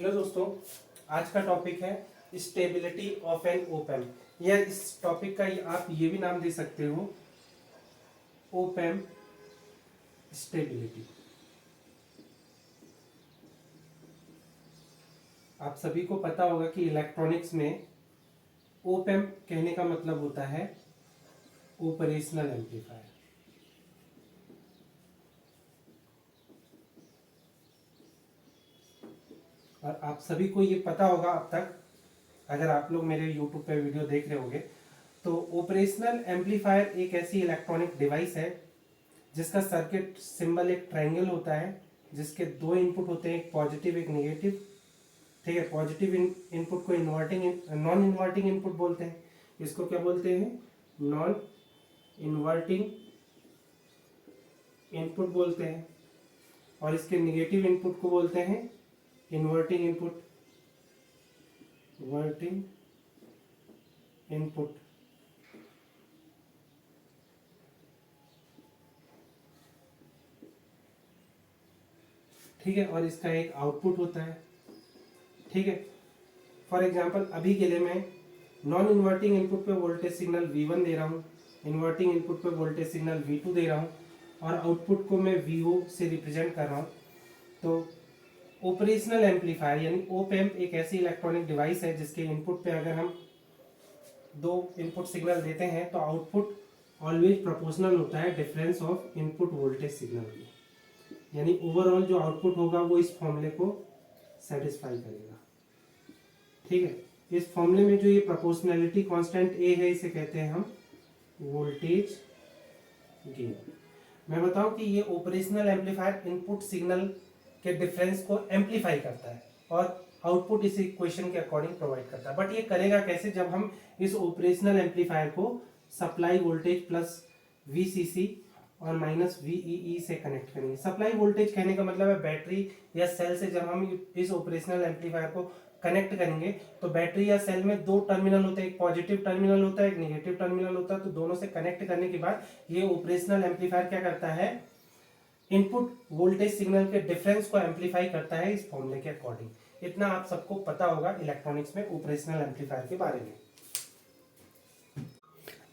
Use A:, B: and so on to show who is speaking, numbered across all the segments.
A: Hello दोस्तों, आज का टॉपिक है stability of an op amp. या इस टॉपिक का आप ये भी नाम दे सकते हो ओप एम्प स्टेबिलिटी। आप सभी को पता होगा कि इलेक्ट्रॉनिक्स में ओप एम्प कहने का मतलब होता है ऑपरेशनल एम्पलीफायर। और आप सभी को ये पता होगा अब तक, अगर आप लोग मेरे YouTube पे वीडियो देख रहे होंगे, तो ऑपरेशनल एम्पलीफायर एक ऐसी इलेक्ट्रॉनिक डिवाइस है जिसका सर्किट सिंबल एक ट्रायंगल होता है, जिसके दो इनपुट होते हैं, एक पॉजिटिव एक नेगेटिव। ठीक है, पॉजिटिव इनपुट को नॉन इन्वर्टिंग इनपुट बोलते हैं। इसको क्या बोलते हैं? नॉन इन्वर्टिंग इनपुट बोलते हैं। और इसके नेगेटिव इनपुट को बोलते हैं इन्वर्टिंग इनपुट। Inverting input. ठीक है, और इसका एक आउटपुट होता है। ठीक है, फॉर एग्जांपल अभी के लिए मैं नॉन इन्वर्टिंग इनपुट पे वोल्टेज सिग्नल V1 दे रहा हूँ, इन्वर्टिंग इनपुट पे वोल्टेज सिग्नल V2 दे रहा हूँ, और आउटपुट को मैं VO से रिप्रेजेंट कर रहा हूँ। तो ऑपरेशनल एम्पलीफायर यानी ओप एम्प एक ऐसी इलेक्ट्रॉनिक डिवाइस है जिसके इनपुट पे अगर हम दो इनपुट सिग्नल देते हैं तो आउटपुट ऑलवेज प्रोपोर्शनल होता है difference of input voltage signal की। यानी ओवरऑल जो आउटपुट होगा वो इस फॉर्मूले को सेटिस्फाई करेगा। ठीक है, इस फॉर्मूले में जो ये प्रोपोर्शनैलिटी कांस्टेंट ए है, इसे कहते हैं हम वोल्टेज गेन। मैं बताऊं कि ये ऑपरेशनल एम्पलीफायर इनपुट सिग्नल के डिफरेंस को एम्पलीफाई करता है और आउटपुट इस इक्वेशन के अकॉर्डिंग प्रोवाइड करता है। बट ये करेगा कैसे? जब हम इस ऑपरेशनल एम्पलीफायर को सप्लाई वोल्टेज प्लस VCC और माइनस VEE से कनेक्ट करेंगे। सप्लाई वोल्टेज कहने का मतलब है बैटरी या सेल से जब हम इस ऑपरेशनल एम्पलीफायर को कनेक्ट करेंगे तो बैटरी या सेल में दो टर्मिनल होते हैं, एक पॉजिटिव टर्मिनल होता है, एक नेगेटिव टर्मिनल होता है। तो दोनों से कनेक्ट करने के बाद ये ऑपरेशनल एम्पलीफायर क्या करता है? इनपुट वोल्टेज सिग्नल के डिफरेंस को एम्पलीफाई करता है इस फॉर्मूले के अकॉर्डिंग। इतना आप सबको पता होगा इलेक्ट्रॉनिक्स में ऑपरेशनल एम्पलीफायर के बारे में।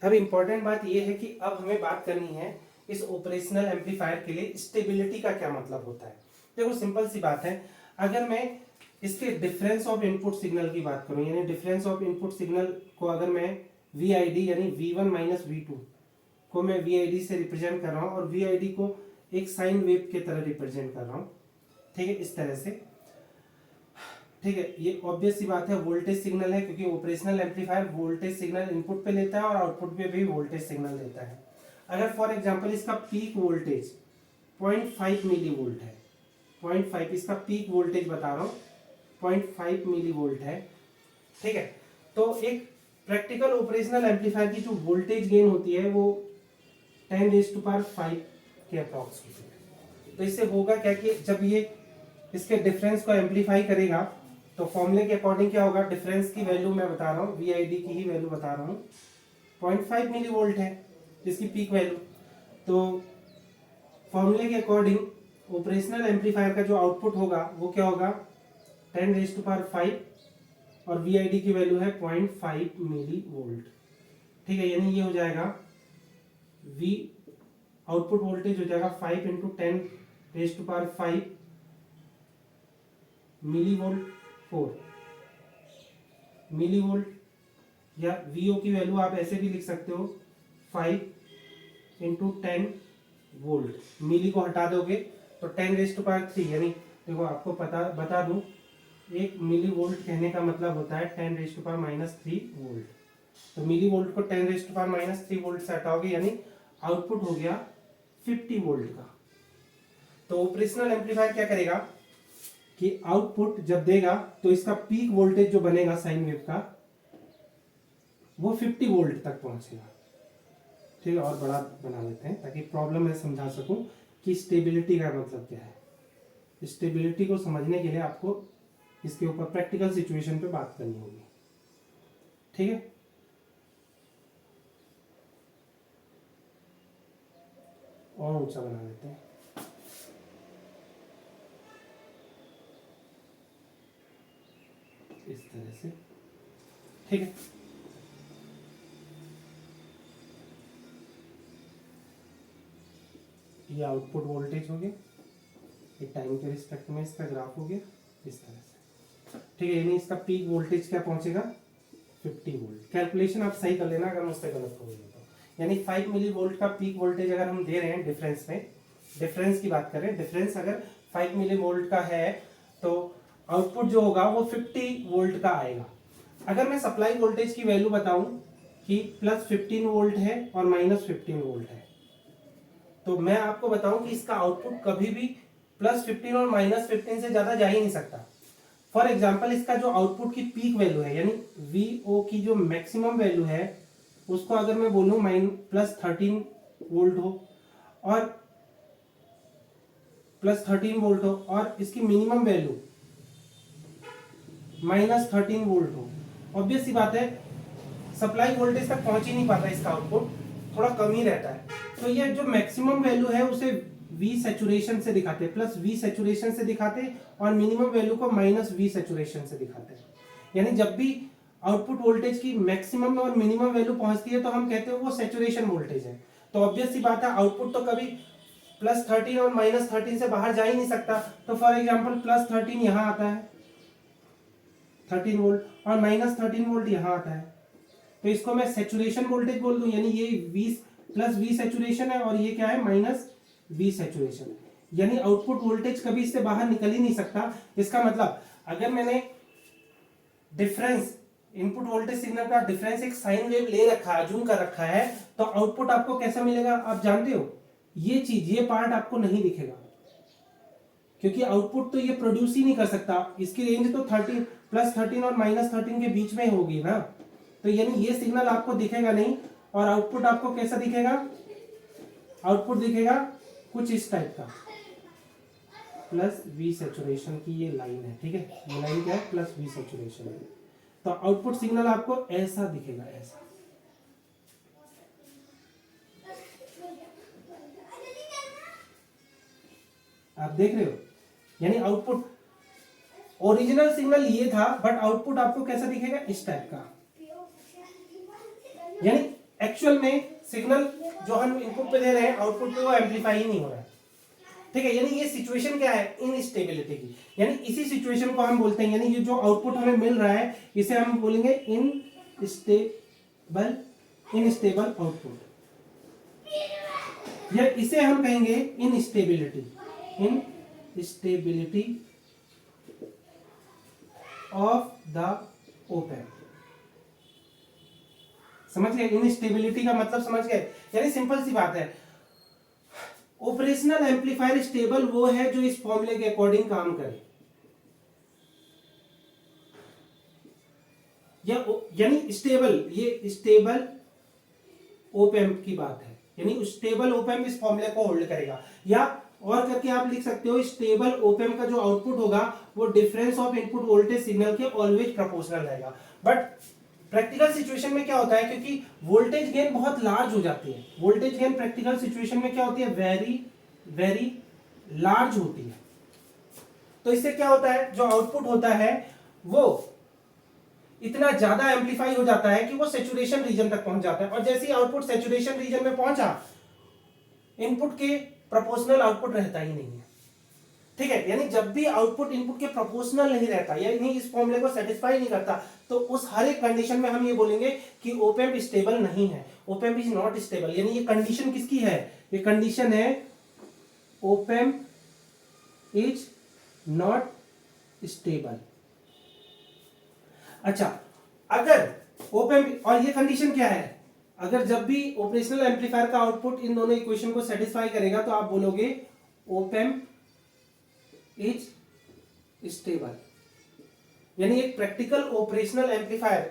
A: अब इंपॉर्टेंट बात यह है कि अब हमें बात करनी है इस ऑपरेशनल एम्पलीफायर के लिए स्टेबिलिटी का क्या मतलब होता है। देखो सिंपल सी बात है, अगर मैं इसके डिफरेंस ऑफ इनपुट सिग्नल की बात करूं, यानी डिफरेंस ऑफ इनपुट सिग्नल को अगर मैं VID यानी V1 माइनस V2 को मैं VID से रिप्रेजेंट कर रहा हूं और VID को एक साइन वेव की तरह रिप्रेजेंट कर रहा हूं। ठीक है, इस तरह से। ठीक है, ये ऑब्वियस सी बात है, वोल्टेज सिग्नल है क्योंकि operational amplifier voltage signal input पे लेता है और आउटपुट पे भी वोल्टेज सिग्नल देता है। अगर फॉर एग्जांपल इसका पीक वोल्टेज 0.5 मिली वोल्ट है, 0.5 इसका पीक वोल्टेज बता रहा हूँ, 0.5 मिली वोल्ट है। ठीक है, तो एक प्रैक्टिकल ऑपरेशनल एम्पलीफायर की जो वोल्टेज गेन होती है वो 10⁵ के अप्रॉक्स होती है। तो इससे होगा क्या कि जब ये इसके डिफरेंस को एम्पलीफाई करेगा तो फॉर्मूले के अकॉर्डिंग क्या होगा? डिफरेंस की वैल्यू मैं बता रहा हूँ, VID की ही वैल्यू बता रहा हूँ, 0.5 मिली वोल्ट है इसकी पीक वैल्यू। तो फॉर्मूले के अकॉर्डिंग ऑपरेशनल एम्पलीफायर का जो आउटपुट होगा वो क्या होगा? 10⁵ और VID की वैल्यू है 0.5 मिली वोल्ट। ठीक है, यानी ये हो जाएगा V आउटपुट वोल्टेज हो जाएगा 5 into 10⁵ milli volt 4 milli volt, या VO की वैल्यू आप ऐसे भी लिख सकते हो 5 इंटू 10 वोल्ट। मिली को हटा दोगे तो 10⁵, यानी देखो आपको बता दूं, एक मिली वोल्ट कहने का मतलब होता है 10⁻³ वोल्ट। तो मिली वोल्ट को 10⁻³ वोल्ट से हटाओगे यानी आउटपुट हो गया 50 वोल्ट का। तो ऑपरेशनल एम्पलीफायर क्या करेगा कि आउटपुट जब देगा तो इसका पीक वोल्टेज जो बनेगा साइन वेव का वो 50 वोल्ट तक पहुंचेगा। ठीक है, और बड़ा बना लेते हैं ताकि प्रॉब्लम मैं समझा सकूं कि स्टेबिलिटी का मतलब क्या है। स्टेबिलिटी को समझने के लिए आपको इसके ऊपर प्रैक्टिकल सिचुएशन पे बात करनी होगी। ठीक है, और ऊंचा बना लेते हैं। इस तरह से, ठीक है। ये आउटपुट वोल्टेज हो गया, ये टाइम के रिस्पेक्ट में इसका ग्राफ हो गया इस तरह से, ठीक है। यानी इसका पीक वोल्टेज क्या पहुंचेगा 50 वोल्ट। कैलकुलेशन आप सही कर लेना अगर मुझसे गलत हो गई तो। यानी 5 मिली वोल्ट का पीक वोल्टेज अगर हम दे रहे हैं डिफरेंस में, डिफरेंस की बात करें, डिफरेंस अगर 5 मिली वोल्ट का है तो आउटपुट जो होगा वो 50 वोल्ट का आएगा। अगर मैं सप्लाई वोल्टेज की वैल्यू बताऊं कि प्लस 15 वोल्ट है और माइनस 15 वोल्ट है, तो मैं आपको बताऊं कि इसका आउटपुट कभी भी प्लस 15 और माइनस 15 से ज्यादा जा ही नहीं सकता। फॉर एग्जाम्पल इसका जो आउटपुट की पीक वैल्यू है यानी वीओ की जो मैक्सिमम वैल्यू है उसको अगर मैं बोलूं प्लस 13 वोल्ट हो और प्लस 13 वोल्ट हो और इसकी मिनिमम वैल्यू माइनस 13 वोल्ट हो, ऑब्वियस सी बात है सप्लाई वोल्टेज तक पहुंच ही नहीं पाता, इसका आउटपुट थोड़ा कम ही रहता है। तो ये जो मैक्सिमम वैल्यू है उसे वी सैचुरेशन से दिखाते हैं, प्लस वी सैचुरेशन से दिखाते हैं, और मिनिमम वैल्यू को माइनस वी सैचुरेशन से दिखाते हैं। यानी जब भी आउटपुट वोल्टेज की मैक्सिमम और मिनिमम वैल्यू पहुंचती है तो हम कहते हैं वो सैचुरेशन वोल्टेज है। तो ऑब्वियस सी बात है आउटपुट तो कभी प्लस 13 और माइनस 13 से बाहर जा ही नहीं सकता। तो फॉर एग्जाम्पल प्लस 13 यहां आता है 13 वोल्ट और माइनस 13 वोल्ट यहां आता है, तो इसको मैं सैचुरेशन वोल्टेज बोल दूं। यानी ये वी प्लस वी सैचुरेशन है और ये क्या है माइनस वी सैचुरेशन। यानी आउटपुट वोल्टेज कभी इससे बाहर निकल ही नहीं सकता। इसका मतलब अगर मैंने डिफरेंस इनपुट वोल्टेज सिग्नल का डिफरेंस एक साइन वेव ले रखा है, अज्यूम कर रखा है, तो आउटपुट आपको कैसा मिलेगा आप जानते हो। ये चीज ये पार्ट आपको नहीं दिखेगा क्योंकि आउटपुट तो ये प्रोड्यूस ही नहीं कर सकता। इसकी रेंज तो 13 प्लस 13 और माइनस 13 के बीच में होगी ना, तो यानी ये सिग्नल आपको दिखेगा नहीं। और आउटपुट आपको कैसा दिखेगा, आउटपुट दिखेगा कुछ इस टाइप का, प्लस वी सैचुरेशन की ये लाइन है, ठीक है। ये लाइन क्या है प्लस वी सैचुरेशन है, तो आउटपुट सिग्नल आपको ऐसा दिखेगा, ऐसा। आप देख रहे हो, यानी आउटपुट ओरिजिनल सिग्नल ये था बट आउटपुट आपको कैसा दिखेगा इस टाइप का। यानी एक्चुअल में सिग्नल जो हम इनपुट पे दे रहे हैं आउटपुट पे वो एम्पलीफाई ही नहीं हो रहा है, ठीक है। यानी ये सिचुएशन क्या है इनस्टेबिलिटी की, यानी इसी सिचुएशन को हम बोलते हैं, यानी ये जो आउटपुट हमें मिल रहा है इसे हम बोलेंगे इनस्टेबल आउटपुट, या इसे हम कहेंगे instability of the op amp. समझ गए इनस्टेबिलिटी का मतलब, समझ गए। यानी सिंपल सी बात है, ऑपरेशनल एम्पलीफायर स्टेबल वो है जो इस फॉर्मूले के अकॉर्डिंग काम करे, यानी स्टेबल, ये स्टेबल ऑप एम्प की बात है। यानी स्टेबल ऑप एम्प इस फॉर्मूले को होल्ड करेगा, या और करके आप लिख सकते हो स्टेबल ऑप एम्प का जो आउटपुट होगा वो difference of input voltage signal के ऑलवेज प्रोपोर्शनल रहेगा। बट प्रैक्टिकल सिचुएशन में क्या होता है, क्योंकि वोल्टेज गेन बहुत लार्ज हो जाती है, वोल्टेज गेन प्रैक्टिकल सिचुएशन में क्या होती है वेरी वेरी लार्ज होती है। तो इससे क्या होता है जो आउटपुट होता है वो इतना ज्यादा एम्पलीफाई हो जाता है कि वो सैचुरेशन रीजन तक पहुंच जाता है, और जैसे ही आउटपुट सैचुरेशन रीजन में पहुंचा इनपुट के प्रोपोर्शनल आउटपुट रहता ही नहीं है, ठीक है। यानी जब भी आउटपुट इनपुट के प्रोपोर्शनल नहीं रहता, यानी इस फॉर्मूले को सेटिस्फाई नहीं करता, तो उस हर एक कंडीशन में हम ये बोलेंगे कि ऑप एम्प स्टेबल नहीं है, op amp is not stable. यानी ये कंडीशन किसकी है, ये कंडीशन है op amp is not stable. अच्छा, अगर ऑप एम्प, और ये कंडीशन क्या है, अगर जब भी ऑपरेशनल एम्पलीफायर का आउटपुट इन दोनों इक्वेशन को सेटिस्फाई करेगा तो आप बोलोगे ऑप एम्प इज स्टेबल। यानी एक प्रैक्टिकल ऑपरेशनल एम्पलीफायर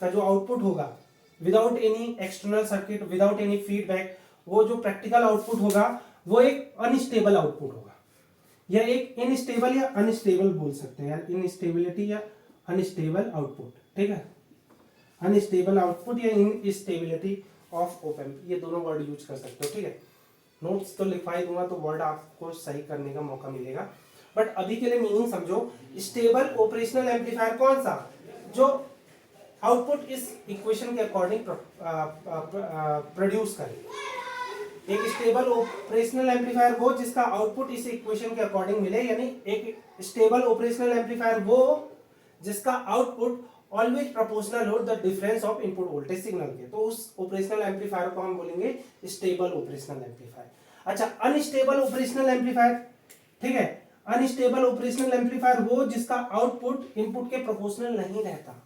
A: का जो आउटपुट होगा without any external circuit, without any feedback, वो जो प्रैक्टिकल आउटपुट होगा वो एक अनस्टेबल आउटपुट होगा, या एक इनस्टेबल या अनस्टेबल बोल सकते हैं यार, इनस्टेबिलिटी या अनस्टेबल आउटपुट, ठीक है। अनस्टेबल आउटपुट या इनस्टेबिलिटी ऑफ ऑप एम्प, ये दोनों वर्ड यूज कर सकते हो, ठीक है। नोट्स तो लिखवा ही दूंगा तो वर्ड आपको सही करने का मौका मिलेगा। बट अभी के लिए मीनिंग समझो। स्टेबल ऑपरेशनल एम्पलीफायर कौन सा, जो आउटपुट इस इक्वेशन के अकॉर्डिंग प्रोड्यूस करे। एक स्टेबल ऑपरेशनल एम्पलीफायर वो जिसका आउटपुट इस इक्वेशन के अकॉर्डिंग मिले, यानी एक स्टेबल ऑपरेशनल एम्पलीफायर वो जिसका आउटपुट ऑलवेज प्रोपोर्शनल हो the difference of input voltage signal के, तो उस ऑपरेशनल एम्पलीफायर को हम बोलेंगे स्टेबल ऑपरेशनल एम्पलीफायर। अच्छा, अनस्टेबल ऑपरेशनल एम्पलीफायर, ठीक है, अनस्टेबल ऑपरेशनल एम्पलीफायर वो जिसका आउटपुट इनपुट के प्रोपोर्शनल नहीं रहता,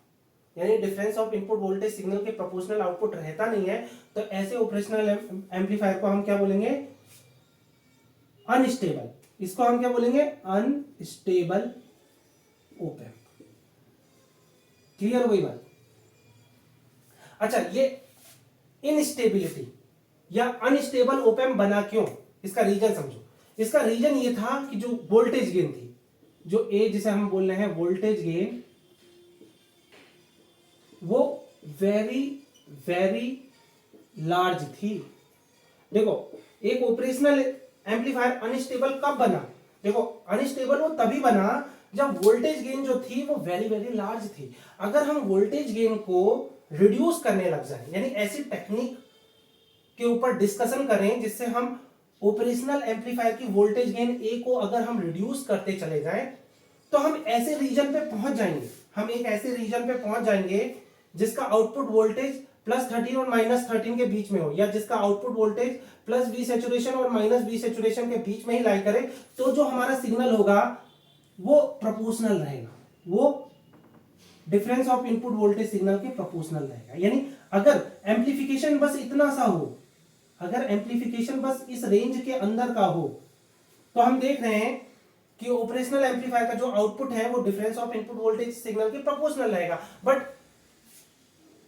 A: यानी difference of input voltage signal के प्रोपोर्शनल आउटपुट रहता नहीं है, तो ऐसे ऑपरेशनल एम्पलीफायर को हम क्या बोलेंगे, अनस्टेबल। इसको हम क्या बोलेंगे, अनस्टेबल ऑप एम्प। क्लियर हो गई बात। अच्छा, ये इनस्टेबिलिटी या अनस्टेबल ऑप एम्प बना क्यों, इसका रीजन समझो। इसका रीजन ये था कि जो वोल्टेज गेन थी, जो ए जिसे हम बोल रहे हैं वोल्टेज गेन, वो वेरी वेरी लार्ज थी। देखो, एक ऑपरेशनल एम्पलीफायर अनस्टेबल कब बना, देखो अनस्टेबल वो तभी बना जब वोल्टेज गेन जो थी वो वेरी वेरी लार्ज थी। अगर हम वोल्टेज गेन को रिड्यूस करने लग जाए, यानी ऐसी टेक्निक के ऊपर डिस्कशन करें जिससे हम ऑपरेशनल एम्पलीफायर की वोल्टेज गेन ए को अगर हम रिड्यूस करते चले जाएं, तो हम ऐसे रीजन पे पहुंच जाएंगे, हम एक ऐसे रीजन पे पहुंच जाएंगे जिसका आउटपुट वोल्टेज +13 और -13 के बीच में हो, या जिसका आउटपुट वोल्टेज +V सैचुरेशन और -V सैचुरेशन के बीच में ही लाई करे, तो जो हमारा सिग्नल होगा वो प्रोपोर्शनल रहेगा, वो difference of input voltage signal के प्रोपोर्शनल रहेगा। यानी अगर एम्पलीफिकेशन बस इतना सा हो, अगर एम्पलीफिकेशन बस इस रेंज के अंदर का हो, तो हम देख रहे हैं कि ऑपरेशनल एम्पलीफायर का जो आउटपुट है वो difference of input voltage signal के प्रोपोर्शनल रहेगा। बट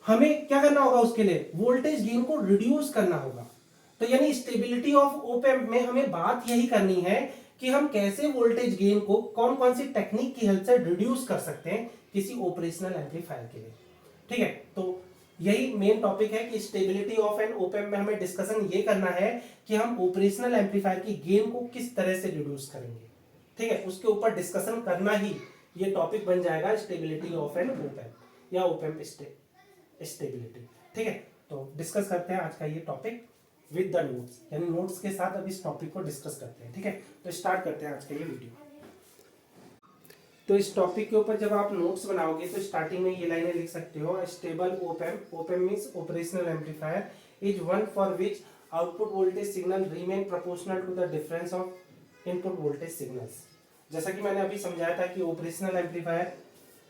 A: हमें क्या करना होगा, उसके लिए वोल्टेज गेन को रिड्यूस करना होगा। तो यानी स्टेबिलिटी ऑफ ऑप एम्प में हमें बात यही करनी है कि हम कैसे वोल्टेज गेन को कौन कौन सी टेक्निक की हेल्प से रिड्यूस कर सकते हैं किसी ऑपरेशनल एम्पलीफायर के लिए। ठीक है, तो यही मेन टॉपिक है कि stability of an op amp में हमें डिस्कशन ये करना है कि हम ऑपरेशनल एम्पलीफायर की गेन को किस तरह से रिड्यूस करेंगे। ठीक है, उसके ऊपर डिस्कशन करना ही ये टॉपिक बन जाएगा, stability of an op amp या ऑप एम्प स्टेबिलिटी। ठीक है, तो डिस्कस करते हैं आज का ये टॉपिक विद द नोट्स, यानी नोट्स के साथ अब इस टॉपिक को डिस्कस करते हैं। ठीक है, तो स्टार्ट करते हैं आज का ये वीडियो। तो इस टॉपिक के ऊपर जब आप नोट्स बनाओगे तो स्टार्टिंग में ये लाइनें लिख सकते हो, stable op amp means operational amplifier is one for which output voltage signal remain proportional to the difference of input voltage signals. जैसा कि मैंने अभी समझाया था कि ऑपरेशनल एम्पलीफायर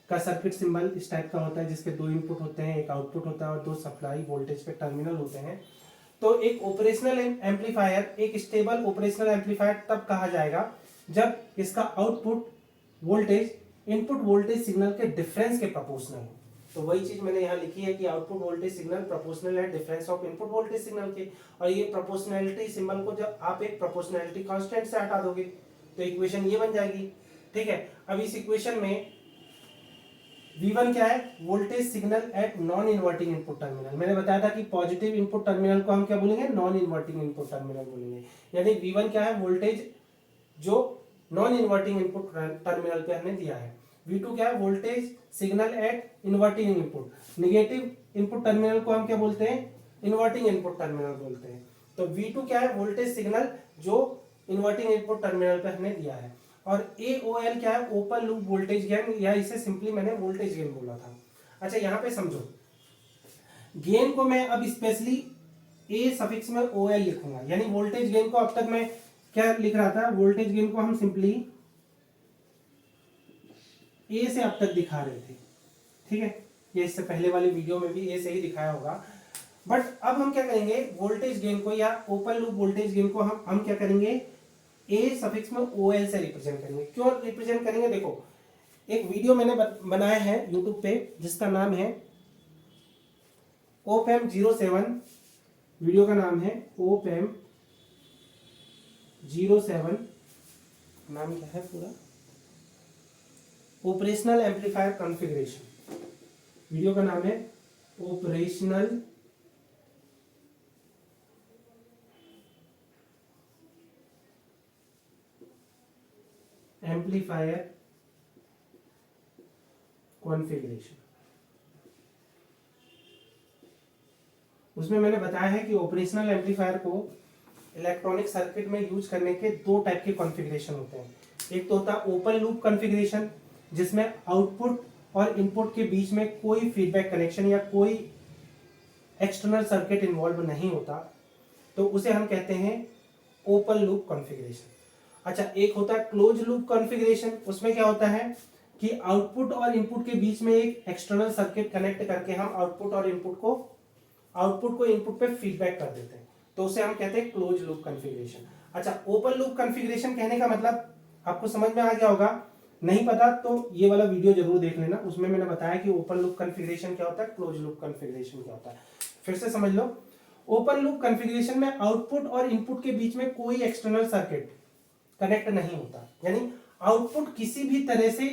A: का सर्किट सिंबल इस टाइप का होता है, जिसके 2 इनपुट होते हैं, एक आउटपुट होता है और 2 सप्लाई वोल्टेज पे टर्मिनल होते हैं। तो एक ऑपरेशनल एम्पलीफायर, एक स्टेबल ऑपरेशनल एम्पलीफायर तब कहा जाएगा जब इसका output voltage input voltage signal के डिफरेंस के प्रोपोर्शनल हो। तो वही चीज मैंने यहाँ लिखी है कि आउटपुट वोल्टेज सिग्नल प्रोपोर्शनल है difference of input voltage signal के, और ये प्रोपोर्शनैलिटी सिंबल को जब आप एक प्रोपोर्शनैलिटी कांस्टेंट से हटा दोगे तो इक्वेशन ये बन जाएगी। ठीक है, अब इस इक्वेशन में V1 क्या है, voltage signal eight non inverting input terminal. मैंने बताया था कि पॉजिटिव इनपुट टर्मिनल को हम क्या बोलेंगे, नॉन इन्वर्टिंग इनपुट टर्मिनल बोलेंगे। यानी V1 क्या है, वोल्टेज जो नॉन इन्वर्टिंग इनपुट टर्मिनल पे हमने दिया है। V2 क्या है, voltage signal eight inverting input. Negative input terminal को हम क्या बोलते हैं, इन्वर्टिंग इनपुट टर्मिनल बोलते हैं। तो V2 क्या है, वोल्टेज सिग्नल जो इन्वर्टिंग इनपुट टर्मिनल पे हमने दिया है। और AOL क्या है, ओपन लूप वोल्टेज गेन, या इसे सिंपली मैंने वोल्टेज गेन बोला था। अच्छा, यहाँ पे समझो, गेन को मैं अब स्पेशली A सफिक्स में OL लिखूंगा, यानी वोल्टेज गेन को अब तक मैं क्या लिख रहा था, वोल्टेज गेन को हम सिंपली A से अब तक दिखा रहे थे। ठीक है, ये इससे पहले वाली वीडियो में भी A से ही दिखाया होगा। बट अब हम क्या करेंगे, वोल्टेज गेन को या ओपन लूप वोल्टेज गेन को हम क्या करेंगे, A सफिक्स में OL से रिप्रेजेंट करेंगे। क्यों रिप्रेजेंट करेंगे, देखो एक वीडियो मैंने बनाया है YouTube पे जिसका नाम है ऑप एम्प 07, वीडियो का नाम है ऑप एम्प 07, नाम क्या है पूरा, ऑपरेशनल एम्पलीफायर कॉन्फ़िगरेशन। वीडियो का नाम है ऑपरेशनल एम्पलीफायर कॉन्फ़िगरेशन। उसमें मैंने बताया है कि ऑपरेशनल एम्पलीफायर को इलेक्ट्रॉनिक सर्किट में यूज करने के दो टाइप के कॉन्फ़िगरेशन होते हैं। एक तो होता है ओपन लूप कॉन्फ़िगरेशन, जिसमें आउटपुट और इनपुट के बीच में कोई फीडबैक कनेक्शन या कोई एक्सटर्नल सर्किट इन्वॉल्व नहीं होता, तो उसे हम कहते हैं ओपन लूप कॉन्फ़िगरेशन। अच्छा, एक होता है क्लोज लूप कॉन्फ़िगरेशन। उसमें क्या होता है कि आउटपुट और इनपुट के बीच में एक एक्सटर्नल सर्किट कनेक्ट करके हम आउटपुट को इनपुट पे फीडबैक कर देते हैं, तो उसे हम कहते हैं क्लोज लूप कॉन्फ़िगरेशन। अच्छा, ओपन लूप कॉन्फ़िगरेशन कहने का मतलब आपको समझ में आ गया होगा। नहीं पता तो ये वाला वीडियो जरूर देख लेना, उसमें मैंने बताया कि ओपन लूप कॉन्फ़िगरेशन क्या होता है, क्लोज लूप कॉन्फ़िगरेशन क्या होता है। फिर से समझ लो, ओपन लूप कॉन्फ़िगरेशन में आउटपुट और इनपुट के बीच में कोई एक्सटर्नल सर्किट कनेक्ट नहीं होता, यानी आउटपुट किसी भी तरह से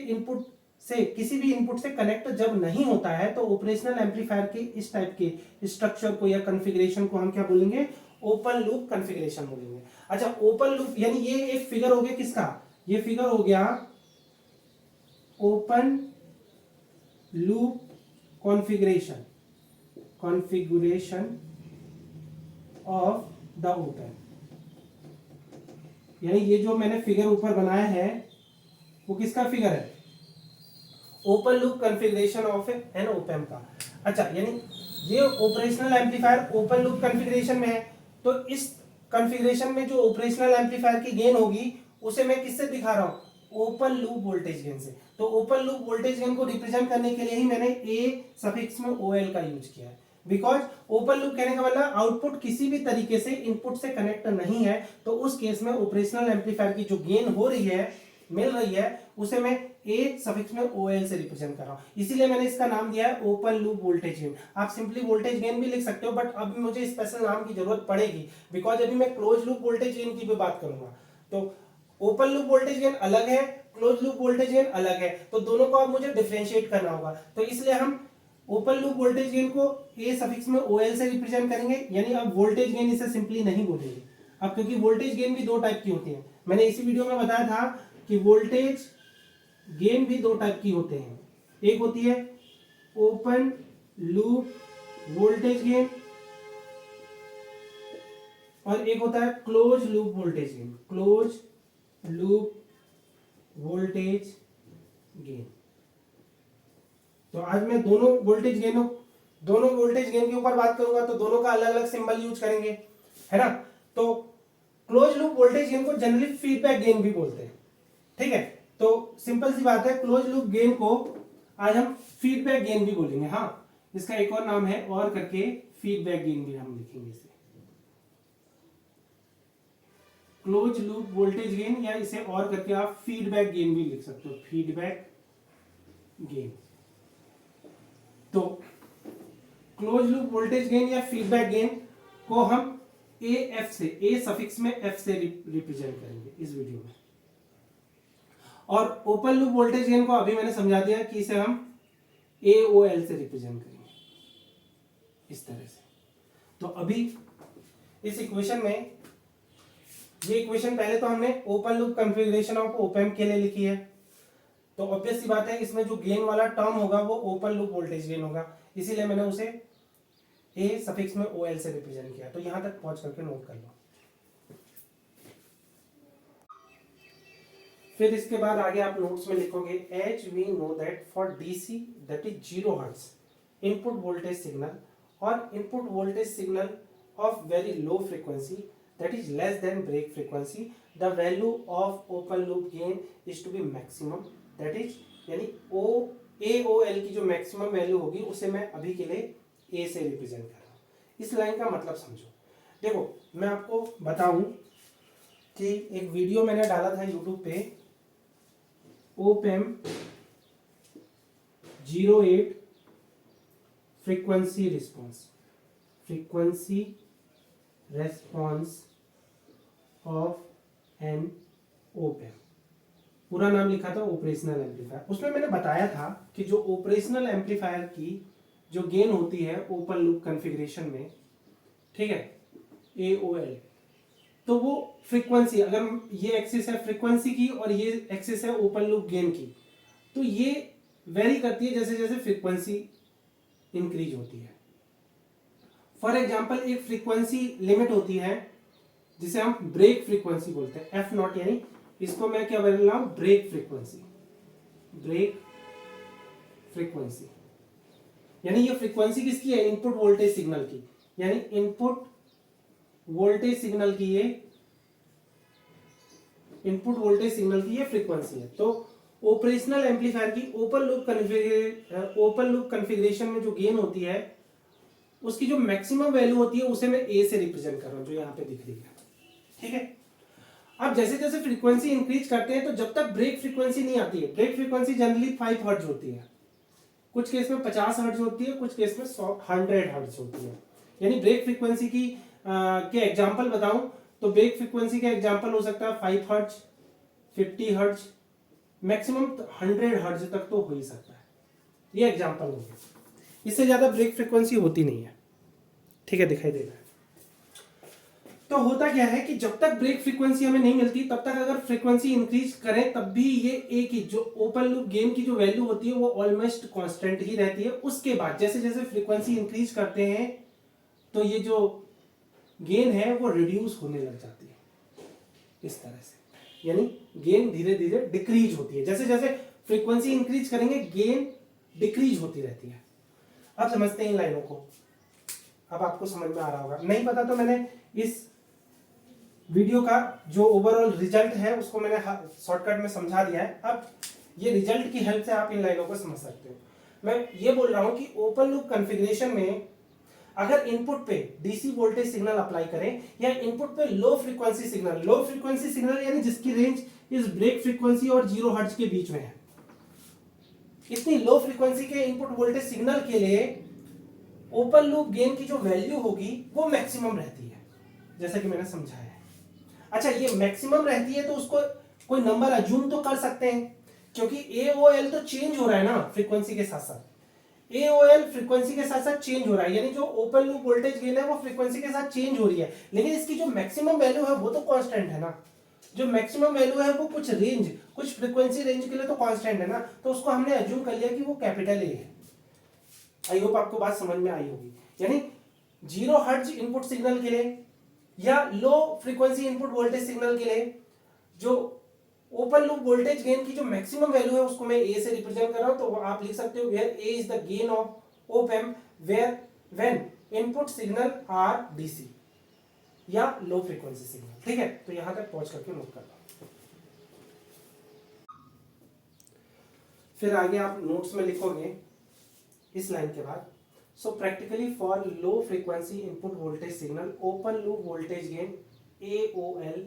A: किसी भी इनपुट से कनेक्ट जब नहीं होता है, तो ऑपरेशनल एम्पलीफायर के इस टाइप के स्ट्रक्चर को या कॉन्फ़िगरेशन को हम क्या बोलेंगे, ओपन लूप कॉन्फ़िगरेशन बोलेंगे। अच्छा, ओपन लूप यानी ये एक फिगर हो गया किसका, ये फिगर हो गया open loop configuration of the op amp. यानी ये जो मैंने फिगर ऊपर बनाया है वो किसका फिगर है, open loop configuration of an op amp का। अच्छा, यानी ये operational amplifier open loop configuration में है, तो इस कॉन्फ़िगरेशन में जो ऑपरेशनल एम्पलीफायर की गेन होगी उसे मैं किससे दिखा रहा हूं, ओपन लूप वोल्टेज गेन से। तो ओपन लूप वोल्टेज गेन को रिप्रेजेंट करने के लिए ही मैंने ए सफिक्स में OL का यूज किया है, बिकॉज ओपन लूप कहने का मतलब आउटपुट किसी भी तरीके से इनपुट से कनेक्ट नहीं है, तो उस केस में ऑपरेशनल एम्पलीफायर की जो गेन हो रही है, मिल रही है, उसे मैं ए सफिक्स में OL से रिप्रेजेंट कर रहा हूं। इसीलिए मैंने इसका नाम दिया है ओपन लूप वोल्टेज गेन। आप सिंपली वोल्टेज गेन भी लिख सकते हो, बट अब मुझे स्पेशल नाम की जरूरत पड़ेगी, बिकॉज अभी मैं क्लोज लूप वोल्टेज गेन की भी बात करूंगा। तो ओपन लूप वोल्टेज गेन अलग है, क्लोज लूप वोल्टेज गेन अलग है, तो दोनों को अब मुझे डिफरेंशिएट करना होगा। तो इसलिए हम ओपन लूप वोल्टेज गेन को ए सफिक्स में OL से रिप्रेजेंट करेंगे, यानी अब वोल्टेज गेन इसे सिंपली नहीं बोलेंगे अब, क्योंकि वोल्टेज गेन भी दो टाइप की होती है। मैंने इसी वीडियो में बताया था कि वोल्टेज गेन भी दो टाइप की होते हैं, एक होती है ओपन लूप वोल्टेज गेन और एक होता है close loop voltage gain, close loop voltage gain. तो आज मैं दोनों वोल्टेज गेन के ऊपर बात करूंगा, तो दोनों का अलग अलग सिंबल यूज करेंगे, है ना। तो क्लोज लूप वोल्टेज गेन को जनरली फीडबैक गेन भी बोलते हैं, ठीक है। तो सिंपल सी बात है, क्लोज लूप गेन को आज हम फीडबैक गेन भी बोलेंगे। हाँ, इसका एक और नाम है और करके फीडबैक गेन भी हम लिखेंगे इसे, क्लोज लूप वोल्टेज गेन, या इसे और करके आप फीडबैक गेन भी लिख सकते हो, फीडबैक गेन। तो क्लोज लूप वोल्टेज गेन या फीडबैक गेन को हम ए सफिक्स में एफ से रिप्रेजेंट करेंगे इस वीडियो में। और ओपन लूप वोल्टेज गेन को अभी मैंने समझा दिया कि इसे हम AOL से रिप्रेजेंट करेंगे इस तरह से। तो अभी इस इक्वेशन में, ये इक्वेशन पहले तो हमने open loop configuration of op amp के लिए लिखी है, तो ऑब्वियस सी बात है इसमें जो गेन वाला टर्म होगा वो ओपन लूप वोल्टेज गेन होगा, इसीलिए मैंने उसे ए सफिक्स में OL से रिप्रेजेंट किया। तो यहां तक पहुंच करके नोट कर लो। फिर इसके बाद आगे आप नोट्स में लिखोगे, as we know that for DC that is 0 hertz input voltage signal और input voltage signal of very low frequency that is less than break frequency, the value of open loop gain is to be maximum, that is यानी AOL की जो maximum value होगी उसे मैं अभी के लिए A से रिप्रेजेंट कर रहा हूँ। इस लाइन का मतलब समझो। देखो, मैं आपको बताऊं कि एक वीडियो मैंने डाला था YouTube पे, op amp 08 frequency response of an op amp, पूरा नाम लिखा था ऑपरेशनल एम्पलीफायर। उसमें मैंने बताया था कि जो ऑपरेशनल एम्पलीफायर की जो गेन होती है ओपन लूप कॉन्फ़िगरेशन में, ठीक है, AOL, तो वो फ्रीक्वेंसी, अगर ये एक्सिस है फ्रीक्वेंसी की और ये एक्सिस है ओपन लूप गेन की, तो ये वेरी करती है जैसे जैसे फ्रीक्वेंसी इंक्रीज होती है। फॉर एग्जाम्पल एक फ्रीक्वेंसी लिमिट होती है जिसे हम ब्रेक फ्रीक्वेंसी बोलते हैं, एफ नॉट, यानी इसको मैं क्या बोल रहा हूं, ब्रेक फ्रीक्वेंसी। ब्रेक फ्रीक्वेंसी यानी ये फ्रीक्वेंसी किसकी है, इनपुट वोल्टेज सिग्नल की, यानी इनपुट वोल्टेज सिग्नल की ये, इनपुट वोल्टेज सिग्नल की ये फ्रीक्वेंसी है। तो ऑपरेशनल एम्पलीफायर की ओपन लूप कॉन्फ़िगरेशन में जो गेन होती है उसकी जो मैक्सिमम वैल्यू होती है उसे मैं ए से रिप्रेजेंट कर रहा हूं, जो यहां पे दिख रही है। ठीक है, अब जैसे जैसे फ्रीक्वेंसी इंक्रीज करते हैं तो जब तक ब्रेक फ्रीक्वेंसी नहीं आती है, ब्रेक फ्रीक्वेंसी जनरली 5 हर्ट्ज होती है, कुछ केस में 50 हर्ट्ज होती है, कुछ केस में 100 हर्ट्ज होती है। यानी ब्रेक फ्रीक्वेंसी की के एग्जांपल बताऊं तो ब्रेक फ्रीक्वेंसी का एग्जांपल हो सकता है 5 हर्ट्ज, 50 हर्ट्ज, मैक्सिमम 100 हर्ट्ज तक तो हो ही सकता है। ये एग्जांपल हो गया, इससे ज्यादा ब्रेक फ्रीक्वेंसी होती नहीं है। ठीक है, दिखाई दे रहा है। तो होता क्या है कि जब तक ब्रेक फ्रीक्वेंसी हमें नहीं मिलती तब तक अगर फ्रीक्वेंसी इंक्रीज करें तब भी ये एक ही जो ओपन लूप गेन की जो वैल्यू होती है वो ऑलमोस्ट कांस्टेंट ही रहती है। उसके बाद जैसे जैसे फ्रीक्वेंसी इंक्रीज करते हैं तो ये जो गेन है वो रिड्यूस होने लग जाती है इस तरह से, यानी गेन धीरे धीरे डिक्रीज होती है। जैसे जैसे फ्रीक्वेंसी इंक्रीज करेंगे गेन डिक्रीज होती रहती है। अब समझते हैं इन लाइनों को, अब आपको समझ में आ रहा होगा। नहीं पता तो मैंने इस वीडियो का जो ओवरऑल रिजल्ट है उसको मैंने शॉर्टकट में समझा दिया है। अब ये रिजल्ट की हेल्प से आप इन लाइनों को समझ सकते हो। मैं ये बोल रहा हूं कि ओपन लूप कॉन्फ़िगरेशन में अगर इनपुट पे डीसी वोल्टेज सिग्नल अप्लाई करें या इनपुट पे लो फ्रीक्वेंसी सिग्नल यानी जिसकी रेंज इस ब्रेक फ्रीक्वेंसी और 0 हर्ट्ज के बीच में है, इतनी लो फ्रीक्वेंसी के इनपुट वोल्टेज सिग्नल के लिए ओपन लूप गेन की जो वैल्यू होगी वो मैक्सिमम रहती है, जैसा कि मैंने समझाया है। अच्छा, ये मैक्सिमम रहती है तो उसको कोई नंबर अज्यूम तो कर सकते हैं, क्योंकि एओएल तो चेंज हो रहा है ना फ्रीक्वेंसी के साथ साथ। एओएल फ्रीक्वेंसी के साथ साथ चेंज हो रहा है, यानी जो ओपन लूप वोल्टेज गेन है वो फ्रीक्वेंसी के साथ चेंज हो रही है, लेकिन इसकी जो मैक्सिमम वैल्यू है वो तो कांस्टेंट है ना। जो मैक्सिमम वैल्यू है वो कुछ रेंज, कुछ फ्रीक्वेंसी रेंज के लिए तो कांस्टेंट है ना, तो उसको हमने अज्यूम कर लिया कि वो कैपिटल ए है। आई होप आपको बात समझ में आई होगी। यानी 0 हर्ट्ज इनपुट सिग्नल के लिए या low frequency input voltage signal के लिए जो ओपन लूप वोल्टेज गेन की जो मैक्सिमम वैल्यू है उसको मैं ए से रिप्रेजेंट कर रहा हूं। तो आप लिख सकते हो where A is the gain of op amp where when input signal are DC या लो फ्रीक्वेंसी सिग्नल। ठीक है, तो यहां तक पहुंच करके नोट कर लो। फिर आगे आप नोट्स में लिखोगे इस लाइन के बाद, so practically for low frequency input voltage signal open loop voltage gain AOL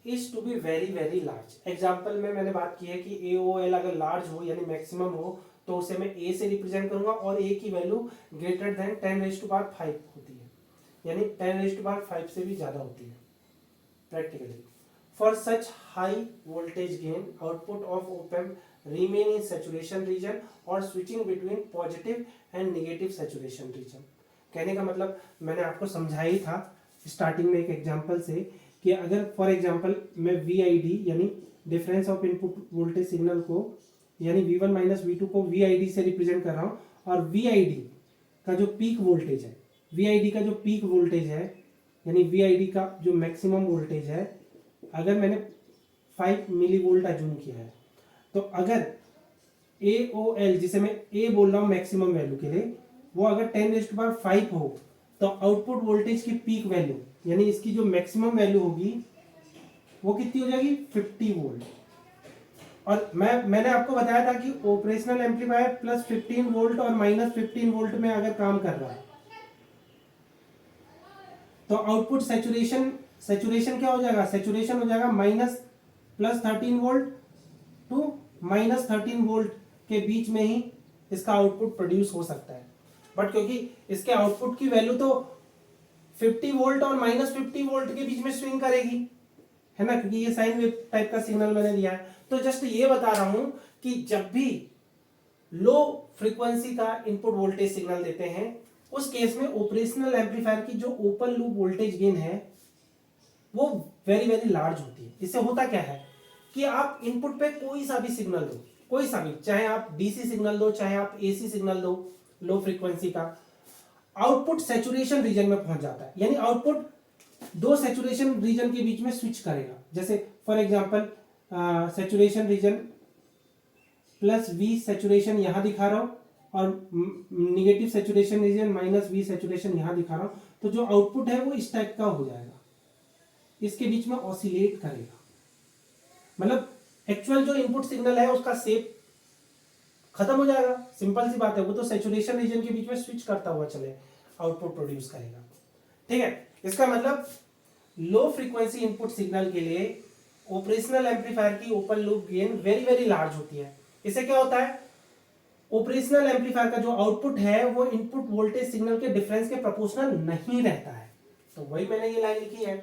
A: is to be very very large। Example में मैंने बात की है कि AOL अगर लार्ज हो यानी मैक्सिमम हो तो उसे मैं A से रिप्रेजेंट करूंगा और A की वैल्यू ग्रेटर देन 10⁵ होती है, यानी 10⁵ से भी ज्यादा होती है practically. For such high voltage gain output of op amp remain in saturation region और switching between positive and negative saturation region। कहने का मतलब मैंने आपको समझाया ही था स्टार्टिंग में एक एग्जांपल से कि अगर फॉर एग्जांपल मैं VID यानी difference of input voltage signal को यानी V1 माइनस V2 को VID से रिप्रेजेंट कर रहा हूँ और VID का जो पीक वोल्टेज है, VID का जो पीक वोल्टेज है यानी VID का जो मैक्सिमम वोल्टेज है अगर मैंने 5 मिली वोल्ट अज्यूम किया है, तो अगर AOL जिसे मैं A बोल रहा हूं मैक्सिमम वैल्यू के लिए वो अगर 10⁵ हो तो आउटपुट वोल्टेज की पीक वैल्यू यानी इसकी जो मैक्सिमम वैल्यू होगी वो कितनी हो जाएगी 50 वोल्ट। और मैंने आपको बताया था कि ऑपरेशनल एम्पलीफायर प्लस 15 वोल्ट और माइनस 15 वोल्ट में अगर काम कर रहा है तो आउटपुट सैचुरेशन क्या हो जाएगा, सैचुरेशन हो जाएगा minus plus 13 volt to minus 13 volt के बीच में ही इसका आउटपुट प्रोड्यूस हो सकता है। बट क्योंकि इसके आउटपुट की वैल्यू तो 50 वोल्ट और माइनस 50 वोल्ट के बीच में स्विंग करेगी, है ना, क्योंकि ये साइन वेव टाइप का सिग्नल मैंने दिया है। तो जस्ट ये बता रहा हूं कि जब भी लो फ्रीक्वेंसी का इनपुट वोल्टेज सिग्नल देते हैं उस केस में ऑपरेशनल एम्पलीफायर की जो ओपन लूप वोल्टेज गेन है वो वेरी वेरी लार्ज होती है। इससे होता क्या है कि आप इनपुट पे कोई सा भी सिग्नल दो, कोई सा भी, चाहे आप डीसी सिग्नल दो, चाहे आप एसी सिग्नल दो लो फ्रीक्वेंसी का, आउटपुट सैचुरेशन रीजन में पहुंच जाता है। यानी आउटपुट दो सैचुरेशन रीजन के बीच में स्विच करेगा। जैसे for example saturation region plus V saturation यहां दिखा रहा हूं और negative saturation region minus V saturation यहां दिखा रहा हूं, तो जो आउटपुट है वो इस टाइप का हो जाएगा, इसके बीच में ऑसिलेट करेगा। मतलब एक्चुअल जो इनपुट सिग्नल है उसका शेप खत्म हो जाएगा, सिंपल सी बात है। वो तो सैचुरेशन रीजन के बीच में स्विच करता हुआ चले आउटपुट प्रोड्यूस करेगा। ठीक है, इसका मतलब लो फ्रीक्वेंसी इनपुट सिग्नल के लिए ऑपरेशनल एम्पलीफायर की open loop gain very very large होती है। इससे क्या होता है, ऑपरेशनल एम्पलीफायर का जो आउटपुट है वो इनपुट वोल्टेज सिग्नल के डिफरेंस के प्रोपोर्शनल नहीं रहता है। तो वही मैंने ये लाइन लिखी है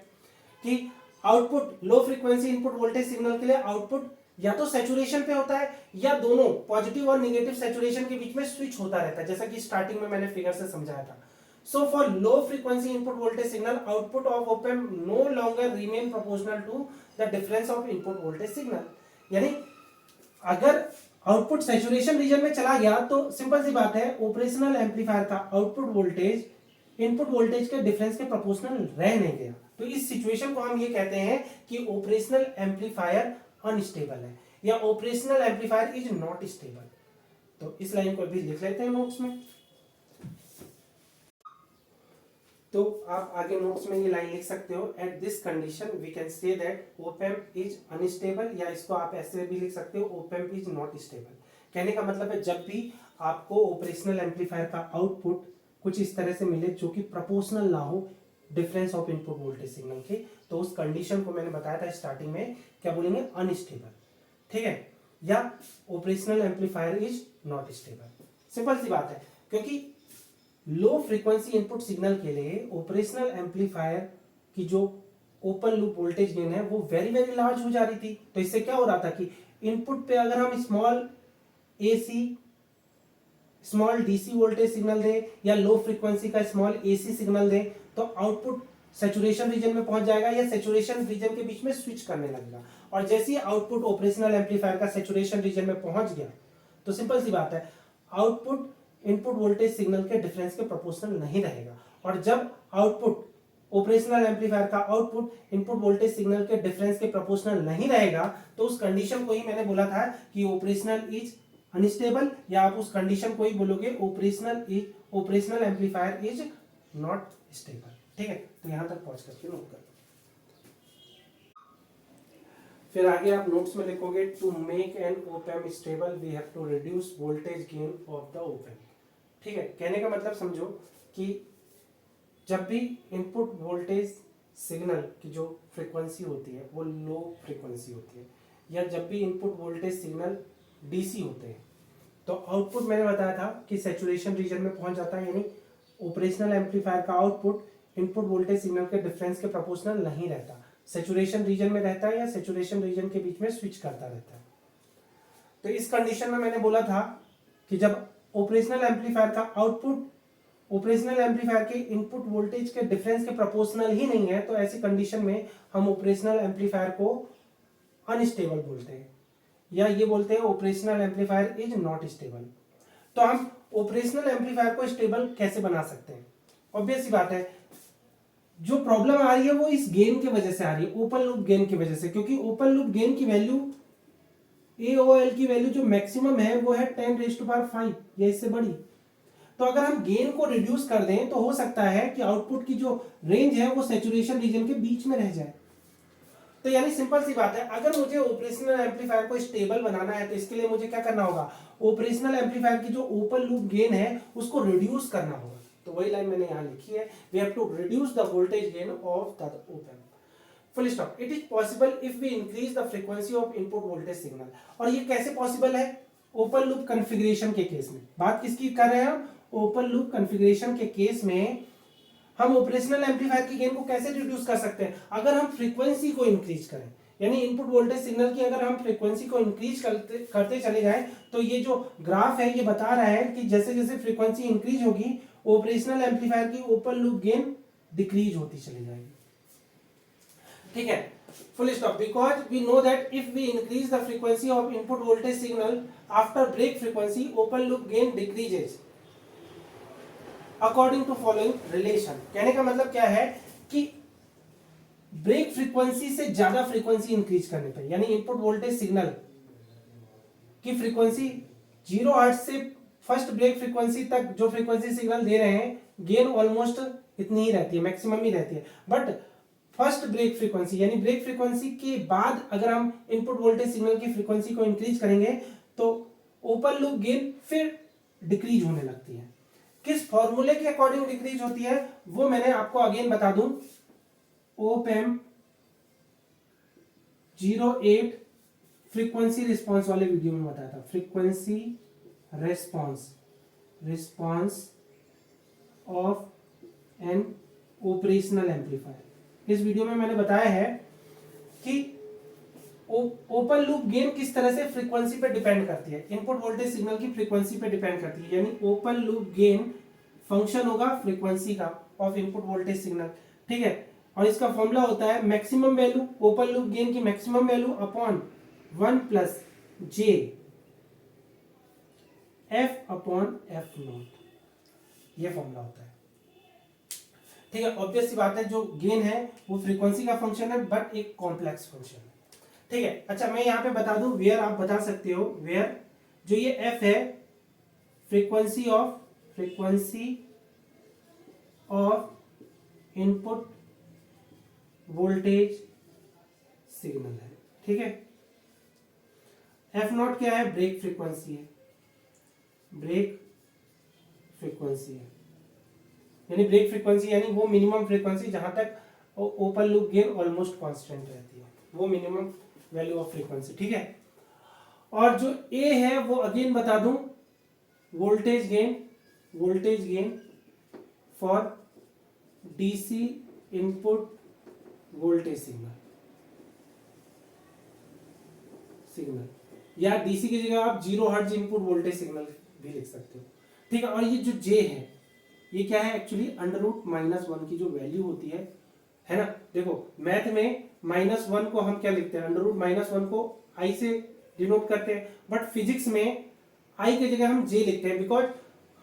A: कि output low frequency input voltage signal के लिए आउटपुट या तो सैचुरेशन पे होता है या दोनों पॉजिटिव और नेगेटिव सैचुरेशन के बीच में स्विच होता रहता है, जैसा कि स्टार्टिंग में मैंने फिगर से समझाया था। So for low frequency input voltage signal, output of op amp no longer remain proportional to the difference of input voltage signal। यानी अगर आउटपुट सैचुरेशन रीजन में चला गया तो सिंपल सी बात है, ऑपरेशनल एम्पलीफायर का आउटपुट वोल्टेज इनपुट वोल्टेज के डिफरेंस के प्रोपोर्शनल रह नहीं गया। तो इस सिचुएशन को हम ये कहते हैं कि ऑपरेशनल एम्पलीफायर अनस्टेबल है या operational amplifier is not stable. तो इस लाइन को भी लिख लेते हैं नोट्स में। तो आप आगे नोट्स में ये लाइन लिख सकते हो, at this condition we can say that op amp is unstable, या इसको आप ऐसे भी लिख सकते हो op amp is not stable. कहने का मतलब है जब भी आपको ऑपरेशनल एम्पलीफायर का आउटपुट कुछ इस तरह से मिले जो कि प्रोपोर्शनल ना हो difference of input voltage signal के, तो उस कंडीशन को मैंने बताया था स्टार्टिंग में, क्या बोलेंगे, अनस्टेबल। ठीक है, या operational amplifier is not stable. Simple सी बात है, क्योंकि लो फ्रीक्वेंसी इनपुट सिग्नल के लिए ऑपरेशनल एम्पलीफायर की जो ओपन लूप वोल्टेज गेन है वो वेरी वेरी लार्ज हो जा रही थी। तो इससे क्या हो रहा था कि इनपुट पे अगर हम small AC small DC voltage signal दें या लो फ्रीक्वेंसी का स्मॉल एसी सिग्नल दें तो आउटपुट सैचुरेशन रीजन में पहुंच जाएगा या सैचुरेशन रीजन के बीच में स्विच करने लगेगा। और जैसे ही आउटपुट ऑपरेशनल एम्पलीफायर का सैचुरेशन रीजन में पहुंच गया तो सिंपल सी बात है, आउटपुट इनपुट वोल्टेज सिग्नल के डिफरेंस के प्रोपोर्शनल नहीं रहेगा। और जब आउटपुट ऑपरेशनल एम्पलीफायर का आउटपुट इनपुट वोल्टेज सिग्नल के डिफरेंस के प्रोपोर्शनल नहीं रहेगा तो उस कंडीशन को ही मैंने बोला था कि ऑपरेशनल इज अनस्टेबल, या आप उस कंडीशन को ही बोलोगे operational amplifier is not stable. ठीक है, तो यहां तक पहुंच करके नोट कर, फिर आगे आप नोट्स में लिखोगे, to make an op amp stable we have to reduce voltage gain of the op amp. ठीक है, कहने का मतलब समझो कि जब भी इनपुट वोल्टेज सिग्नल की जो फ्रीक्वेंसी होती है वो लो फ्रीक्वेंसी होती है, या जब भी इनपुट वोल्टेज सिग्नल डीसी होते हैं तो आउटपुट मैंने बताया था कि सैचुरेशन रीजन में पहुंच जाता है। यानी ऑपरेशनल एम्पलीफायर का आउटपुट इनपुट वोल्टेज सिग्नल के डिफरेंस के प्रोपोर्शनल नहीं रहता, सैचुरेशन रीजन में रहता है या सैचुरेशन रीजन के बीच में स्विच करता रहता है। तो इस कंडीशन में मैंने बोला था कि जब ऑपरेशनल एम्पलीफायर का आउटपुट ऑपरेशनल एम्पलीफायर के इनपुट वोल्टेज के डिफरेंस के प्रोपोर्शनल ही नहीं है तो ऐसी कंडीशन में हम ऑपरेशनल एम्पलीफायर को अनस्टेबल बोलते हैं, या ये बोलते हैं operational amplifier is not stable. तो हम ऑपरेशनल एम्पलीफायर को स्टेबल कैसे बना सकते हैं? ऑब्वियस सी बात है, जो प्रॉब्लम आ रही है वो इस गेन की वजह से आ रही है, ओपन लूप गेन की वजह से, क्योंकि ओपन लूप गेन की वैल्यू AOL की वैल्यू जो मैक्सिमम है वो है 10⁵ या इससे बड़ी। तो अगर हम गेन को रिड्यूस कर दें तो हो सकता है कि आउटपुट की जो रेंज है वो सैचुरेशन रीजन के बीच में रह जाए। तो यानी सिंपल सी बात है, अगर मुझे ऑपरेशनल एम्पलीफायर को स्टेबल बनाना है तो इसके लिए मुझे क्या करना होगा, ऑपरेशनल एम्पलीफायर की जो ओपन लूप गेन है उसको रिड्यूस करना होगा। तो वही लाइन मैंने यहां लिखी है, we have to reduce the voltage gain of the op amp, full stop. It is possible if we increase the frequency of input voltage signal. और ये कैसे पॉसिबल है? ओपन लूप कॉन्फ़िगरेशन के केस में। बात किसकी कर रहे हैं हम? ओपन लूप कॉन्फ़िगरेशन के केस में हम ऑपरेशनल एम्पलीफायर की गेन को कैसे रिड्यूस कर सकते हैं? अगर हम फ्रीक्वेंसी को इंक्रीज करें, यानी इनपुट वोल्टेज सिग्नल की अगर हम फ्रीक्वेंसी को इंक्रीज करते चले जाएं तो ये जो ग्राफ है ये बता रहा है कि जैसे जैसे फ्रीक्वेंसी इंक्रीज होगी ऑपरेशनल एम्पलीफायर की ओपन लूप गेन डिक्रीज होती चली जाएगी। ठीक है, full stop, because we know that if we increase the frequency of input voltage signal after break frequency, open loop gain decreases according to following relation। कहने का मतलब क्या है कि ब्रेक फ्रीक्वेंसी से ज्यादा फ्रीक्वेंसी इंक्रीज करने पर, यानी इनपुट वोल्टेज सिग्नल की फ्रीक्वेंसी 0 हर्ट्ज से फर्स्ट ब्रेक फ्रीक्वेंसी तक जो फ्रीक्वेंसी सिग्नल दे रहे हैं, गेन ऑलमोस्ट इतनी ही रहती है, मैक्सिमम ही रहती है। बट फर्स्ट ब्रेक फ्रीक्वेंसी यानी ब्रेक फ्रीक्वेंसी के बाद अगर हम इनपुट वोल्टेज सिग्नल की फ्रीक्वेंसी को इंक्रीज करेंगे तो ओपन लूप गेन फिर डिक्रीज होने लगती है। किस फॉर्मूले के अकॉर्डिंग डिक्रीज होती है वो मैंने आपको अगेन बता दूं, ओप एम्प 08 फ्रीक्वेंसी रिस्पांस वाले वीडियो में बताया था। Frequency response of N operational amplifier. इस वीडियो में मैंने बताया है कि ओपन लूप गेन किस तरह से फ्रीक्वेंसी पे डिपेंड करती है, इनपुट वोल्टेज सिग्नल की फ्रीक्वेंसी पे डिपेंड करती है। यानी ओपन लूप गेन फंक्शन होगा फ्रीक्वेंसी का ऑफ इनपुट वोल्टेज सिग्नल, ठीक है। और इसका फॉर्मूला होता है maximum value, open loop gain की maximum value upon 1 plus J F upon F naught, ये फॉर्मूला होता है, ठीक है। ऑब्वियस सी बात है, जो गेन है वो फ्रीक्वेंसी का फंक्शन है बट एक कॉम्प्लेक्स फंक्शन है, ठीक है। अच्छा, मैं यहां पे बता दूं, वेयर आप बता सकते हो, वेयर जो ये एफ है frequency of input voltage signal है, ठीक है। एफ नॉट क्या है, ब्रेक फ्रीक्वेंसी है, ब्रेक फ्रीक्वेंसी है, यानी ब्रेक फ्रीक्वेंसी यानी वो मिनिमम फ्रीक्वेंसी जहां तक open loop gain almost constant रहती है, वो मिनिमम वैल्यू ऑफ फ्रीक्वेंसी, ठीक है। और जो ए है वो अगेन बता दूं, voltage gain for DC input voltage signal या डीसी की जगह आप 0 हर्ट्ज इनपुट वोल्टेज सिग्नल भी लिख सकते हो, ठीक है। और ये जो जे है ये क्या है, एक्चुअली √-1 की जो वैल्यू होती है ना। देखो मैथ में -1 को हम क्या लिखते हैं, √-1 को आई से डिनोट करते हैं, बट फिजिक्स में आई की जगह हम जे लिखते हैं, बिकॉज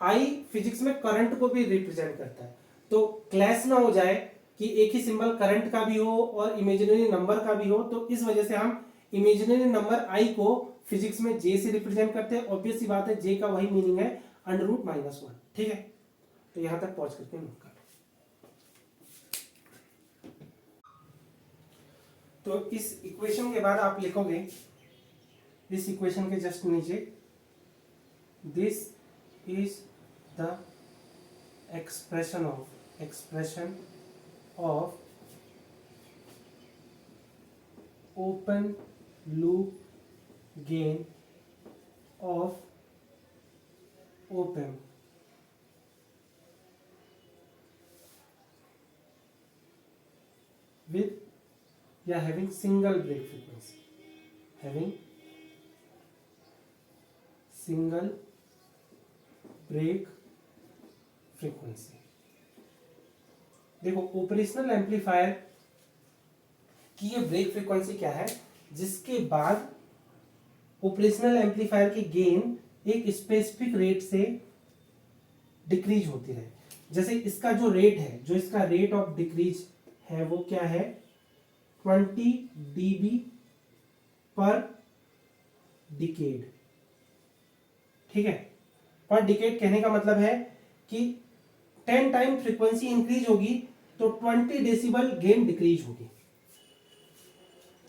A: आई फिजिक्स में करंट को भी रिप्रेजेंट करता है। तो क्लैश ना हो जाए कि एक ही सिंबल करंट का भी हो और इमेजिनरी नंबर का भी हो, तो इस वजह से हम इमेजिनरी नंबर आई को फिजिक्स में जे से रिप्रेजेंट करते हैं। ऑब्वियस सी बात है, जे का वही मीनिंग है √-1, ठीक है। तो यहां तक पहुंच करके नोट कर, तो इस इक्वेशन के बाद आप लिखोगे, इस इक्वेशन के जस्ट नीचे, this is the expression of open loop gain of op amp with या having single break frequency, having single break frequency। देखो ऑपरेशनल एम्पलीफायर की ये ब्रेक फ्रीक्वेंसी क्या है, जिसके बाद ऑपरेशनल एम्पलीफायर की गेन एक स्पेसिफिक रेट से डिक्रीज होती रहे। जैसे इसका जो रेट है, जो इसका रेट ऑफ डिक्रीज है वो क्या है, 20 dB पर डिकेड, ठीक है। पर डिकेड कहने का मतलब है कि 10 टाइम फ्रीक्वेंसी इंक्रीज होगी तो 20 डेसिबल गेन डिक्रीज होगी।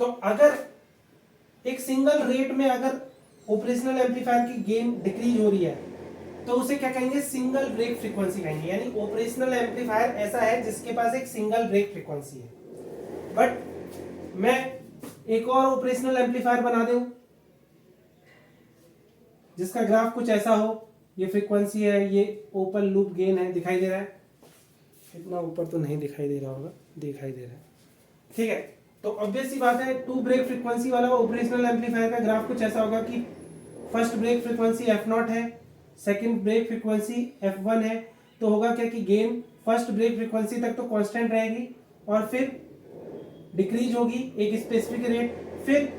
A: तो अगर एक सिंगल रेट में अगर ऑपरेशनल एम्पलीफायर की गेन डिक्रीज हो रही है तो उसे क्या कहेंगे, सिंगल ब्रेक फ्रीक्वेंसी कहेंगे। यानी ऑपरेशनल एम्पलीफायर ऐसा है जिसके पास एक सिंगल ब्रेक फ्रीक्वेंसी है। बट मैं एक और ऑपरेशनल एम्पलीफायर बना दूं जिसका ग्राफ कुछ ऐसा हो, ये फ्रीक्वेंसी है, ये ओपन लूप गेन है, दिखाई दे रहा है, इतना ऊपर तो नहीं दिखाई दे रहा होगा, दिखाई दे रहा है, ठीक है। तो ऑब्वियस सी बात है, 2 ब्रेक फ्रीक्वेंसी वाला ऑपरेशनल एम्पलीफायर का ग्राफ कुछ ऐसा होगा कि फर्स्ट ब्रेक फ्रीक्वेंसी f0 है, सेकंड ब्रेक फ्रीक्वेंसी f1 है। तो होगा क्या कि गेन फर्स्ट ब्रेक फ्रीक्वेंसी तक तो कांस्टेंट रहेगी और फिर डिक्रीज होगी एक स्पेसिफिक रेट, फिर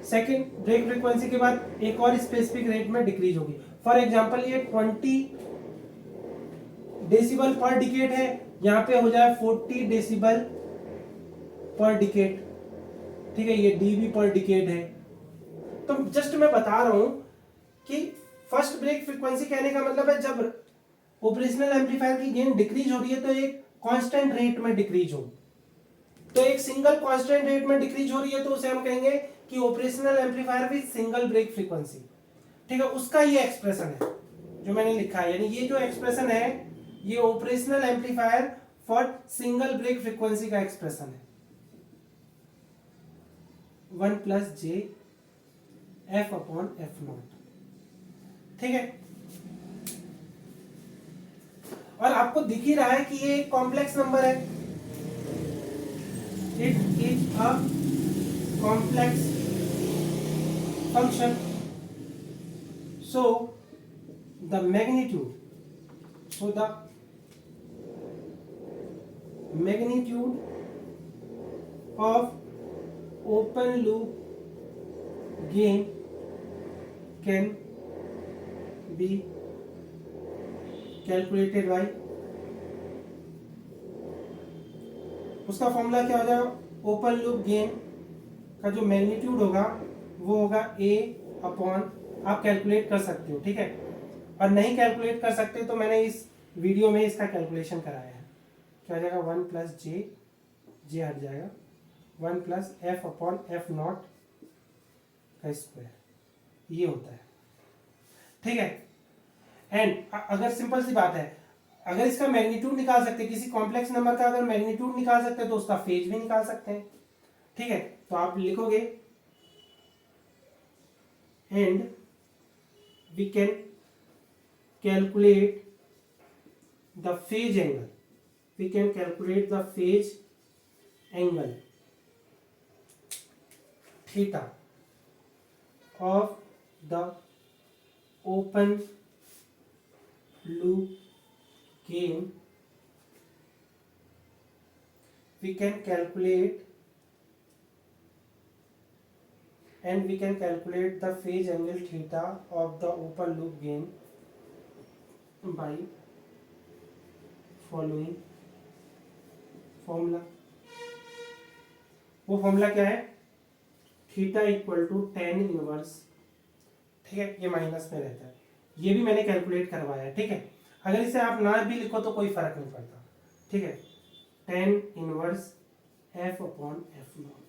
A: सेकंड ब्रेक फ्रीक्वेंसी के बाद एक और स्पेसिफिक रेट में डिक्रीज होगी। फॉर एग्जांपल ये 20 डेसिबल पर डिकेड है, यहाँ पे हो जाए 40 डेसिबल पर डिकेड, ठीक है, ये डीबी पर डिकेड है। तो जस्ट मैं बता रहा हूं कि फर्स्ट ब्रेक फ्रीक्वेंसी कहने का मतलब है जब ऑपरेशनल एम्पलीफायर की गेन डिक्रीज हो रही है तो एक कांस्टेंट रेट में डिक्रीज हो, तो एक सिंगल कांस्टेंट रेट में डिक्रीज हो रही है तो उसे हम कहेंगे कि operational amplifier with single break frequency, ठीक है। उसका ये एक्सप्रेशन है जो मैंने लिखा है, यानी ये जो एक्सप्रेशन है ये operational amplifier for single break frequency का एक्सप्रेशन है, 1 plus J F upon F naught, ठीक है। और आपको दिख ही रहा है कि ये एक कॉम्प्लेक्स नंबर है, it is a complex function, so the magnitude, of open loop gain can be calculated by, उसका फॉर्मूला क्या हो जाएगा, ओपन लूप गेन का जो मैग्नीट्यूड होगा वो होगा A अपॉन, आप कैलकुलेट कर सकते हो, ठीक है। और नहीं कैलकुलेट कर सकते तो मैंने इस वीडियो में इसका कैलकुलेशन कराया है, क्या हो जाएगा 1 प्लस जे हट जाएगा, 1 plus F upon F not का स्क्वायर, ये होता है, ठीक है। एंड अगर सिंपल सी बात है, अगर इसका मैग्नीट्यूड निकाल सकते हैं, किसी कॉम्प्लेक्स नंबर का अगर मैग्नीट्यूड निकाल सकते हैं तो उसका फेज भी निकाल सकते हैं, ठीक है। तो आप लिखोगे and we can calculate the phase angle, we can calculate the phase angle theta of the open loop gain, we can calculate the phase angle theta of the open loop gain by following formula. वो formula क्या है, theta equal to tan inverse, ठीक है, ये minus में रहता है, ये भी मैंने कैलकुलेट करवाया है, ठीक है। अगर इसे आप ना भी लिखो तो कोई फर्क नहीं पड़ता, ठीक है, tan inverse f upon F not.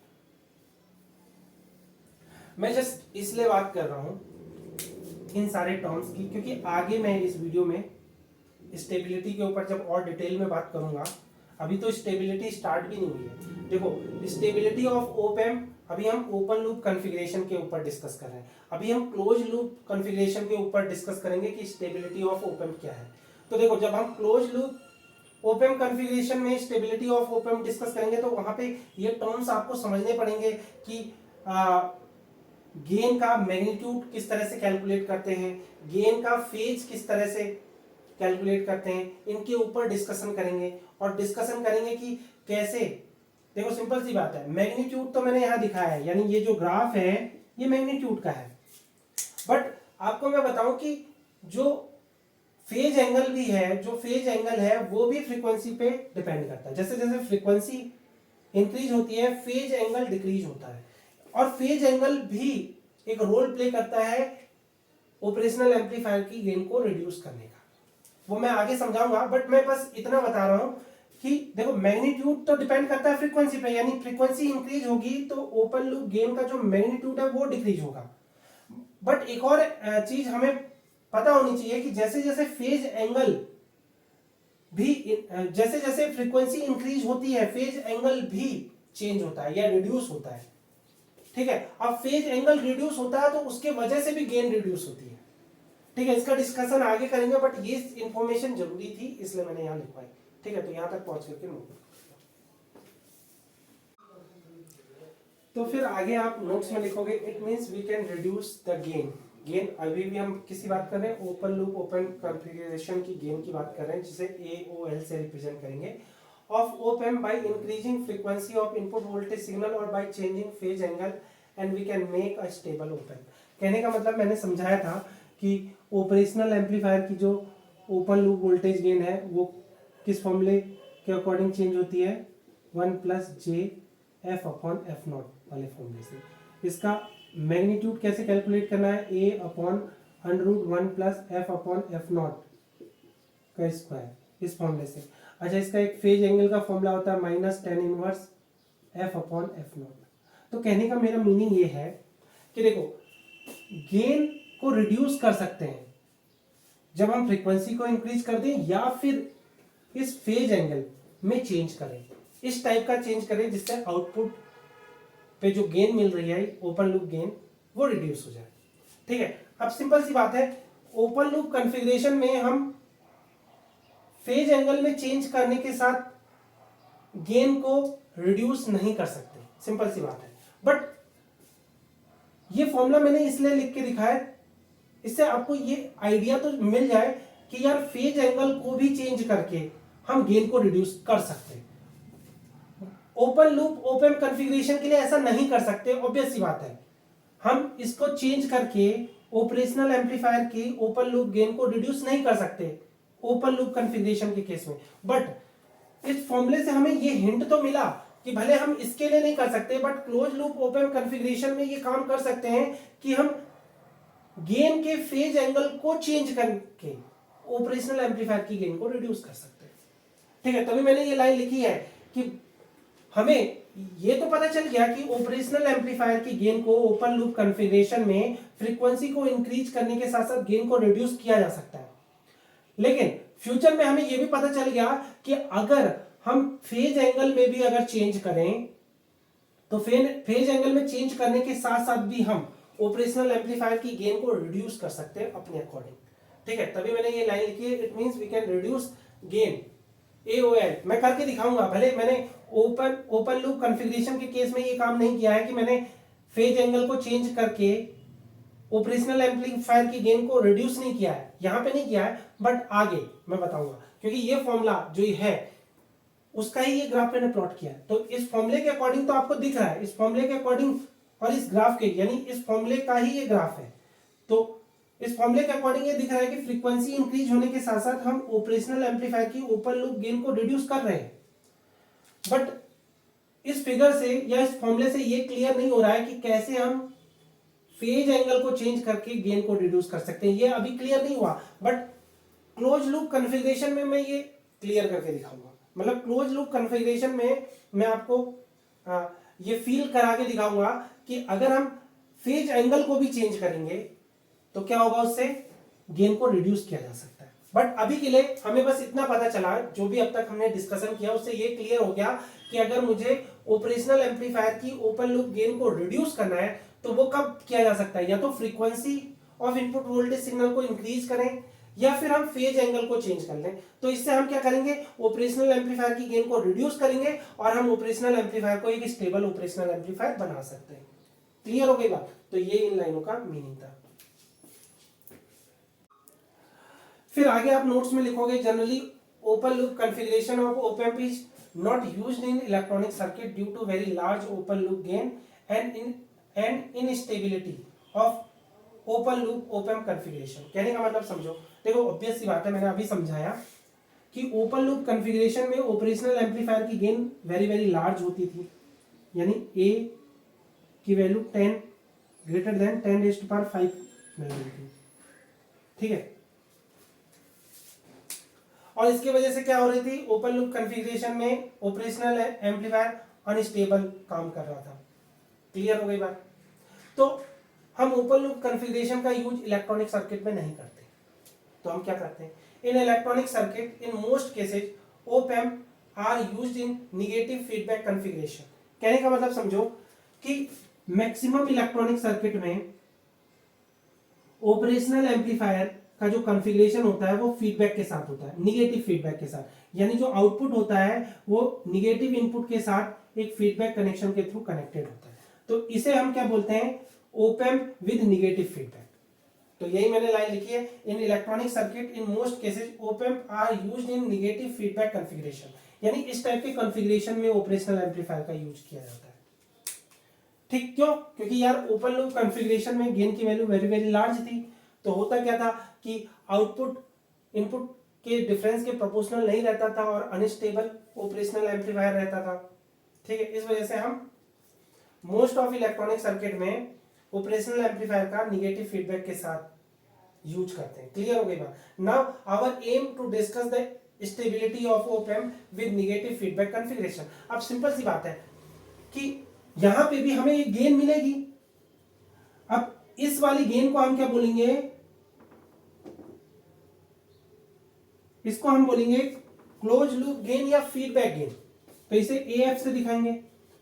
A: मैं जस्ट इसलिए बात कर रहा हूं इन सारे टर्म्स की क्योंकि आगे मैं इस वीडियो में स्टेबिलिटी के ऊपर जब और डिटेल में बात करूंगा, अभी तो स्टेबिलिटी स्टार्ट भी नहीं हुई है। देखो स्टेबिलिटी ऑफ ओप एम्प, अभी हम ओपन लूप कॉन्फ़िगरेशन के ऊपर डिस्कस कर रहे हैं, अभी हम क्लोज लूप कॉन्फ़िगरेशन के ऊपर डिस्कस करेंगे कि स्टेबिलिटी ऑफ ओप एम्प क्या है। तो देखो जब हम close loop op amp configuration में stability of op amp discuss करेंगे तो वहां पे ये टर्म्स आपको समझने पड़ेंगे कि गेन का मैग्नीट्यूड किस तरह से कैलकुलेट करते हैं, गेन का फेज किस तरह से कैलकुलेट करते हैं, इनके ऊपर डिस्कशन करेंगे। और डिस्कशन करेंगे कि कैसे, देखो सिंपल सी बात है, मैग्नीट्यूड तो मैंने यहां दिखाया है, यानी ये जो ग्राफ है ये मैग्नीट्यूड का है, बट आपको मैं बताऊं कि जो फेज एंगल भी है, जो फेज एंगल है वो भी फ्रीक्वेंसी पे डिपेंड करता है। जैसे जैसे फ्रीक्वेंसी इंक्रीज होती है फेज एंगल डिक्रीज होता है, और फेज एंगल भी एक रोल प्ले करता है ऑपरेशनल एम्पलीफायर की गेन को रिड्यूस करने का, वो मैं आगे समझाऊंगा। बट मैं बस इतना बता रहा हूं कि देखो मैग्नीट्यूड तो डिपेंड करता है फ्रीक्वेंसी पे, यानी फ्रीक्वेंसी इंक्रीज होगी तो ओपन लूप गेन का जो मैग्नीट्यूड है वो डिक्रीज होगा। बट एक और चीज हमें पता होनी चाहिए कि जैसे जैसे फेज एंगल भी, जैसे जैसे फ्रीक्वेंसी इंक्रीज होती है फेज एंगल भी चेंज होता है या रिड्यूस होता है, ठीक है। अब फेज एंगल रिड्यूस होता है तो उसके वजह से भी गेन रिड्यूस होती है, ठीक है। इसका डिस्कशन आगे करेंगे, बट ये इंफॉर्मेशन जरूरी थी इसलिए मैंने यहां लिखवाई, ठीक है। तो यहां तक पहुंच करके नोट, तो फिर आगे आप नोट्स में लिखोगे it means we can reduce the gain. Gain अभी भी हम किसी बात कर रहे हैं, ओपन लूप ओपन कॉन्फ़िगरेशन की गेन की बात कर रहे हैं, जिसे AOL से रिप्रेजेंट करेंगे। of op-amp by increasing frequency of input voltage signal or by changing phase angle and we can make a stable op-amp। कहने का मतलब मैंने समझाया था कि ऑपरेशनल एम्पलीफायर की जो ओपन लूप वोल्टेज गेन है वो किस फॉर्मूले के अकॉर्डिंग चेंज होती है, 1+j/f/f0 वाले फॉर्मूले से। इसका मैग्नीट्यूड कैसे कैलकुलेट करना है, a/√1+f/f0 का स्क्वायर, इस फॉर्मूले से। अच्छा, इसका एक फेज एंगल का फॉर्मूला होता है -tan−1f/f0। तो कहने का मेरा मीनिंग ये है कि देखो, गेन को रिड्यूस कर सकते हैं जब हम फ्रीक्वेंसी को इंक्रीज कर दें या फिर इस फेज एंगल में चेंज करें, इस टाइप का चेंज करें जिससे आउटपुट पे जो गेन मिल रही है ओपन लूप गेन वो रिड्यूस हो जाए। ठीक है, अब सिंपल सी बात है, ओपन लूप कॉन्फ़िगरेशन में हम फेज एंगल में चेंज करने के साथ गेन को रिड्यूस नहीं कर सकते, सिंपल सी बात है। बट ये फॉर्मूला मैंने इसलिए लिख के दिखाया है, इससे आपको ये आइडिया तो मिल जाए कि यार फेज एंगल को भी चेंज करके हम गेन को रिड्यूस कर सकते हैं। ओपन लूप ओपन कॉन्फ़िगरेशन के लिए ऐसा नहीं कर सकते, ऑब्वियस सी बात है। हम इसको चेंज करके ऑपरेशनल एम्पलीफायर की ओपन लूप गेन को रिड्यूस नहीं कर सकते ओपन लूप कॉन्फ़िगरेशन के केस में। बट इस फॉर्मूले से हमें ये हिंट तो मिला कि भले हम इसके लिए नहीं कर सकते but close loop open configuration में ये काम कर सकते हैं कि हम गेन के फेज एंगल को चेंज करके ऑपरेशनल एम्पलीफायर की गेन को रिड्यूस कर सकते हैं। ठीक है, तभी मैंने ये लाइन लिखी है कि हमें ये तो पता चल गया कि ऑपरेशनल एम्पलीफायर की गेन को ओपन लूप कॉन्फ़िगरेशन में फ्रीक्वेंसी को इंक्रीज करने के साथ साथ गेन को रिड्यूस किया जा सकता है। लेकिन फ्यूचर में हमें यह भी पता चल गया कि अगर हम फेज एंगल में भी अगर चेंज करें तो फेज एंगल में चेंज करने के साथ साथ भी हम ऑपरेशनल एम्पलीफायर की गेन को रिड्यूस कर सकते हैं अपने अकॉर्डिंग। ठीक है, तभी मैंने ये लाइन लिखी है, it means we can reduce gain AOL। मैं करके दिखाऊंगा, भले मैंने ओपन लूप कॉन्फ़िगरेशन के केस में ये काम नहीं किया है कि मैंने फेज एंगल को चेंज करके ऑपरेशनल एम्पलीफायर की गेन को रिड्यूस नहीं किया है, यहां पे नहीं किया है, बट आगे मैं बताऊंगा क्योंकि ये फॉर्मूला जो है उसका ही ये ग्राफ मैंने प्लॉट किया है। तो इस फॉर्मूले के अकॉर्डिंग तो आपको दिख रहा है, इस फॉर्मूले के अकॉर्डिंग और इस ग्राफ के, यानी इस फॉर्मूले का ही ये ग्राफ है। तो इस फॉर्मूले के अकॉर्डिंग ये दिख रहा है कि फ्रीक्वेंसी इंक्रीज होने के साथ साथ हम ऑपरेशनल एम्पलीफायर की ओपन लूप गेन को रिड्यूस कर रहे हैं। बट इस फिगर से या इस फॉर्मूले से ये क्लियर नहीं हो रहा है कि कैसे हम फेज एंगल को चेंज करके गेन को रिड्यूस कर सकते हैं, ये अभी क्लियर नहीं हुआ। बट क्लोज लूप कॉन्फ़िगरेशन में मैं ये क्लियर करके दिखाऊंगा। मतलब क्लोज लूप कॉन्फ़िगरेशन में मैं आपको ये फील करा के दिखाऊंगा कि अगर हम फेज एंगल को भी चेंज करेंगे तो क्या होगा, उससे गेन को रिड्यूस किया जा सकता है। बट अभी के लिए हमें बस इतना पता चला, जो भी अब तक हमने डिस्कशन किया उससे ये क्लियर हो गया कि अगर मुझे ऑपरेशनल एम्पलीफायर की ओपन लूप गेन को रिड्यूस करना है तो वो कब किया जा सकता है, या तो frequency of input voltage signal को इंक्रीज करें या फिर हम फेज एंगल को चेंज कर लें। तो इससे हम क्या करेंगे, ऑपरेशनल एम्पलीफायर की गेन को रिड्यूस करेंगे और हम ऑपरेशनल एम्पलीफायर को एक स्टेबल ऑपरेशनल एम्पलीफायर बना सकते हैं। क्लियर हो गई बात? तो ये इन लाइनों का मीनिंग था। फिर आगे आप नोट्स में लिखोगे, generally open loop configuration of op-amp is not used in electronic circuit due to very large open loop gain and instability of open loop op-amp configuration. कहने का मतलब समझो, देखो ऑब्वियस सी बात है, मैंने अभी समझाया कि ओपन लूप कॉन्फ़िगरेशन में ऑपरेशनल एम्पलीफायर की गेन वेरी वेरी लार्ज होती थी, यानी A की वैल्यू 10 ग्रेटर देन 10⁵ मिल रही थी। ठीक है, और इसकी वजह से क्या हो रही थी, ओपन लूप कॉन्फ़िगरेशन में ऑपरेशनल एम्पलीफायर अनस्टेबल काम कर रहा था। क्लियर हो गई बात? तो हम ओपन लूप कॉन्फ़िगरेशन का यूज इलेक्ट्रॉनिक सर्किट में नहीं करते, तो हम क्या करते हैं, in electronic circuit in most cases op-amp are used in negative feedback configuration. कहने का मतलब समझो कि मैक्सिमम इलेक्ट्रॉनिक सर्किट में ऑपरेशनल एम्पलीफायर का जो कॉन्फ़िगरेशन होता है वो फीडबैक के साथ होता है, निगेटिव फीडबैक के साथ, यानी जो आउटपुट होता है वो निगेटिव इनपुट के साथ एक फीडबैक कनेक्शन के थ्रू कनेक्टेड होता है। तो इसे हम क्या बोलते हैं, op-amp विद निगेटिव फीडबैक। तो यही मैंने लाइन लिखी है, in electronic circuit in most cases op-amp are used in negative feedback configuration. यानी इस टाइप के कॉन्फ़िगरेशन में ऑपरेशनल एम्पलीफायर का यूज किया जाता है। ठीक, क्यों? क्योंकि यार ओपन लूप कॉन्फ़िगरेशन में गेन की वैल्यू वेरी वेरी लार्ज थी, तो होता क्या था कि आउटपुट इनपुट के डिफरेंस के प्रोपोर्शनल नहीं रहता था और अनस्टेबल ऑपरेशनल एम्पलीफायर रहता था। ठीक है, इस वजह से हम मोस्ट ऑफ इलेक्ट्रॉनिक सर्किट में ऑपरेशनल एम्पलीफायर का निगेटिव फीडबैक के साथ यूज करते हैं। क्लियर हो गई बात? Now our aim to discuss the stability of op amp with negative feedback configuration. अब सिंपल सी बात है कि यहां पे भी हमें ये गेन मिलेगी। अब इस वाली गेन को हम क्या बोलेंगे? इसको हम बोलेंगे क्लोज लूप गेन या फीडबैक गेन। तो इसे एएफ से दिखाएंगे।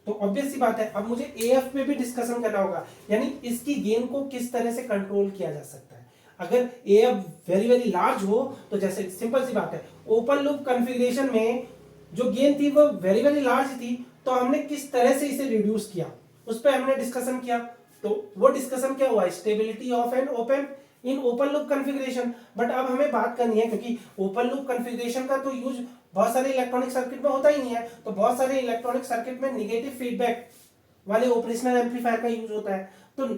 A: तो ऑब्वियस सी बात है, अब मुझे एएफ पे भी डिस्कशन करना होगा, यानी इसकी गेन को किस तरह से कंट्रोल किया जा सकता है। अगर एएफ वेरी वेरी लार्ज हो तो जैसे सिंपल सी बात है, ओपन लूप कॉन्फ़िगरेशन में जो गेन थी वो वेरी वेरी लार्ज थी, तो हमने किस तरह से इसे रिड्यूस किया उस पर हमने डिस्कशन किया। तो वो डिस्कशन क्या हुआ? Stability of an op amp in open loop configuration. But अब हमें बात करनी है, क्योंकि ओपन लूप कॉन्फ़िगरेशन का तो यूज बहुत सारे इलेक्ट्रॉनिक सर्किट में होता ही नहीं है, तो बहुत सारे इलेक्ट्रॉनिक सर्किट में निगेटिव फीडबैक वाले ऑपरेशनल एम्पलीफायर का यूज होता है। तो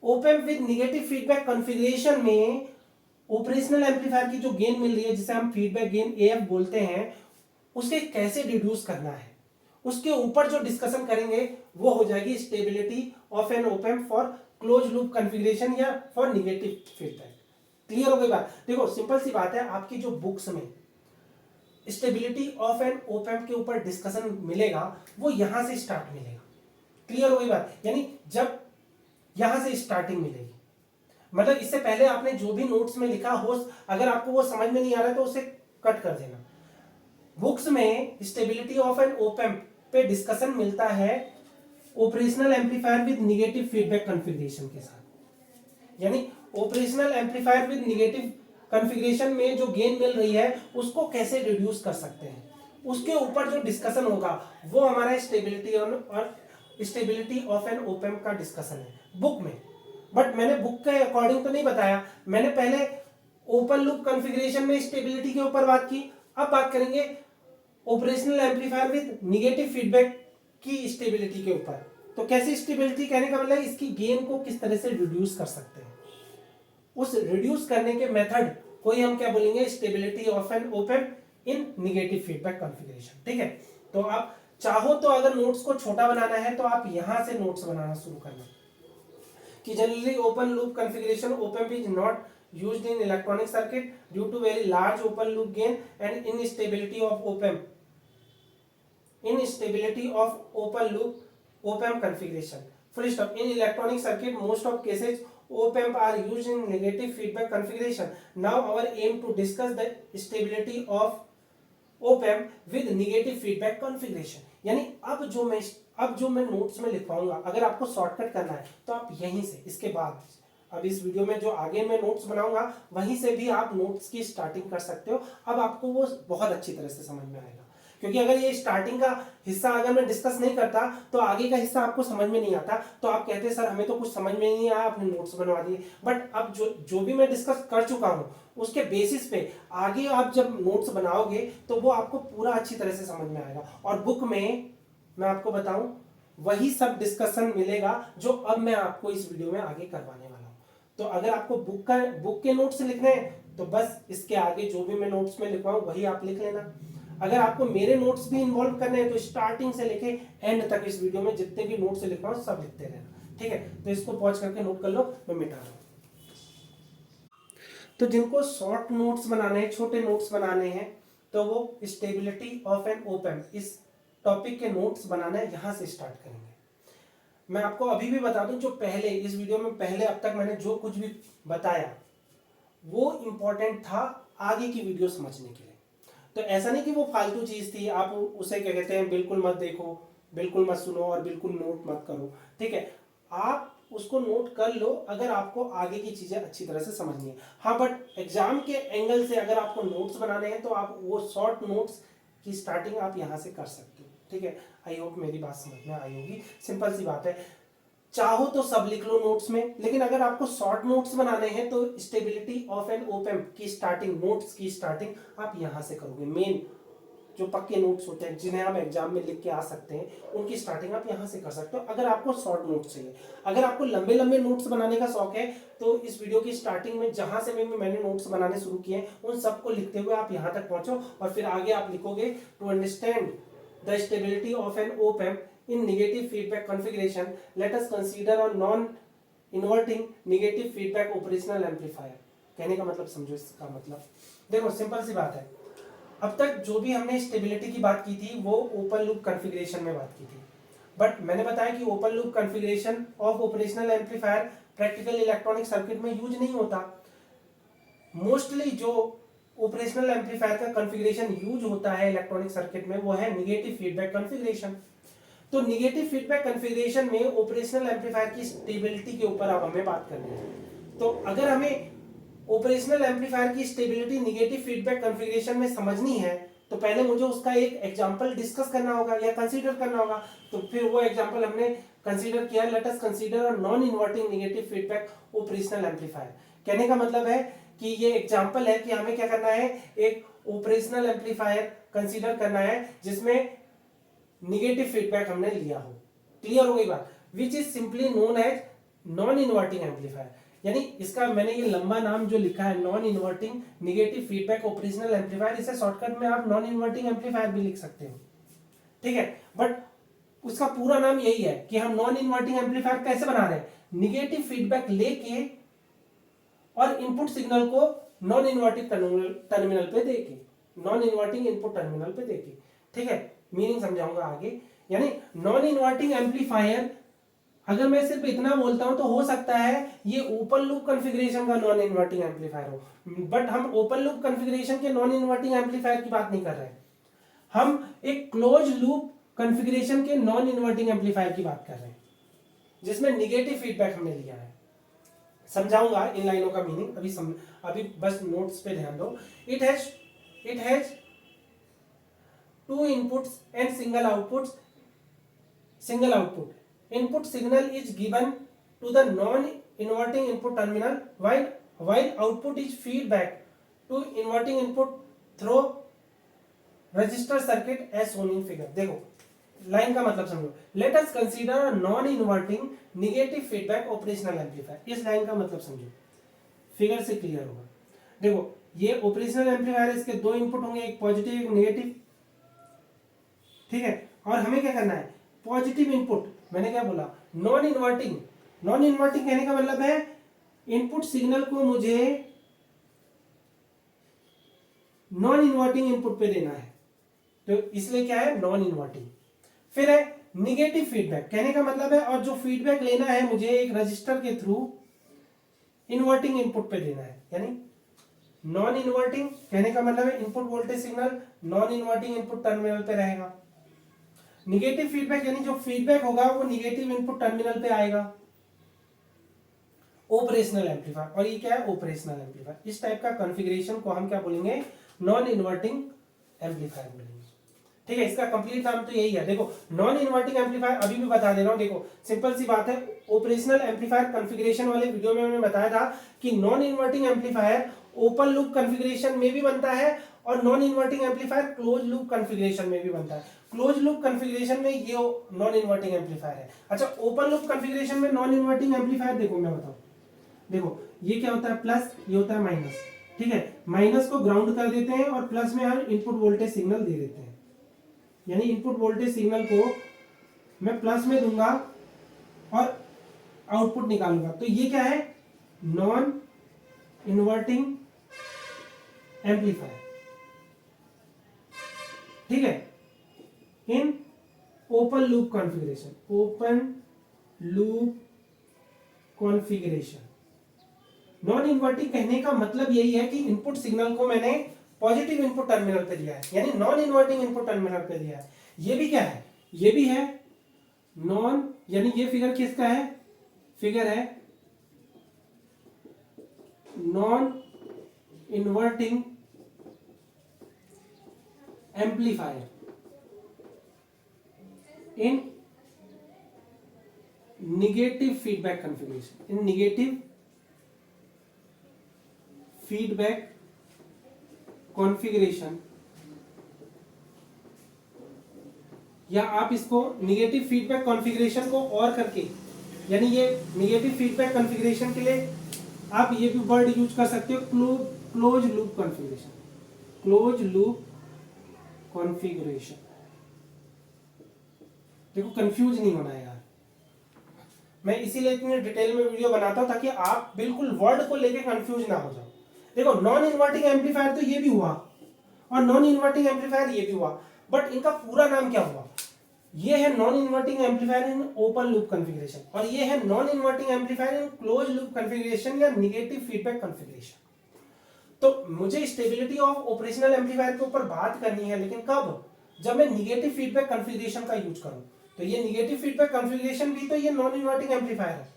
A: ओप amp with negative feedback configuration में ऑपरेशनल एम्पलीफायर की जो गेन मिल रही है, जिसे हम फीडबैक गेन एएफ बोलते हैं, उसे कैसे रिड्यूस करना है, उसके ऊपर जो डिस्कशन करेंगे वो हो जाएगी stability of an op amp for close loop configuration या फॉर निगेटिव फीडबैक। क्लियर हो गई बात? देखो सिंपल सी बात है, आपकी जो बुक्स में stability of an op amp के ऊपर डिस्कशन मिलेगा वो यहां से स्टार्ट मिलेगा। क्लियर हो गई बात? यानी जब यहां से स्टार्टिंग मिलेगी, मतलब इससे पहले आपने जो भी नोट्स में लिखा हो, अगर आपको वो समझ में नहीं आ रहा है तो उसे कट कर देना। बुक्स में stability of an op amp पे डिस्कशन मिलता है operational amplifier with negative feedback configuration के साथ। यानी operational amplifier with negative configuration में जो गेन मिल रही है उसको कैसे रिड्यूस कर सकते हैं, उसके ऊपर जो डिस्कशन होगा वो हमारा stability of an op amp का डिस्कशन है बुक में। बट मैंने बुक के अकॉर्डिंग तो नहीं बताया, मैंने पहले ओपन लूप कॉन्फ़िगरेशन में स्टेबिलिटी के ऊपर बात की। अब बात करेंगे operational amplifier with negative feedback की स्टेबिलिटी के ऊपर। तो कैसी स्टेबिलिटी कहने का मतलब इसकी गेन को किस तरह से रिड्यूस कर सकते हैं, उस रिड्यूस करने के मेथड को ही हम क्या बोलेंगे? Stability of an op amp in negative feedback configuration. ठीक है, तो आप चाहो तो अगर नोट्स को छोटा बनाना है तो आप यहां से नोट्स बनाना शुरू करना कि generally open loop configuration op amp is not used in electronic circuit due to very large open loop gain and instability of op amp, instability of open loop op amp configuration. Full stop. In electronic circuit most of cases op amp are used in negative feedback configuration. Now our aim to discuss the stability of op amp with negative feedback configuration. यानी अब जो मैं notes में लिखवाऊंगा, अगर आपको shortcut करना है तो आप यहीं से इसके बाद अब इस वीडियो में जो आगे मैं नोट्स बनाऊंगा वहीं से भी आप नोट्स की स्टार्टिंग कर सकते हो। अब आपको वो बहुत अच्छी तरह से समझ में आएगा, क्योंकि अगर ये स्टार्टिंग का हिस्सा अगर मैं डिस्कस नहीं करता तो आगे का हिस्सा आपको समझ में नहीं आता, तो आप कहते सर हमें तो कुछ समझ में नहीं आया, आपने नोट्स बनवा दिए। बट अब जो भी मैं डिस्कस कर चुका हूँ उसके बेसिस पे आगे आप जब नोट्स बनाओगे तो वो आपको पूरा अच्छी तरह से समझ में आएगा। और बुक में मैं आपको बताऊं वही सब डिस्कशन मिलेगा जो अब मैं आपको इस वीडियो में आगे करवाने वाला हूं। तो अगर आपको बुक के नोट्स लिखने हैं तो बस इसके आगे जो भी मैं नोट्स में लिखवाऊं वही आप लिख लेना। अगर आपको मेरे नोट्स भी इन्वॉल्व करने हैं तो स्टार्टिंग से लेके एंड तक इस वीडियो में जितने भी नोट्स लिखवाऊं सब लिखते रहना। ठीक है, तो इसको पॉज करके नोट कर लो, मैं मिटा रहा हूं। तो जिनको शॉर्ट नोट्स बनाने हैं, छोटे नोट्स बनाने हैं, तो वो stability of an op amp इस टॉपिक के नोट्स बनाना है, यहां से स्टार्ट करेंगे। मैं आपको अभी भी बता दूं, जो पहले इस वीडियो में पहले अब तक मैंने जो कुछ भी बताया वो इंपॉर्टेंट था आगे की वीडियो समझने के लिए। तो ऐसा नहीं कि वो फालतू चीज थी, आप उसे क्या कहते हैं बिल्कुल मत देखो, बिल्कुल मत सुनो और बिल्कुल नोट मत करो। ठीक है, आप उसको नोट कर लो अगर आपको आगे की चीजें अच्छी तरह से समझनी है। हाँ, बट एग्जाम के एंगल से अगर आपको नोट्स बनाने हैं तो आप वो शॉर्ट नोट्स की स्टार्टिंग आप यहाँ से कर सकते हो। ठीक है, आई होप मेरी बात समझ में आई होगी। सिंपल सी बात है, चाहो तो सब लिख लो नोट्स में, लेकिन अगर आपको शॉर्ट नोट्स बनाने हैं तो stability of an op amp की स्टार्टिंग, नोट्स की स्टार्टिंग आप यहां से करोगे। मेन जो पक्के नोट्स होते हैं जिन्हें आप एग्जाम में लिख के आ सकते हैं, उनकी स्टार्टिंग आप यहाँ से कर सकते हो अगर आपको शॉर्ट नोट्स चाहिए। अगर आपको लंबे लंबे नोट्स बनाने का शौक है तो इस वीडियो की स्टार्टिंग में जहां से मैंने नोट्स बनाने शुरू किए उन सबको लिखते हुए आप यहाँ तक पहुंचो और फिर आगे आप लिखोगे to understand the stability of an op amp in negative feedback configuration let us consider a non inverting negative feedback operational amplifier. कहने का मतलब समझो, इसका मतलब देखो सिंपल सी बात है। अब तक जो भी हमने स्टेबिलिटी की बात की थी वो ओपन लूप कॉन्फ़िगरेशन में बात की थी, बट मैंने बताया कि open loop configuration of operational amplifier practical electronic circuit में यूज नहीं होता। मोस्टली जो ऑपरेशनल एम्पलीफायर का कॉन्फ़िगरेशन यूज होता है इलेक्ट्रॉनिक सर्किट में वो है नेगेटिव फीडबैक कॉन्फ़िगरेशन। तो नेगेटिव फीडबैक कॉन्फ़िगरेशन में ऑपरेशनल एम्पलीफायर की स्टेबिलिटी के ऊपर अब हमें बात करनी है। तो अगर हमें ऑपरेशनल एम्पलीफायर की स्टेबिलिटी नेगेटिव फीडबैक कॉन्फ़िगरेशन में समझनी है तो पहले मुझे उसका एक एग्जांपल डिस्कस करना होगा या कंसीडर करना होगा। तो फिर वो एग्जांपल हमने कंसीडर किया, late us consider a non inverting negative feedback operational amplifier. कहने का मतलब है कि ये एग्जांपल है कि हमें क्या करना है, एक ऑपरेशनल एम्पलीफायर कंसीडर करना है जिसमें नेगेटिव फीडबैक हमने लिया हो। क्लियर हो गई बात? Which is simply known as non inverting amplifier. यानी इसका मैंने ये लंबा नाम जो लिखा है non inverting negative feedback operational amplifier, इसे शॉर्टकट में आप नॉन इन्वर्टिंग एम्पलीफायर भी लिख सकते हो, ठीक है। बट उसका पूरा नाम यही है कि हम नॉन इन्वर्टिंग एम्पलीफायर कैसे बना रहे हैं, निगेटिव फीडबैक लेके और इनपुट सिग्नल को नॉन इन्वर्टिंग टर्मिनल पे देके, नॉन इन्वर्टिंग इनपुट टर्मिनल पे देके, ठीक है। मीनिंग समझाऊंगा आगे। यानी नॉन इन्वर्टिंग एम्पलीफायर अगर मैं सिर्फ इतना बोलता हूं तो हो सकता है ये ओपन लूप कॉन्फ़िगरेशन का नॉन इन्वर्टिंग एम्पलीफायर हो, बट हम ओपन लूप कॉन्फ़िगरेशन के नॉन इन्वर्टिंग एम्पलीफायर की बात नहीं कर रहे हैं, हम एक क्लोज लूप कॉन्फ़िगरेशन के नॉन इन्वर्टिंग एम्पलीफायर की बात कर रहे हैं जिसमें निगेटिव फीडबैक हमने लिया है। समझाऊंगा इन लाइनों का मीनिंग, अभी बस नोट्स पे ध्यान दो। It has to inputs and single output. Input signal is given to the non-inverting input terminal while output is feedback to inverting input through resistor circuit as shown in figure। देखो line का मतलब समझो, let us consider a non-inverting negative feedback operational amplifier। इस line का मतलब समझो, figure से clear होगा। देखो ये ऑपरेशनल एम्पलीफायर, इसके दो इनपुट होंगे, एक पॉजिटिव एक नेगेटिव, ठीक है। और हमें क्या करना है, पॉजिटिव इनपुट, मैंने क्या बोला, नॉन इन्वर्टिंग। नॉन इन्वर्टिंग कहने का मतलब है इनपुट सिग्नल को मुझे नॉन इन्वर्टिंग इनपुट पे देना है, तो इसलिए क्या है, नॉन इन्वर्टिंग। फिर है निगेटिव फीडबैक, कहने का मतलब है और जो फीडबैक लेना है मुझे एक रजिस्टर के थ्रू इन्वर्टिंग इनपुट पे देना है। यानी नॉन इन्वर्टिंग कहने का मतलब है input voltage signal non inverting input terminal पे रहेगा। निगेटिव फीडबैक यानी जो फीडबैक होगा वो निगेटिव इनपुट टर्मिनल पे आएगा। ऑपरेशनल एम्पलीफायर, और ये क्या है, ऑपरेशनल एम्पलीफायर। इस टाइप का कॉन्फ़िगरेशन को हम क्या बोलेंगे, नॉन इन्वर्टिंग एम्पलीफायर बोलेंगे, ठीक है। इसका कंप्लीट नाम तो यही है। देखो नॉन इन्वर्टिंग एम्पलीफायर अभी भी बता दे रहा हूं, देखो सिंपल सी बात है। ऑपरेशनल एम्पलीफायर कॉन्फ़िगरेशन वाले वीडियो में मैंने बताया था कि non inverting amplifier open loop configuration में भी बनता है और non inverting amplifier close loop configuration में भी बनता है। क्लोज लूप कॉन्फ़िगरेशन में ये नॉन इन्वर्टिंग एम्पलीफायर है। अच्छा, ओपन लूप कॉन्फ़िगरेशन में नॉन इन्वर्टिंग एम्पलीफायर देखो मैं बताऊं, देखो ये क्या होता है, प्लस, ये होता है माइनस, ठीक है। माइनस को ग्राउंड कर देते हैं और प्लस में हम इनपुट वोल्टेज सिग्नल दे देते हैं। यानी इनपुट वोल्टेज सिग्नल को मैं प्लस में दूंगा और आउटपुट निकालूंगा, तो ये क्या है, नॉन इन्वर्टिंग एम्पलीफायर, ठीक है। इन open loop configuration non inverting कहने का मतलब यही है कि इनपुट सिग्नल को मैंने पॉजिटिव इनपुट टर्मिनल पे दिया है, यानी नॉन इन्वर्टिंग इनपुट टर्मिनल पे दिया है। ये भी क्या है, ये भी है नॉन, यानी ये फिगर किसका है, फिगर है नॉन इन्वर्टिंग एम्पलीफायर इन नेगेटिव फीडबैक कॉन्फ़िगरेशन। इन नेगेटिव फीडबैक कॉन्फ़िगरेशन या आप इसको निगेटिव फीडबैक कॉन्फ़िगरेशन को और करके, यानी ये निगेटिव फीडबैक कॉन्फ़िगरेशन के लिए आप ये भी वर्ड यूज कर सकते हो, close loop configuration, close loop configuration. देखो कंफ्यूज नहीं होना है यार, मैं इसीलिए इतनी डिटेल में वीडियो बनाता हूं ताकि आप बिल्कुल वर्ड को लेके कंफ्यूज ना हो जाओ। देखो नॉन इन्वर्टिंग एम्पलीफायर तो ये भी हुआ और नॉन इन्वर्टिंग एम्पलीफायर ये भी हुआ, बट इनका पूरा नाम क्या हुआ? ये है नॉन इन्वर्टिंग एम्पलीफायर इन ओपन लूप कॉन्फ़िगरेशन और ये है non inverting amplifier in close loop configuration या नेगेटिव फीडबैक कॉन्फ़िगरेशन। तो मुझे स्टेबिलिटी ऑफ ऑपरेशनल एम्पलीफायर के ऊपर बात करनी है, लेकिन कब? जब मैं निगेटिव फीडबैक कॉन्फ़िगरेशन का यूज करूं। तो ये निगेटिव फीडबैक कॉन्फ़िगरेशन भी तो ये नॉन इन्वर्टिंग एम्पलीफायर है,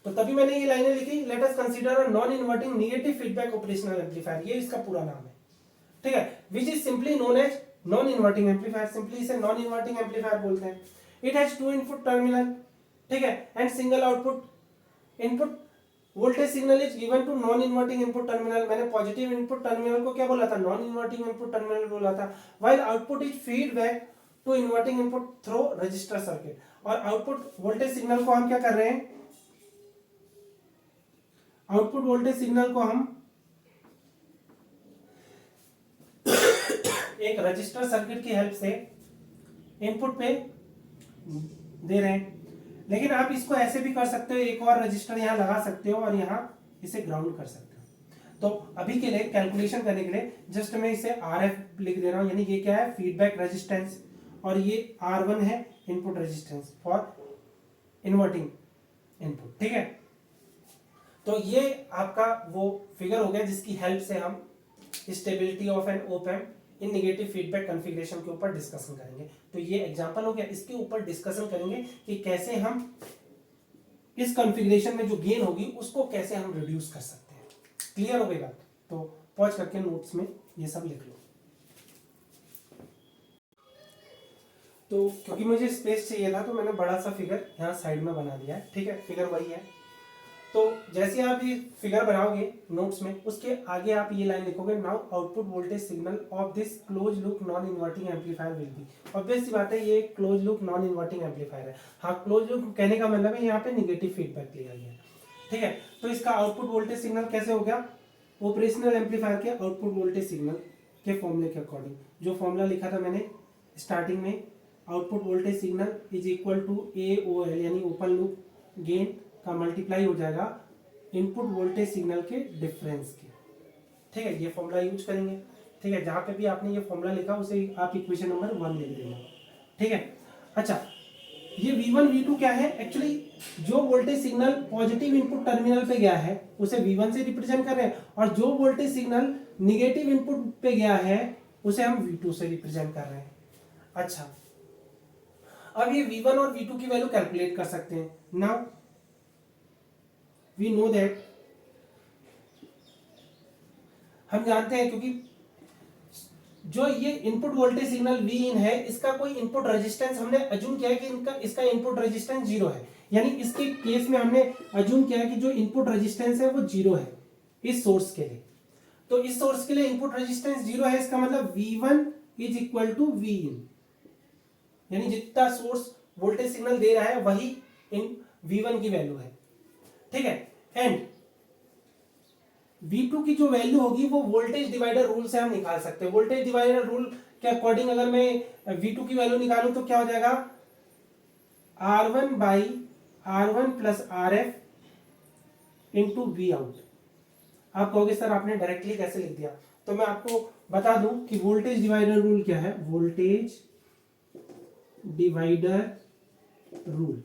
A: तो तभी मैंने ये लाइनें लिखी, let us consider a non inverting negative feedback operational amplifier, ये इसका पूरा नाम है, ठीक है, which is simply known as non inverting amplifier, simply इसे नॉन इन्वर्टिंग एम्पलीफायर बोलते हैं। It has two input terminal, ठीक है, and single output. Input voltage signal is given to non inverting input terminal, मैंने पॉजिटिव इनपुट टर्मिनल को क्या बोला था? नॉन इन्वर्टिंग इनपुट टर्मिनल बोला था। While output is feedback to inverting input through resistor circuit, और आउटपुट वोल्टेज सिग्नल को हम क्या कर रहे हैं? आउटपुट वोल्टेज सिग्नल को हम एक रजिस्टर सर्किट की हेल्प से इनपुट पे दे रहे हैं। लेकिन आप इसको ऐसे भी कर सकते हो, एक और रजिस्टर यहां लगा सकते हो और यहां इसे ग्राउंड कर सकते हो। तो अभी के लिए कैलकुलेशन करने के लिए जस्ट मैं इसे RF लिख दे रहा हूं, यानी ये क्या है? फीडबैक रेजिस्टेंस, और ये R1 है input resistance for inverting input, ठीक है। तो ये आपका वो फिगर हो गया जिसकी हेल्प से हम stability of an op amp in negative feedback configuration के ऊपर डिस्कशन करेंगे। तो ये एग्जांपल हो गया, इसके ऊपर डिस्कशन करेंगे कि कैसे हम इस कॉन्फ़िगरेशन में जो गेन होगी उसको कैसे हम रिड्यूस कर सकते हैं। क्लियर हो गई बात? तो पॉज करके नोट्स में ये सब लिख लो। तो क्योंकि मुझे स्पेस चाहिए था तो मैंने बड़ा सा फिगर यहाँ साइड में बना दिया है, ठीक है, फिगर वही है। तो जैसे आप ये फिगर बनाओगे नोट्स में, उसके आगे आप ये लाइन लिखोगे, now output voltage signal of this close loop non inverting amplifier will be. Obvious सी बात है, ये close loop non inverting amplifier है। हाँ, क्लोज लूप कहने का मतलब है यहाँ पे निगेटिव फीडबैक लिया गया है, ठीक है। तो इसका आउटपुट वोल्टेज सिग्नल कैसे हो गया? ऑपरेशनल एम्पलीफायर के आउटपुट वोल्टेज सिग्नल के फॉर्मूले के अकॉर्डिंग, जो फॉर्मूला लिखा था मैंने स्टार्टिंग में, output voltage signal is equal to AOL यानी ओपन लूप गेन का मल्टीप्लाई हो जाएगा इनपुट वोल्टेज सिग्नल के डिफरेंस के, ठीक है। ये फॉर्मूला यूज करेंगे, ठीक है। जहां पे भी आपने ये फॉर्मूला लिखा उसे आप इक्वेशन नंबर 1 लिख देना, ठीक है। अच्छा, ये V1 V2 क्या है? एक्चुअली जो voltage signal positive input terminal पे गया है उसे V1 से रिप्रेजेंट कर रहे हैं, और जो वोल्टेज सिग्नल निगेटिव इनपुट पे गया है उसे हम V2 से रिप्रेजेंट कर रहे हैं। अच्छा, अब ये V1 और V2 की वैल्यू कैलकुलेट कर सकते हैं। नाउ वी नो दैट, हम जानते हैं, क्योंकि जो ये इनपुट वोल्टेज सिग्नल V इन है, इसका कोई इनपुट रेजिस्टेंस हमने अज्यूम किया है कि इसका इनपुट रेजिस्टेंस 0 है, यानी इसके केस में हमने अज्यूम किया है कि जो इनपुट रेजिस्टेंस है वो 0 है इस सोर्स के लिए। तो इस सोर्स के लिए इनपुट रेजिस्टेंस 0 है, इसका मतलब V1 is equal to V in, यानी जितना सोर्स वोल्टेज सिग्नल दे रहा है वही इन V1 की वैल्यू है, ठीक है। एंड V2 की जो वैल्यू होगी वो वोल्टेज डिवाइडर रूल से हम निकाल सकते हैं। वोल्टेज डिवाइडर रूल के अकॉर्डिंग अगर मैं V2 की वैल्यू निकालूं तो क्या हो जाएगा? R1 by R1 plus RF into V out. आप कहोगे सर आपने डायरेक्टली कैसे लिख दिया? तो मैं आपको बता दूं कि वोल्टेज डिवाइडर रूल क्या है। वोल्टेज डिवाइडर रूल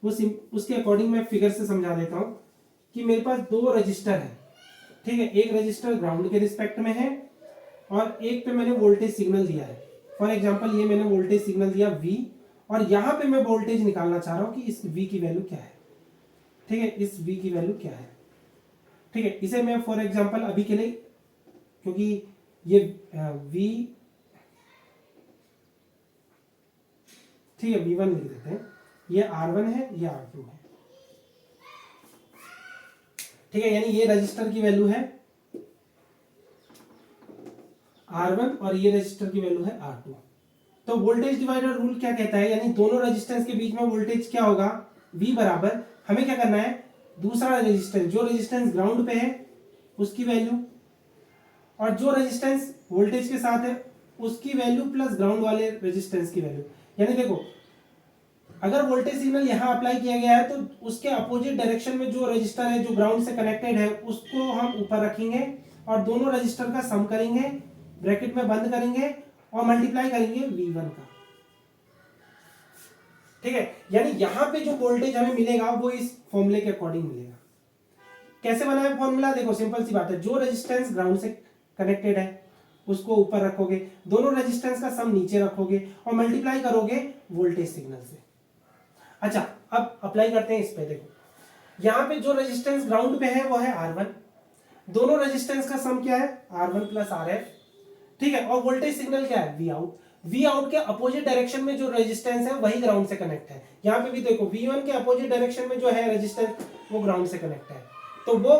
A: उसके अकॉर्डिंग मैं फिगर से समझा देता हूं कि मेरे पास दो रजिस्टर है, ठीक है। एक रजिस्टर ग्राउंड के रिस्पेक्ट में है और एक पे मैंने वोल्टेज सिग्नल दिया है। फॉर एग्जांपल ये मैंने वोल्टेज सिग्नल दिया V, और यहां पे मैं वोल्टेज निकालना चाह रहा हूं कि इस V की वैल्यू क्या है, ठीक है, इस V की वैल्यू क्या है, ठीक है। इसे मैं फॉर एग्जांपल अभी के लिए, क्योंकि ये V, ठीक है, V1 लिख देते हैं, ये R1 है, ये R2 है, ठीक है। यानी ये रजिस्टर की वैल्यू है R1 और ये रजिस्टर की वैल्यू है R2, तो वोल्टेज डिवाइडर रूल क्या कहता है, यानी दोनों रेजिस्टेंस के बीच में वोल्टेज क्या होगा, V बराबर, हमें क्या करना है, दूसरा रेजिस्टेंस, जो रेजिस्टेंस ग्राउंड पे है उसकी वैल्यू, और जो रेजिस्टेंस वोल्टेज के साथ है उसकी वैल्यू प्लस ग्राउंड वाले रेजिस्टेंस की वैल्यू। यानी देखो, अगर वोल्टेज सिग्नल यहां अप्लाई किया गया है तो उसके अपोजिट डायरेक्शन में जो रजिस्टर है जो ग्राउंड से कनेक्टेड है उसको हम ऊपर रखेंगे और दोनों रजिस्टर का सम करेंगे, ब्रैकेट में बंद करेंगे और मल्टीप्लाई करेंगे V1 का। ठीक है, यानी यहां पे जो वोल्टेज हमें मिलेगा वो इस फॉर्मूले के अकॉर्डिंग मिलेगा। कैसे बना है फॉर्मूला, देखो सिंपल सी बात है, जो रेजिस्टेंस ग्राउंड से कनेक्टेड है उसको ऊपर रखोगे, दोनों रेजिस्टेंस का सम नीचे रखोगे और मल्टीप्लाई करोगे वोल्टेज सिग्नल से। अच्छा, अब अप्लाई करते हैं इस पे। देखो यहां पे जो रेजिस्टेंस ग्राउंड पे है वो है R1, दोनों रेजिस्टेंस का सम क्या है R1 प्लस RF, ठीक है, और वोल्टेज सिग्नल क्या है V आउट। V आउट के अपोजिट डायरेक्शन में जो रेजिस्टेंस है वही ग्राउंड से कनेक्ट है। यहां पे भी देखो V1 के अपोजिट डायरेक्शन में जो है रेजिस्टेंस वो ग्राउंड से कनेक्ट है, तो वो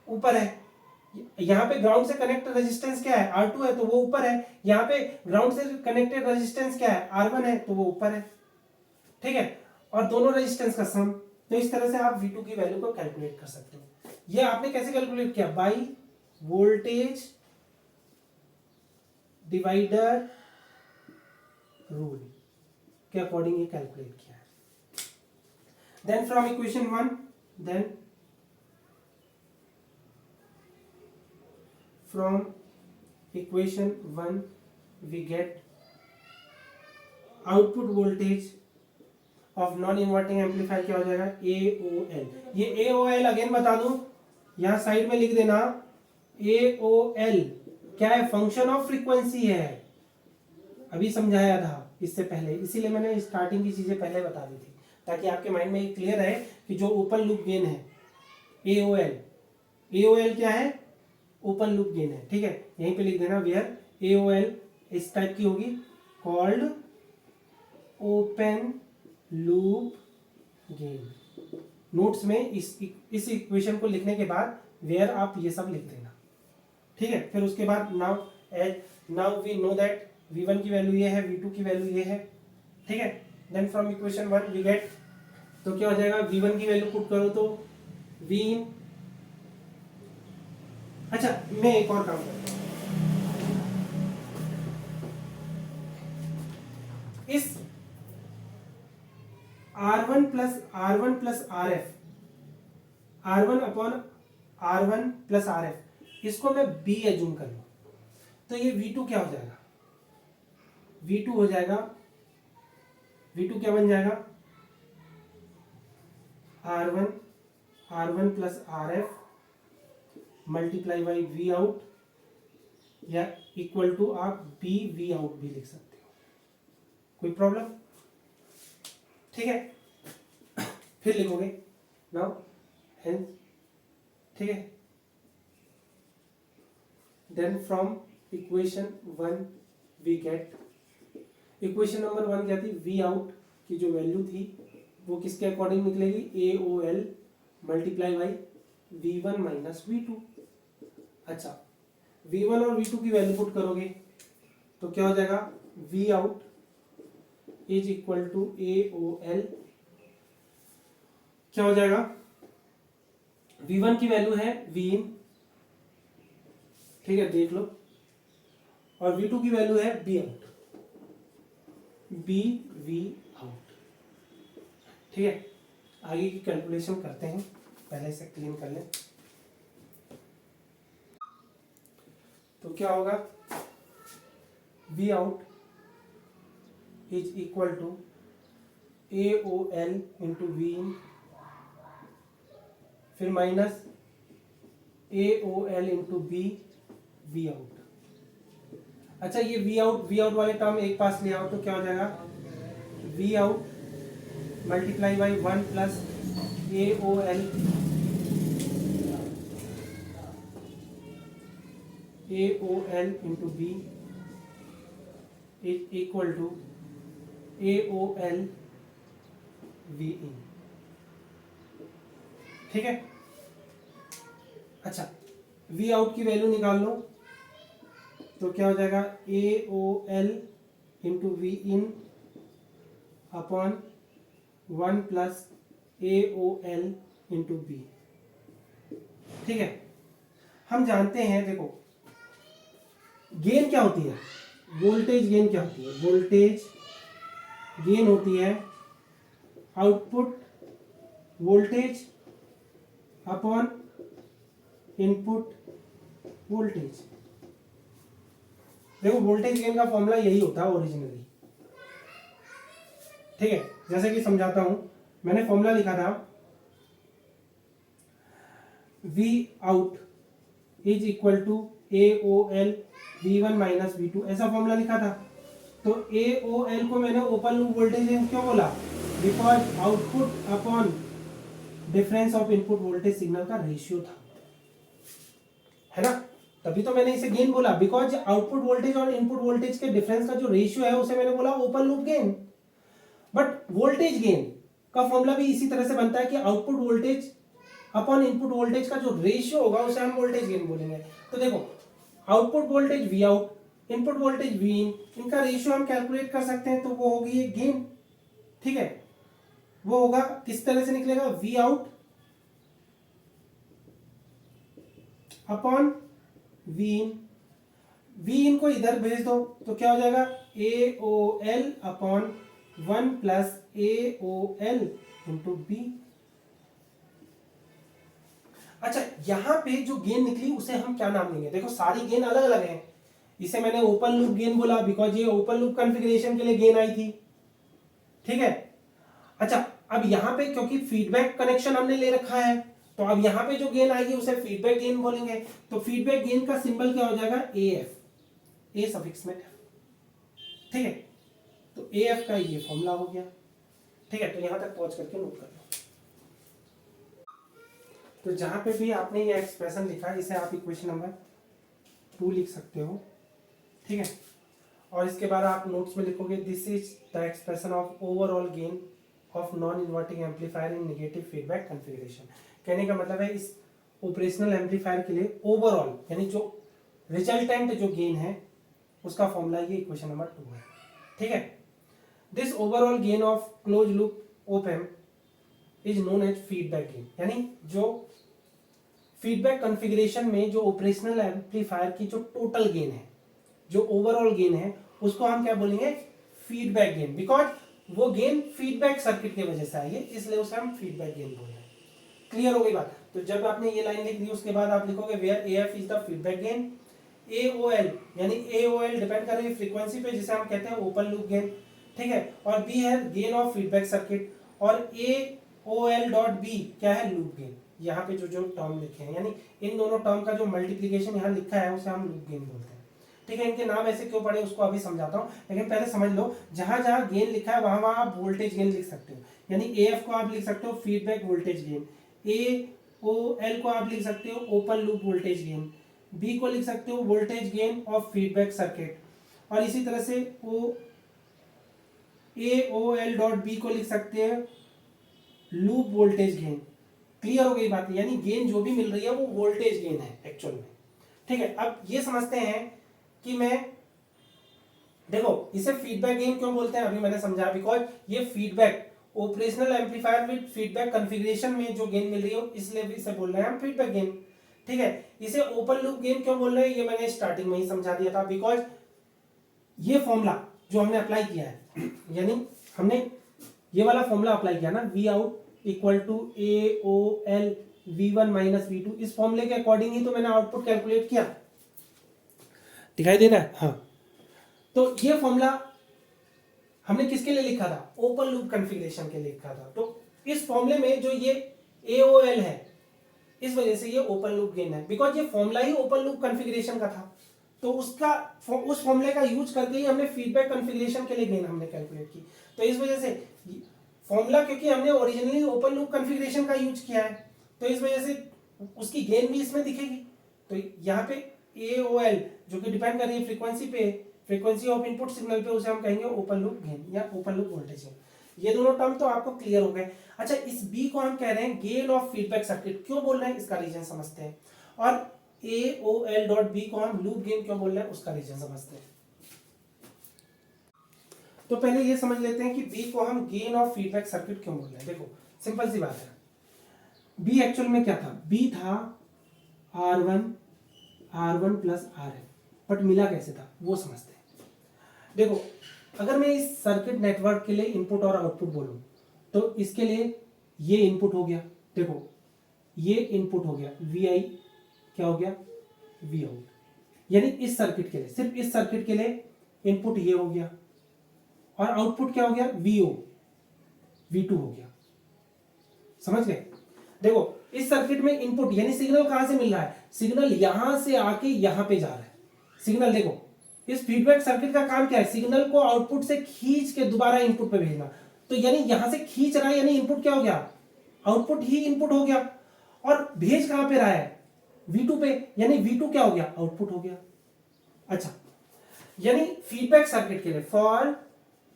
A: ऊपर है। यहाँ पे ग्राउंड से कनेक्टेड रेजिस्टेंस क्या है R2 है, तो वो ऊपर है। यहाँ पे ग्राउंड से कनेक्टेड रेजिस्टेंस क्या है R1 है, तो वो ऊपर है। ठीक है, और दोनों रेजिस्टेंस का सम। तो इस तरह से आप V2 की वैल्यू को कैलकुलेट कर सकते हो। ये आपने कैसे कैलकुलेट किया, बाई वोल्टेज डिवाइडर रूल के अकॉर्डिंग ये कैलकुलेट किया है। देन फ्रॉम इक्वेशन 1, देन from equation 1 we get output voltage of non inverting amplifier क्या हो जाएगा AOL। ये AOL अगेन बता दूं, यहां साइड में लिख देना, AOL क्या है, फंक्शन ऑफ फ्रीक्वेंसी है, अभी समझाया था इससे पहले, इसीलिए मैंने स्टार्टिंग की चीजें पहले बता दी थी ताकि आपके माइंड में ये क्लियर है कि जो ओपन लूप गेन है AOL क्या है, ओपन लूप गेन है। ठीक है, यहीं पे लिख देना वेयर AOL इस टाइप की होगी, called open loop gain. Notes में इस इक्वेशन को लिखने के बाद वेयर आप ये सब लिख देना। ठीक है, फिर उसके बाद now we know that V1 की वैल्यू ये है, V2 की वैल्यू ये है। ठीक है, then from equation 1 we get, तो क्या हो जाएगा, V1 की वैल्यू पुट करो तो V इन। अच्छा, मैं एक और काम करता हूं, इस R1 plus RF, R1 upon R1 plus RF, इसको मैं B एज्यूम कर लूं तो ये V2 क्या हो जाएगा, V2 हो जाएगा, V2 क्या बन जाएगा, R1 plus RF multiply by V out, या इक्वल टू आप V आउट भी लिख सकते हो, कोई प्रॉब्लम। ठीक है, फिर लिखोगे नाउ हेंस। ठीक है, then from equation 1 we get, equation number 1 क्या थी, V आउट की जो वैल्यू थी वो किसके अकॉर्डिंग निकलेगी, AOL multiply by V1 minus V2। अच्छा, V1 और V2 की वैल्यू पुट करोगे तो क्या हो जाएगा, V out is equal to AOL, क्या हो जाएगा, V1 की वैल्यू है V इन, ठीक है देख लो, और V2 की वैल्यू है B आउट, V आउट। ठीक है, आगे की कैलकुलेशन करते हैं, पहले से क्लीन कर लें। तो क्या होगा, V out is equal to AOL into V in, फिर minus AOL into V out. अच्छा, ये V आउट वाले टर्म एक पास ले आओ तो क्या हो जाएगा, V out multiply by 1 plus AOL into B is equal to AOL V in. ठीक है, अच्छा V आउट की वैल्यू निकाल लो तो क्या हो जाएगा, AOL into V in upon 1 plus A O L into B. ठीक है, हम जानते हैं, देखो गेन क्या होती है, वोल्टेज गेन क्या होती है, वोल्टेज गेन होती है output voltage upon input voltage. देखो वोल्टेज गेन का फॉर्मूला यही होता है ओरिजिनली। ठीक है, जैसे कि समझाता हूं, मैंने फॉर्मूला लिखा था V out is equal to AOL V1 minus V2, ऐसा फॉर्मूला लिखा था। तो AOL को मैंने ओपन लूप वोल्टेज क्यों बोला, because output upon difference of input voltage signal का रेशियो था, है ना, तभी तो मैंने इसे गेन बोला, बिकॉज आउटपुट वोल्टेज और इनपुट वोल्टेज के डिफरेंस का जो रेशियो है उसे मैंने बोला open loop gain. But voltage gain का फॉर्मूला भी इसी तरह से बनता है कि output voltage upon input voltage का जो रेशियो होगा उसे हम वोल्टेज गेन बोलेंगे। तो देखो output voltage V out, input voltage V in, इनका रेशियो हम कैलकुलेट कर सकते हैं, तो वो होगी ये गेन। ठीक है, वो होगा किस तरह से निकलेगा, V out upon V in, V in को इधर भेज दो तो क्या हो जाएगा, A O L upon 1 plus A O L into B. अच्छा, यहां पे जो गेन निकली उसे हम क्या नाम देंगे, देखो सारी गेन अलग अलग है। इसे मैंने ओपन लूप गेन बोला बिकॉज ये ओपन लूप कॉन्फ़िगरेशन के लिए गेन आई थी। ठीक है, अच्छा अब यहां पे क्योंकि फीडबैक कनेक्शन हमने ले रखा है, तो अब यहां पे जो गेन आएगी उसे फीडबैक गेन बोलेंगे। तो फीडबैक गेन का सिंबल क्या हो जाएगा, ए एफ, ए सफिक्स में। ठीक है, तो ए एफ का ये फॉर्मूला हो गया। ठीक है, तो यहां तक पहुंच करके नोट कर लो। तो जहां पे भी आपने ये एक्सप्रेशन लिखा है इसे आप इक्वेशन नंबर 2 लिख सकते हो। ठीक है, और इसके बाद आप नोट्स में लिखोगे this is the expression of overall gain of non inverting amplifier in negative feedback configuration. कहने का मतलब है इस ऑपरेशनल एम्पलीफायर के लिए ओवरऑल यानी जो रिजल्टेंट जो गेन है उसका फॉर्मूला ये इक्वेशन नंबर 2 है। ठीक है, this overall gain of close loop op amp is known as feedback gain, यानी जो फीडबैक कॉन्फ़िगरेशन में जो ऑपरेशनल एम्पलीफायर की जो टोटल गेन है, जो ओवरऑल गेन है, उसको हम क्या बोलेंगे, फीडबैक गेन, बिकॉज वो गेन फीडबैक सर्किट की वजह से आई है, इसलिए उसे हम फीडबैक गेन बोल रहे हैं। क्लियर हो गई बात। तो जब आपने ये लाइन लिख दी उसके बाद आप लिखोगे where AF is the feedback gain, AOL यानी एओएल डिपेंड कर रही है फ्रीक्वेंसी पे जिसे हम कहते हैं ओपन लूप गेन। ठीक है, और बी है गेन ऑफ फीडबैक सर्किट, और एओएल डॉट बी क्या है, लूप गेन। यहाँ पे जो जो टर्म लिखे हैं यानी इन दोनों टर्म का जो मल्टीप्लीकेशन यहाँ लिखा है उसे हम लूप गेन बोलते हैं। ठीक है, इनके नाम ऐसे क्यों पड़े उसको अभी समझाता हूँ, लेकिन पहले समझ लो जहां जहां गेन लिखा है वहां वहां आप वोल्टेज गेन लिख सकते हो। यानी एएफ को आप लिख सकते हो फीडबैक वोल्टेज गेन, एओएल को आप लिख सकते हो open loop voltage gain, B को लिख सकते हो voltage gain of feedback circuit, और इसी तरह से ओ एओएल डॉट बी को लिख सकते हैं लूप वोल्टेज गेन। क्लियर हो गई बात, यानी गेन जो भी मिल रही है वो वोल्टेज गेन है एक्चुअल में। ठीक है, अब ये समझते हैं कि मैं देखो इसे फीडबैक गेन क्यों बोलते हैं, अभी मैंने समझा, बिकॉज ये feedback operational amplifier with feedback configuration में जो गेन मिल रही है इसलिए भी इसे बोल रहे हैं हम फीडबैक गेन। ठीक है, इसे ओपन लूप गेन क्यों बोल रहे हैं ये मैंने स्टार्टिंग में ही समझा दिया था, बिकॉज ये फॉर्मूला जो हमने अप्लाई किया है यानी हमने ये वाला फॉर्मूला अप्लाई किया ना, V out equal to A O L V1 minus V2, इस फॉर्मूले के अकॉर्डिंग ही तो मैंने आउटपुट कैलकुलेट किया। दिखाई दे रहा है, हाँ। तो ये फॉर्मूला हमने किसके लिए लिखा था, ओपन लूप कॉन्फ़िगरेशन के लिए लिखा था। तो इस फॉर्मूले में जो ये AOL है इस वजह से ये ओपन लूप गेन है, बिकॉज ये फॉर्मूला ही ओपन लूप कॉन्फ़िगरेशन का था, तो उसका उस फॉर्मूले का यूज करके ही हमने फीडबैक कॉन्फ़िगरेशन के लिए गेन हमने कैलकुलेट की। तो इस वजह से फॉर्मूला क्योंकि हमने ओरिजिनली ओपन लूप कॉन्फ़िगरेशन का यूज किया है तो इस वजह से उसकी गेन भी इसमें दिखेगी। तो यहाँ पे AOL जो कि डिपेंड कर रही है फ्रीक्वेंसी पे, फ्रीक्वेंसी ऑफ इनपुट सिग्नल पे, उसे हम कहेंगे ओपन लूप गेन या ओपन लूप वोल्टेज गेन। ये दोनों टर्म तो आपको क्लियर हो गए। अच्छा, इस बी को हम कह रहे हैं गेन ऑफ फीडबैक सर्किट, क्यों बोल रहे हैं इसका रीजन समझते हैं, और AOL डॉट बी को हम लूप गेन क्यों बोल रहे हैं उसका रीजन समझते हैं। तो पहले ये समझ लेते हैं कि बी को हम गेन ऑफ फीडबैक सर्किट क्यों बोल रहे हैं। देखो सिंपल सी बात है, बी एक्चुअल में क्या था, बी था R1 प्लस RF, बट मिला कैसे था वो समझते हैं। देखो अगर मैं इस सर्किट नेटवर्क के लिए इनपुट और आउटपुट बोलूं तो इसके लिए ये इनपुट हो गया, देखो ये इनपुट हो गया, VI क्या हो गया, V आउट, यानी इस सर्किट के लिए, सिर्फ इस सर्किट के लिए इनपुट ये हो गया और आउटपुट क्या हो गया, VO V2 हो गया। समझ गए। देखो इस सर्किट में इनपुट यानी सिग्नल कहां से मिल रहा है, सिग्नल यहां से आके यहां पे जा रहा है सिग्नल। देखो इस फीडबैक सर्किट का काम क्या है, सिग्नल को आउटपुट से खींच के दोबारा इनपुट पे भेजना। तो यानी यहां से खींच रहा है, यानी इनपुट क्या हो गया, आउटपुट ही इनपुट हो गया, और भेज कहां पे रहा है, V2 पे, यानी V2 क्या हो गया, आउटपुट हो गया। अच्छा, यानी फीडबैक सर्किट के लिए, फॉर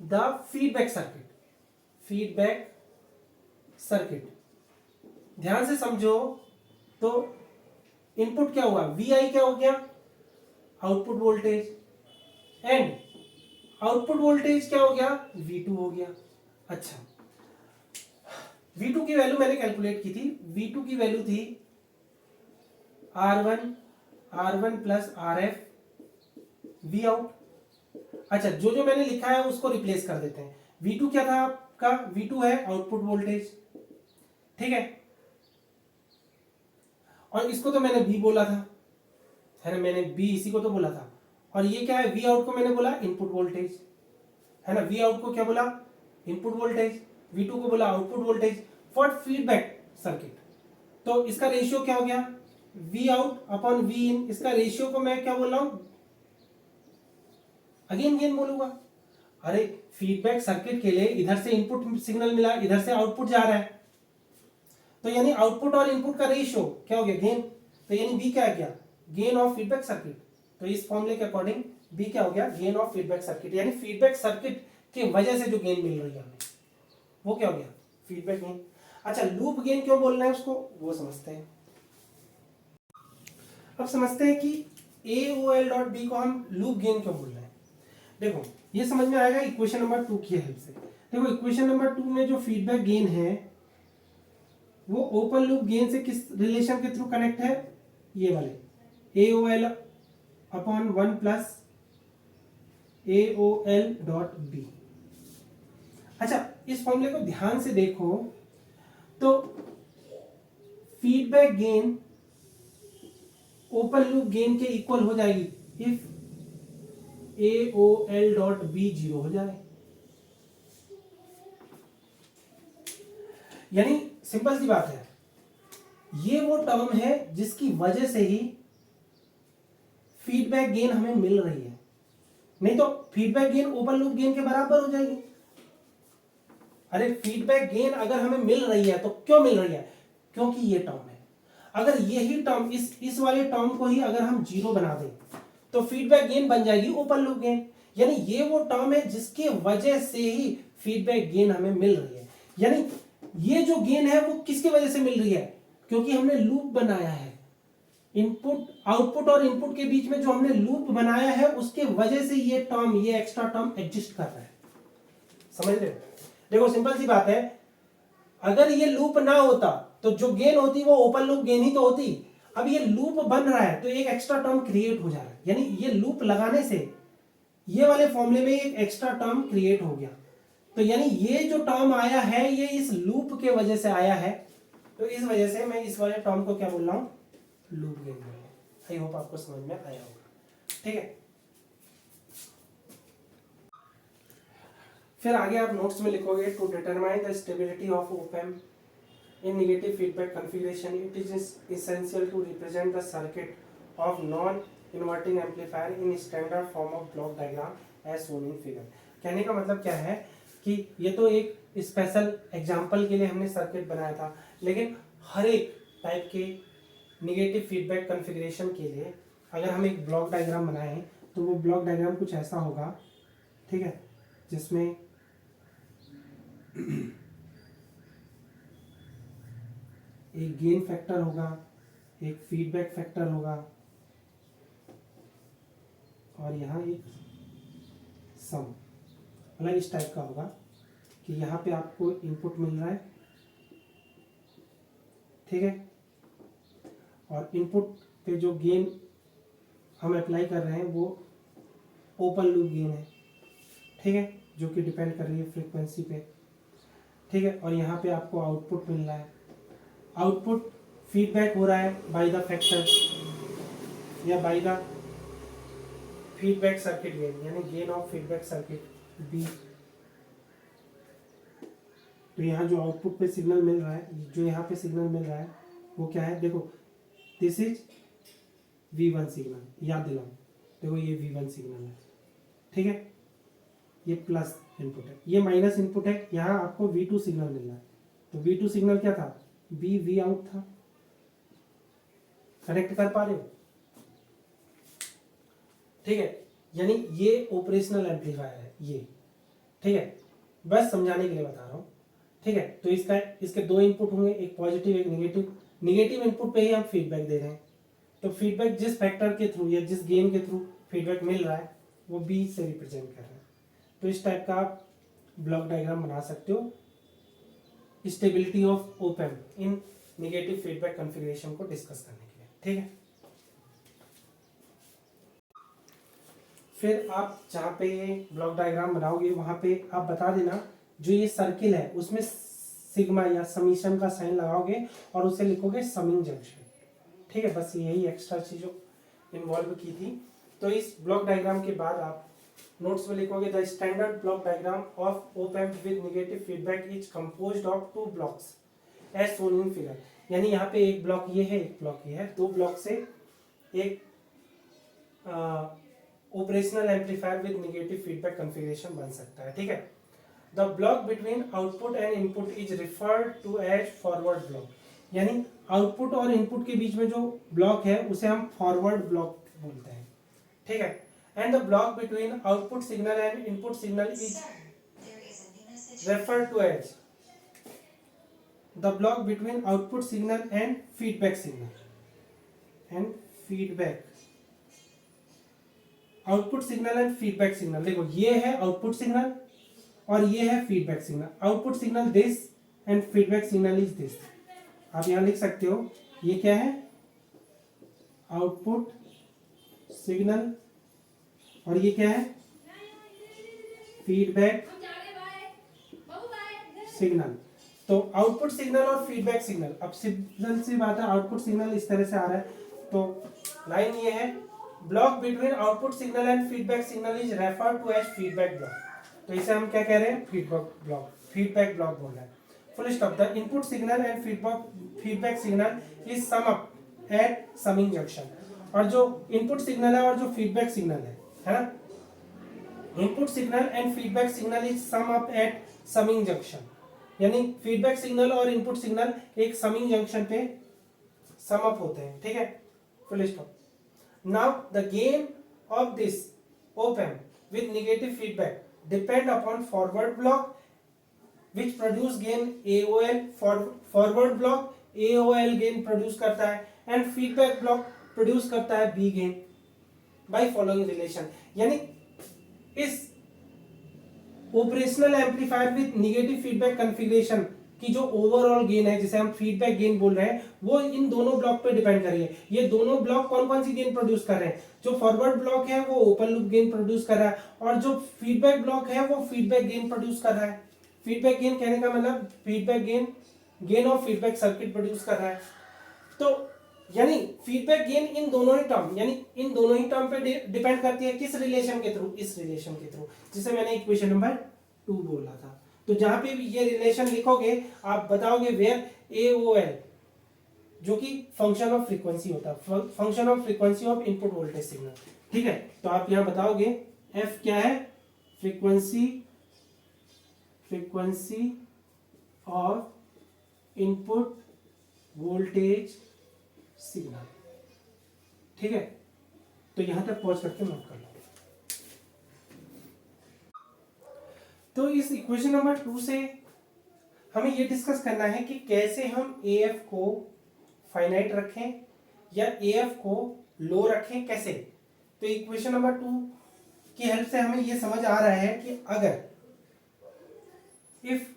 A: द फीडबैक सर्किट ध्यान से समझो, तो इनपुट क्या हुआ, VI क्या हो गया, output voltage, and output voltage क्या हो गया, V2 हो गया। अच्छा, V2 की वैल्यू मैंने कैलकुलेट की थी, V2 की वैल्यू थी R1 plus RF V out. अच्छा, जो जो मैंने लिखा है उसको रिप्लेस कर देते हैं। V2 क्या था आपका, V2 है आउटपुट वोल्टेज, ठीक है, और इसको तो मैंने V बोला था, है ना, मैंने B इसी को तो बोला था, और ये क्या है, V आउट को मैंने बोला इनपुट वोल्टेज, है ना, V आउट को क्या बोला, इनपुट वोल्टेज, V2 को बोला output voltage for feedback circuit. तो इसका रेशियो क्या हो गया, V आउट अपॉन V इन, इसका रेशियो को मैं क्या बोल रहा हूं, अगेन बोलूंगा। अरे फीडबैक सर्किट के लिए इधर से इनपुट सिग्नल मिला, इधर से आउटपुट जा रहा है, तो यानी आउटपुट और इनपुट का रेशियो क्या हो गया, गेन। तो यानी बी क्या गया, गेन ऑफ फीडबैक सर्किट। तो इस फॉर्मूले के अकॉर्डिंग बी क्या हो गया, गेन ऑफ फीडबैक सर्किट, यानी फीडबैक सर्किट की वजह से जो गेन मिल रही है हमें वो क्या हो गया, फीडबैक गेन। अच्छा, लूप गेन क्यों बोलना है उसको, वो समझते हैं। अब समझते हैं कि AOL डॉट बी को हम लूप गेन क्यों बोल रहे हैं। देखो ये समझ में आएगा इक्वेशन नंबर 2 की हेल्प से। देखो इक्वेशन नंबर 2 में जो फीडबैक गेन है वो ओपन लूप गेन से किस रिलेशन के थ्रू कनेक्ट है, ये वाले AOL upon 1 plus AOL dot B. अच्छा, इस फॉर्मूले को ध्यान से देखो तो feedback gain open loop gain के इक्वल हो जाएगी इफ AOL डॉट बी 0 हो जाए। यानी सिंपल सी बात है, ये वो टर्म है जिसकी वजह से ही फीडबैक गेन हमें मिल रही है, नहीं तो feedback gain open loop gain के बराबर हो जाएगी। अरे फीडबैक गेन अगर हमें मिल रही है तो क्यों मिल रही है, क्योंकि ये टर्म है। अगर यही टर्म इस वाले टर्म को ही अगर हम 0 बना दें तो फीडबैक गेन बन जाएगी ओपन लूप गेन। यानी ये वो टर्म है जिसके वजह से ही फीडबैक गेन हमें मिल रही है। यानी ये जो गेन है वो किसकी वजह से मिल रही है, क्योंकि हमने लूप बनाया है, इनपुट आउटपुट और इनपुट के बीच में जो हमने लूप बनाया है उसके वजह से ये टर्म, ये एक्स्ट्रा टर्म एग्जिस्ट कर रहा है। समझ रहे हो। देखो सिंपल सी बात है, अगर ये लूप ना होता तो जो गेन होती वो ओपन लूप गेन ही तो होती। अब ये लूप बन रहा है तो एक एक्स्ट्रा टर्म क्रिएट हो जा रहा है, यानी ये लूप लगाने से ये वाले फॉर्मूले में एक एक्स्ट्रा टर्म क्रिएट हो गया। तो यानी ये जो टर्म आया है ये इस लूप के वजह से आया है, तो इस वजह से मैं इस वाले टर्म को क्या बोल रहा हूं, लूप गेन बोल रहा हूं। आई होप आपको समझ में आया होगा, ठीक है। फिर आगे आप नोट्स में लिखोगे, to determine the stability of op amp in negative feedback configuration it is essential to represent the circuit of non inverting amplifier in standard form of block diagram as shown in figure। कहने का मतलब क्या है कि ये तो एक special example के लिए हमने सर्किट बनाया था, लेकिन हर एक टाइप के नेगेटिव फीडबैक कॉन्फ़िगरेशन के लिए अगर हम एक ब्लॉक डायग्राम बनाएं तो वो ब्लॉक डायग्राम कुछ ऐसा होगा, ठीक है, जिसमें एक गेन फैक्टर होगा, एक फीडबैक फैक्टर होगा और यहाँ एक सम, मतलब इस टाइप का होगा कि यहाँ पे आपको इनपुट मिल रहा है, ठीक है, और इनपुट पे जो गेन हम अप्लाई कर रहे हैं वो ओपन लूप गेन है, ठीक है, जो कि डिपेंड कर रही है फ्रीक्वेंसी पे, ठीक है, और यहाँ पे आपको आउटपुट मिल रहा है। आउटपुट फीडबैक हो रहा है बाय द फैक्टर या by the feedback circuit gain, यानी gain of feedback circuit B. तो यहाँ जो आउटपुट पे सिग्नल मिल रहा है, जो यहाँ पे सिग्नल मिल रहा है वो क्या है, देखो दिस इज V1 सिग्नल, याद दिलाओ, देखो ये V1 सिग्नल है, ठीक है, ये प्लस इनपुट है, ये माइनस इनपुट है, यहाँ आपको V2 सिग्नल मिल रहा है। तो V2 सिग्नल क्या था, B V आउट था, कनेक्ट कर पा रहे हो, ठीक है, यानी ये ऑपरेशनल एम्पलीफायर है ये, ठीक है, बस समझाने के लिए बता रहा हूँ, ठीक है। तो इसके दो इनपुट होंगे, एक पॉजिटिव एक निगेटिव। निगेटिव इनपुट पे ही हम फीडबैक दे रहे हैं, तो फीडबैक जिस फैक्टर के थ्रू या जिस गेन के थ्रू फीडबैक मिल रहा है वो बी से रिप्रेजेंट कर रहा है। तो इस टाइप का आप ब्लॉक डायग्राम बना सकते हो stability of op amp in negative feedback configuration को डिस्कस करने के लिए, ठीक है। फिर आप जहाँ पे ये ब्लॉक डायग्राम बनाओगे वहाँ पे आप बता देना जो ये सर्किल है उसमें सिग्मा या समीशन का साइन लगाओगे और उसे लिखोगे समिंग जंक्शन, ठीक है। बस यही एक्स्ट्रा चीज़ों इन्वॉल्व की थी। तो इस ब्लॉक डायग्राम के बाद आप नोट्स में लिखोगे the standard block diagram of op amp with negative feedback is composed of 2 blocks as shown in figure. यानी यहाँ पे एक ब्लॉक ये है, एक ब्लॉक ये है, 2 ब्लॉक से एक operational amplifier with negative feedback configuration बन सकता है, ठीक है। The block between output and input is referred to as forward block. यानी आउटपुट और इनपुट के बीच में जो ब्लॉक है उसे हम फॉरवर्ड ब्लॉक बोलते हैं, ठीक है। And the block between output signal and input signal is referred to as the block between output signal and feedback signal and feedback output signal and feedback signal. देखो ये है आउटपुट सिग्नल और ये है feedback signal. Output signal this and feedback signal is this. आप यहां लिख सकते हो ये क्या है, आउटपुट सिग्नल, और ये क्या है, फीडबैक सिग्नल। तो आउटपुट सिग्नल और फीडबैक सिग्नल, अब सिंपल सी बात है, आउटपुट सिग्नल इस तरह से आ रहा है, तो लाइन ये है, block between output signal and feedback signal is referred to as feedback block. तो इसे हम क्या कह रहे हैं, फीडबैक ब्लॉक बोल रहे हैं। Full stop. The input signal and feedback signal is sum up at summing junction. और जो इनपुट सिग्नल है और जो फीडबैक सिग्नल है ना, input signal and feedback signal is sum up at summing junction. यानी फीडबैक सिग्नल और input signal एक समिंग जंक्शन पे सम अप होते हैं, ठीक है। Full stop. Now the gain of this op amp with negative feedback depend upon forward block which produce gain AOL, forward block AOL gain produce करता है and feedback block produce करता है B gain by following relation। यानी इस operational amplifier with negative feedback configuration की जो overall gain है, जिसे हम फीडबैक गेन बोल रहे हैं, वो इन दोनों ब्लॉक पे डिपेंड कर रही है। ये दोनों ब्लॉक कौन कौन सी गेन प्रोड्यूस कर रहे हैं, जो फॉरवर्ड ब्लॉक है वो ओपन लूप गेन प्रोड्यूस कर रहा है और जो फीडबैक ब्लॉक है वो फीडबैक गेन प्रोड्यूस कर रहा है। फीडबैक गेन कहने का मतलब feedback gain of feedback circuit produce कर रहा है। तो यानी फीडबैक गेन इन दोनों ही टर्म, यानी इन दोनों ही टर्म पे डिपेंड करती है, किस रिलेशन के थ्रू, इस रिलेशन के थ्रू, जिसे मैंने इक्वेशन नंबर 2 बोला था। तो जहां पे भी ये रिलेशन लिखोगे आप बताओगे वेयर AOL, जो कि फंक्शन ऑफ फ्रीक्वेंसी होता है, function of frequency of input voltage signal, ठीक है। तो आप यहां बताओगे F क्या है, frequency of input voltage signal, ठीक है। तो यहां तक पहुंच करके नोट कर लो। तो इस इक्वेशन नंबर 2 से हमें ये डिस्कस करना है कि कैसे हम AF को फाइनाइट रखें या AF को लो रखें, कैसे। तो इक्वेशन नंबर 2 की हेल्प से हमें ये समझ आ रहा है कि अगर इफ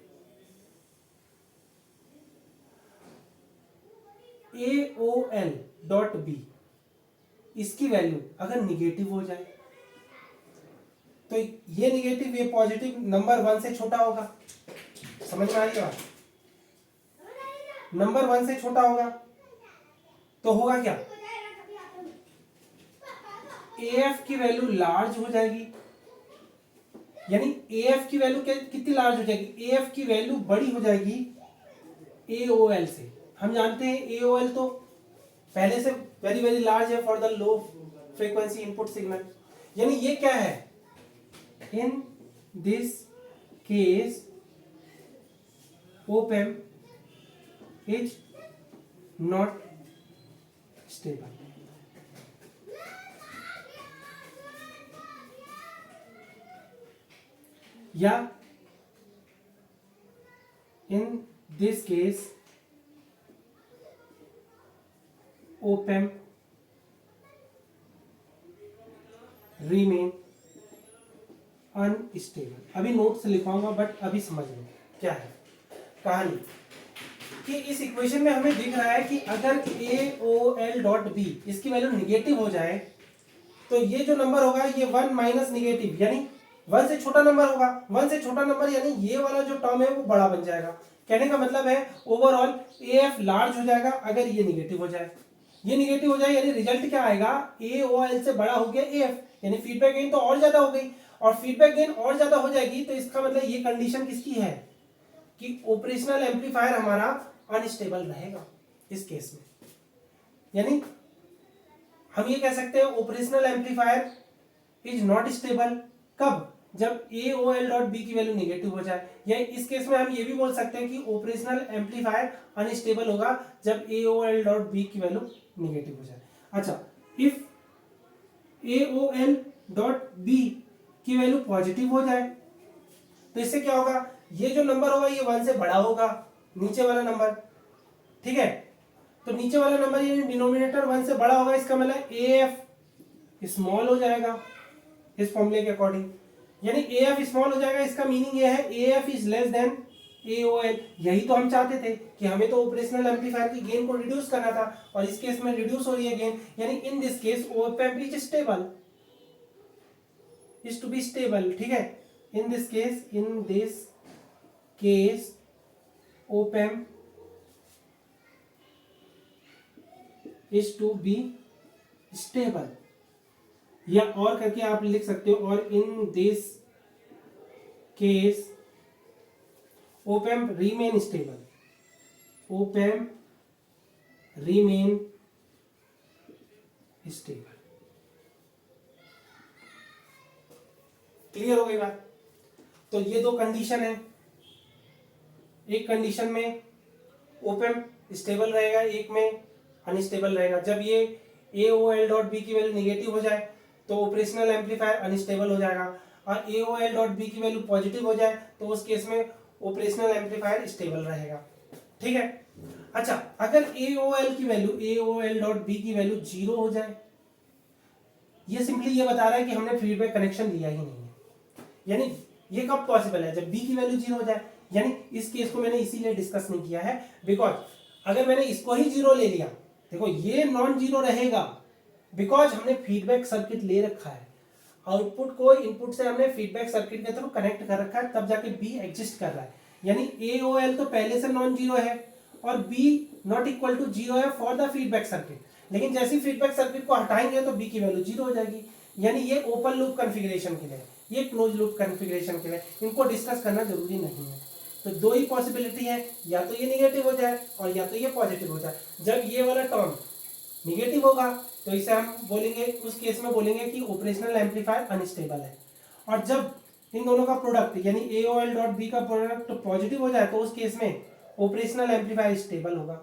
A: AOL डॉट बी, इसकी वैल्यू अगर निगेटिव हो जाए तो ये निगेटिव ये पॉजिटिव नंबर 1 से छोटा होगा। समझ में आ रही है बात? नंबर 1 से छोटा होगा तो होगा क्या, AF की वैल्यू लार्ज हो जाएगी। यानी AF की वैल्यू कितनी लार्ज हो जाएगी, AF की वैल्यू बड़ी हो जाएगी AOL से। हम जानते हैं AOL तो पहले से वेरी वेरी लार्ज है for the low frequency input signal. यानी ये क्या है, in this case op amp is not stable। या in this case op amp remain unstable. अभी नोट से लिखवाऊंगा बट अभी समझ लो क्या है कहानी कि इस इक्वेशन में हमें दिख रहा है कि अगर AOL डॉट बी इसकी वैल्यू निगेटिव हो जाए तो ये जो नंबर होगा ये 1 माइनस निगेटिव यानी 1 से छोटा नंबर होगा। 1 से छोटा नंबर यानी ये वाला जो टर्म है वो बड़ा बन जाएगा। कहने का मतलब है ओवरऑल AF लार्ज हो जाएगा अगर ये निगेटिव हो जाए। ये निगेटिव हो जाए यानी रिजल्ट क्या आएगा, AOL से बड़ा हो गया AF, यानी फीडबैक गेन तो और ज्यादा हो गई, और फीडबैक गेन और ज्यादा हो जाएगी तो इसका मतलब ये कंडीशन किसकी है कि ऑपरेशनल एम्पलीफायर हमारा अनस्टेबल रहेगा इस केस में। यानी हम ये कह सकते हैं operational amplifier is not stable कब, जब AOL डॉट बी की वैल्यू निगेटिव हो जाए। या इस केस में हम ये भी बोल सकते हैं कि ऑपरेशनल एम्पलीफायर अनस्टेबल होगा जब AOL डॉट बी की वैल्यू निगेटिव हो जाए। अच्छा, इफ AOL डॉट बी की वैल्यू पॉजिटिव हो जाए तो इससे क्या होगा, ये जो नंबर होगा ये 1 से बड़ा होगा नीचे वाला नंबर, ठीक है। तो नीचे वाला नंबर ये डिनोमिनेटर 1 से बड़ा होगा, इसका मतलब AF स्मॉल हो जाएगा इस फॉर्मूले के अकॉर्डिंग। यानी AF स्मॉल हो जाएगा, इसका मीनिंग ये है AF is less than AOL। यही तो हम चाहते थे कि हमें तो ऑपरेशनल एम्पलीफायर की गेन को रिड्यूस करना था और इस केस में रिड्यूस हो रही है गेन। यानी in this case op amp is stable, is to be stable, ठीक है। In this case op amp is to be stable. या और करके आप लिख सकते हो, और in this case op amp remain stable, op amp remain stable। Clear हो गई बात? तो ये दो कंडीशन है, एक कंडीशन में op amp स्टेबल रहेगा, एक में अनस्टेबल रहेगा। जब ये AOL डॉट बी की वैल्यू निगेटिव हो जाए तो ऑपरेशनल एम्पलीफायर अनस्टेबल हो जाएगा, और AOL डॉट बी की वैल्यू पॉजिटिव हो जाए तो उस केस में ऑपरेशनल एम्पलीफायर स्टेबल रहेगा, ठीक है। अच्छा, अगर AOL की वैल्यू AOL डॉट बी की वैल्यू 0 हो जाए, ये सिंपली ये बता रहा है कि हमने फीडबैक कनेक्शन लिया ही नहीं है। यानी ये कब पॉसिबल है, जब B की वैल्यू 0 हो जाए। यानी इस केस को मैंने इसीलिए डिस्कस नहीं किया है बिकॉज अगर मैंने इसको ही 0 ले लिया, देखो ये नॉन जीरो रहेगा बिकॉज हमने फीडबैक सर्किट ले रखा है, आउटपुट को इनपुट से हमने फीडबैक सर्किट के थ्रू कनेक्ट कर रखा है, तब जाके बी एग्जिस्ट कर रहा है। यानी AOL तो पहले से नॉन जीरो है और बी नॉट इक्वल टू 0 है फॉर द फीडबैक सर्किट। लेकिन जैसे फीडबैक सर्किट को हटाएंगे तो बी की वैल्यू 0 हो जाएगी। यानी ये ओपन लूप कॉन्फ़िगरेशन के लिए, ये क्लोज लूप कॉन्फ़िगरेशन के लिए, इनको डिस्कस करना जरूरी नहीं है। तो दो ही पॉसिबिलिटी है, या तो ये निगेटिव हो जाए और या तो ये पॉजिटिव हो जाए। जब ये वाला टर्म निगेटिव होगा तो इसे हम बोलेंगे, उस केस में बोलेंगे कि ऑपरेशनल एम्पलीफायर अनस्टेबल है। और जब इन दोनों का प्रोडक्ट यानी AOL डॉट बी का प्रोडक्ट पॉजिटिव हो जाए तो उस केस में ऑपरेशनल एम्पलीफायर स्टेबल होगा।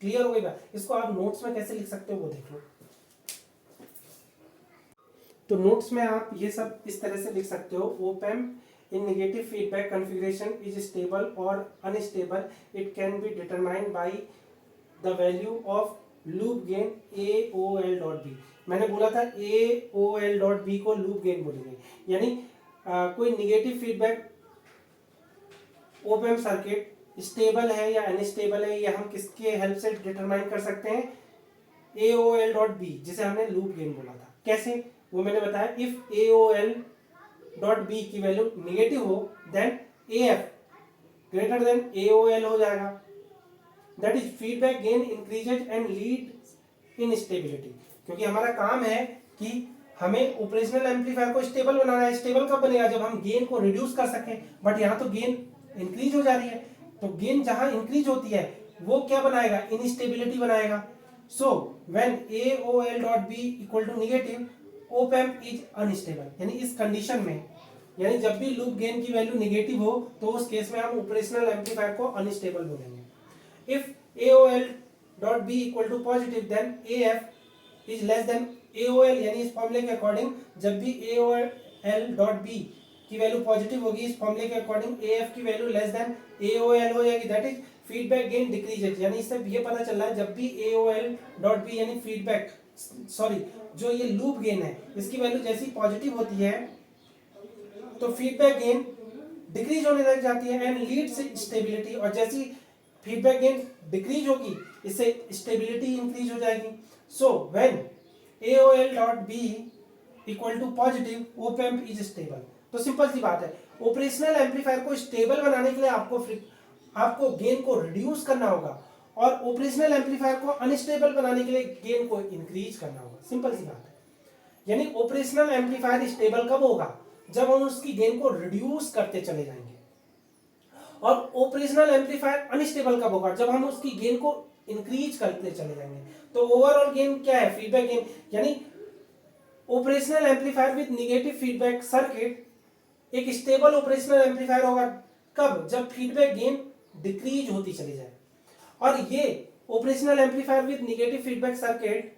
A: क्लियर हो गई बात? इसको आप नोट्स में कैसे लिख सकते हो वो देख लो। तो नोट्स में आप ये सब इस तरह से लिख सकते हो, op amp in negative feedback configuration is stable or unstable. It can be determined by the value of loop gain AOL dot b। मैंने बोला था AOL dot b को लूप गेन बोलेंगे। यानी कोई negative feedback op amp circuit stable है या unstable है, ये हम किसके हेल्प से डिटरमाइन कर सकते हैं, AOL डॉट बी, जिसे हमने लूप गेन बोला था। कैसे, वो मैंने बताया, इफ AOL डॉट बी की वैल्यू निगेटिव हो then AF greater than AOL हो जाएगा, that is feedback gain increases and lead in stability. क्योंकि हमारा काम है कि हमें ऑपरेशनल एम्पलीफायर को स्टेबल बनाना है। स्टेबल कब बनेगा, जब हम गेन को रिड्यूस कर सकें, बट यहाँ तो गेन इंक्रीज हो जा रही है, तो गेन जहां इंक्रीज होती है वो क्या बनाएगा, इनस्टेबिलिटी बनाएगा। So when AOL dot B equal to negative, op amp is unstable. यानी इस कंडीशन में, यानी जब भी लूप गेन की वैल्यू निगेटिव हो तो उस केस में हम ऑपरेशनल एम्पलीफायर को अनस्टेबल बोलेंगे। If AOL dot B equal to positive then AF is less than AOL, यानी इस फॉर्मूले के अकॉर्डिंग जब भी AOL डॉट बी की वैल्यू पॉजिटिव होगी, इस फॉर्मूले के अकॉर्डिंग AF की वैल्यू लेस देन AOL हो जाएगी, that is feedback gain decreases. यानी इससे ये पता चल रहा है जब भी AOL डॉट बी यानी फीडबैक सॉरी जो ये लूप गेन है इसकी वैल्यू जैसी पॉजिटिव होती है तो फीडबैक गेन डिक्रीज होने लग जाती है एंड लीड से स्टेबिलिटी, और जैसी फीडबैक गेन डिक्रीज होगी इससे स्टेबिलिटी इंक्रीज हो जाएगी। So when AOL dot B equal to positive, op amp is stable. तो सिंपल सी बात है, ऑपरेशनल एम्पलीफायर को स्टेबल बनाने के लिए आपको गेन को रिड्यूस करना होगा, और ऑपरेशनल एम्पलीफायर को अनस्टेबल बनाने के लिए गेन को इंक्रीज करना होगा। सिंपल सी बात है। यानी ऑपरेशनल एम्पलीफायर स्टेबल कब होगा, जब हम उसकी गेन को रिड्यूस करते चले जाएंगे, और ऑपरेशनल एम्पलीफायर अनस्टेबल कब होगा, जब हम उसकी गेन को इंक्रीज करते चले जाएंगे। तो ओवरऑल गेन क्या है, फीडबैक गेन। यानी operational amplifier with negative feedback circuit एक स्टेबल ऑपरेशनल एम्पलीफायर होगा कब, जब फीडबैक गेन डिक्रीज होती चली जाए, और ये operational amplifier with negative feedback circuit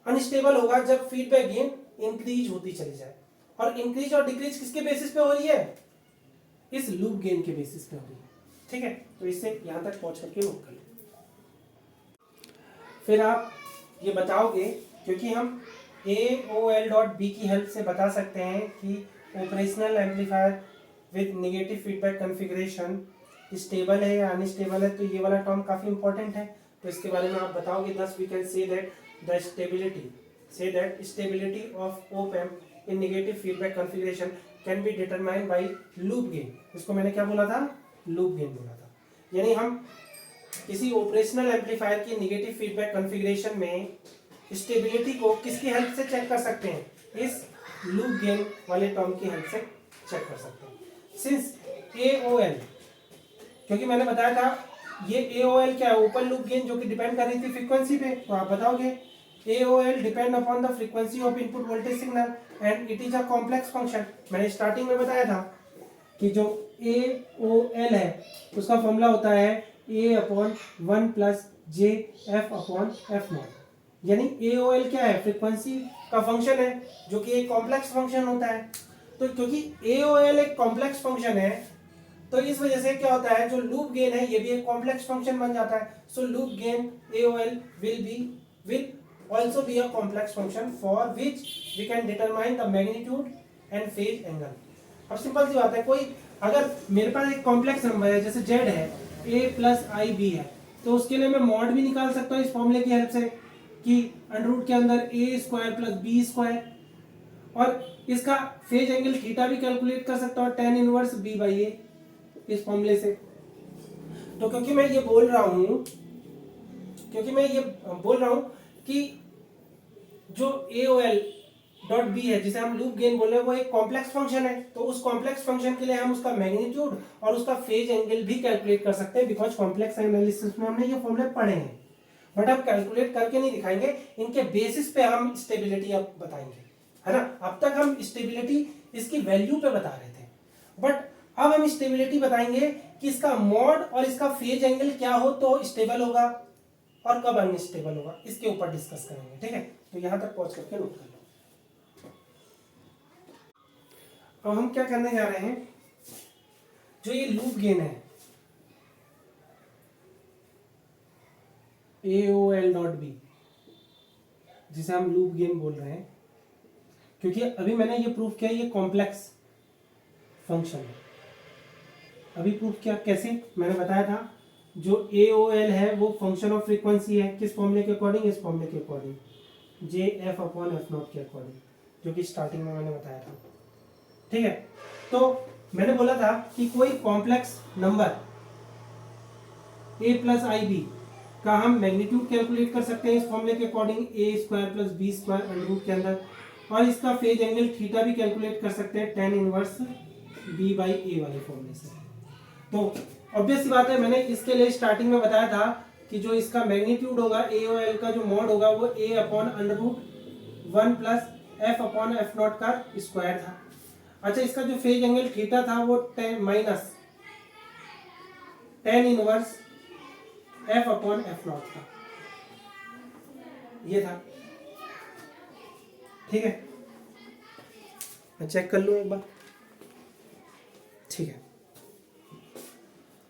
A: unstable होगा जब फीडबैक गेन इंक्रीज होती चली जाए। और इंक्रीज और डिक्रीज किसके बेसिस पे हो रही है, इस लूप गेन के बेसिस पे हो रही है। ठीक है, तो इससे यहां तक पहुंच करके नोट कर लो। फिर आप ये बताओगे, क्योंकि हम AOL डॉट बी की हेल्प से बता सकते हैं कि operational amplifier with negative feedback configuration stable है या अनस्टेबल है, तो ये वाला टर्म काफी इंपॉर्टेंट है। तो इसके बारे में आप बताओगे, thus we can say that stability of op amp in negative feedback configuration can be determined by loop gain। इसको मैंने क्या बोला था, लूप गेन बोला था। यानी हम किसी ऑपरेशनल एम्पलीफायर की नेगेटिव फीडबैक कॉन्फ़िगरेशन में स्टेबिलिटी को किसकी हेल्प से चेक कर सकते हैं, इस लूप गेन वाले टर्म की हेल्प से चेक कर सकते हैं। सिंस AOL, क्योंकि मैंने बताया था ये AOL क्या है, ओपन लूप गेन, जो कि डिपेंड कर रही थी फ्रीक्वेंसी पे, तो आप बताओगे AOL depend upon the frequency of input voltage signal and it is a complex function. मैंने स्टार्टिंग में बताया था कि जो AOL है उसका फॉर्मूला होता है A/1 प्लस JF/F0। यानी AOL क्या है, फ्रीक्वेंसी का फंक्शन है, जो कि एक कॉम्प्लेक्स फंक्शन होता है। तो क्योंकि AOL एक कॉम्प्लेक्स फंक्शन है, तो इस वजह से क्या होता है, जो लूप गेन है ये भी एक कॉम्प्लेक्स फंक्शन बन जाता है। So loop gain AOL will also be a complex function for which we can determine the magnitude and phase angle। अब सिंपल सी बात है, कोई अगर मेरे पास एक कॉम्प्लेक्स नंबर है जैसे z है, a प्लस आई बी है, तो उसके लिए मैं मॉड भी निकाल सकता हूँ इस फॉर्मूले की हेल्प से कि अंडर के अंदर a square plus B square, और इसका फेज एंगल थीटा भी कैलकुलेट कर सकता हूँ tan inverse b by a इस फॉर्मूले से। तो क्योंकि मैं ये बोल रहा हूं कि जो AOL डॉट बी है जिसे हम लूप गेन बोल रहे हैं वो एक कॉम्प्लेक्स फंक्शन है, तो उस कॉम्प्लेक्स फंक्शन के लिए हम उसका मैग्नीट्यूड और उसका फेज एंगल भी कैलकुलेट कर सकते हैं, बिकॉज कॉम्प्लेक्स एनालिसिस में हमने ये फॉर्मूले पढ़े हैं। बट हम कैलकुलेट करके नहीं दिखाएंगे, इनके बेसिस पे हम स्टेबिलिटी अब बताएंगे, है ना। अब तक हम स्टेबिलिटी इसकी वैल्यू पे बता रहे थे, बट अब हम स्टेबिलिटी बताएंगे कि इसका मॉड और इसका फेज एंगल क्या हो तो स्टेबल होगा और कब अनस्टेबल होगा, इसके ऊपर डिस्कस करेंगे। ठीक है, तो यहां तक पहुंच करके नोट कर लो। अब हम क्या करने जा रहे हैं, जो ये लूप गेन है AOL डॉट बी, जिसे हम लूप गेन बोल रहे हैं, क्योंकि अभी मैंने ये प्रूफ किया ये कॉम्प्लेक्स फंक्शन है, अभी प्रूफ किया कैसे, मैंने बताया था जो AOL है वो फंक्शन ऑफ फ्रीक्वेंसी है, किस फॉर्मूले के अकॉर्डिंग, इस फॉर्मूले के अकॉर्डिंग, JF/F0 के अकॉर्डिंग, जो कि स्टार्टिंग में मैंने बताया था। ठीक है, तो मैंने बोला था कि कोई कॉम्प्लेक्स नंबर A+IB का हम मैग्नीट्यूड कैलकुलेट कर सकते हैं इस फॉर्मूले के अकॉर्डिंग, A² + B² के अंदर, और इसका फेज एंगल थीटा भी कैलकुलेट कर सकते हैं tan इनवर्स B/A वाले फॉर्मूले से। तो ऑब्वियस सी बात है, मैंने इसके लिए स्टार्टिंग में बताया था कि जो इसका मैग्नीट्यूड होगा AOL का जो मॉड होगा वो A/√1 + F/F0 का स्क्वायर था। अच्छा, इसका जो फेज एंगल थीटा था वो माइनस tan इनवर्स F/F0 था, ये था। ठीक है, मैं चेक कर लूं एक बार। ठीक है,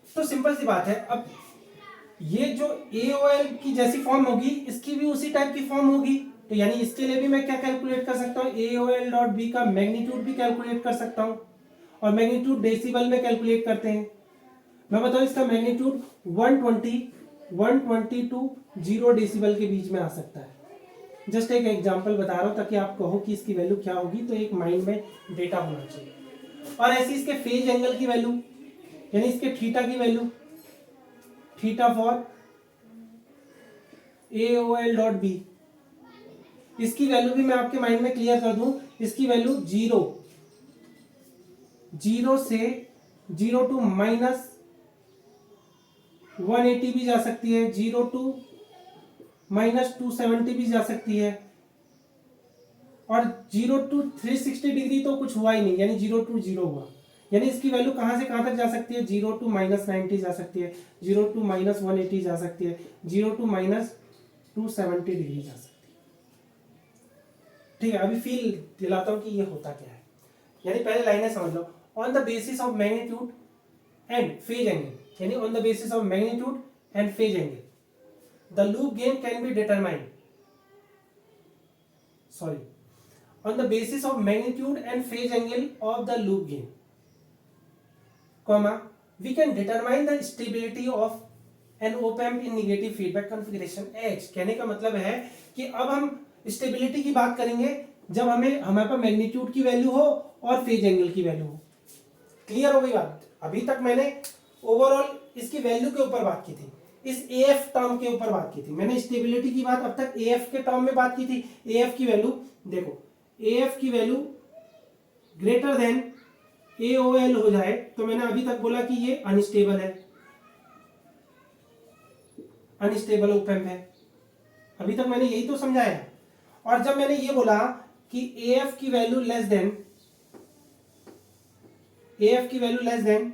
A: तो सिंपल सी बात है। अब ये जो AOL की जैसी फॉर्म होगी इसकी भी उसी टाइप की फॉर्म होगी, तो यानी इसके लिए भी मैं क्या कैलकुलेट कर सकता हूँ, AOL.B का मैग्नीट्यूड भी कैलकुलेट कर सकता हूँ, और मैग्नीट्यूड डेसिबल में कैलकुलेट करते हैं। मैं बताऊँ इसका मैग्नीट्यूड 120 टू 0 डेसिबल के बीच में आ सकता है। जस्ट एक एग्जांपल बता रहा हूँ ताकि आप कहो कि इसकी वैल्यू क्या होगी, तो एक माइंड में डेटा होना चाहिए। और ऐसे इसके फेज एंगल की वैल्यू, यानी इसके थीटा की वैल्यू, थीटा फॉर AOL.B, इसकी वैल्यू भी मैं आपके माइंड में क्लियर कर दूं। इसकी वैल्यू 0 से 0 टू -180 भी जा सकती है, 0 टू -270 भी जा सकती है, और 0 टू 360 डिग्री तो कुछ हुआ ही नहीं, यानी 0 टू 0 हुआ। यानी इसकी वैल्यू कहां से कहां तक जा सकती है, 0 टू -90 जा सकती है, 0 टू -180 जा सकती है, 0 टू -270 डिग्री जा सकती है। ठीक है, अभी फील दिलाता हूं कि ये होता क्या है। यानी पहले लाइनें समझ लो। On the basis of magnitude and phase angle, यानी on the basis of magnitude and phase angle the loop gain can be determined, sorry, on the basis of magnitude and phase angle of the loop gain, comma, we can determine the stability of an op-amp in negative feedback configuration H। कहने का मतलब है कि अब हम stability की बात करेंगे जब हमारे पास मैग्नीट्यूड की वैल्यू हो और फेज एंगल की वैल्यू हो। क्लियर हो गई बात? अभी तक मैंने ओवरऑल इसकी वैल्यू के ऊपर बात की थी, इस AF टर्म के ऊपर बात की थी। मैंने स्टेबिलिटी की बात अब तक AF के टर्म में बात की थी। AF की वैल्यू देखो, AF की वैल्यू ग्रेटर देन AOL हो जाए तो मैंने अभी तक बोला कि ये अनस्टेबल है, अनस्टेबल ओपैम्प है। अभी तक मैंने यही तो समझाया। और जब मैंने ये बोला कि AF की वैल्यू लेस देन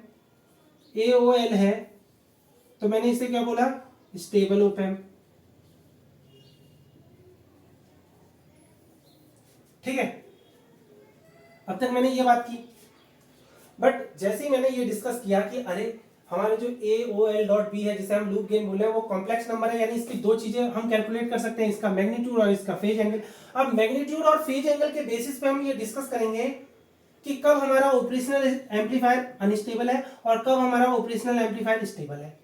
A: AOL है तो मैंने इसे क्या बोला, स्टेबल ओपैम्प। ठीक है, अब तक मैंने ये बात की। बट जैसे ही मैंने ये डिस्कस किया कि अरे हमारे जो AOL.B है जिसे हम लूप गेन बोले हैं वो कॉम्प्लेक्स नंबर है, यानी इसकी दो चीजें हम कैलकुलेट कर सकते हैं, इसका मैग्नीट्यूड और इसका फेज एंगल। अब मैग्नीट्यूड और फेज एंगल के बेसिस पे हम ये डिस्कस करेंगे कि कब हमारा ऑपरेशनल एम्पलीफायर अनस्टेबल है और कब हमारा ऑपरेशनल एम्पलीफायर स्टेबल है।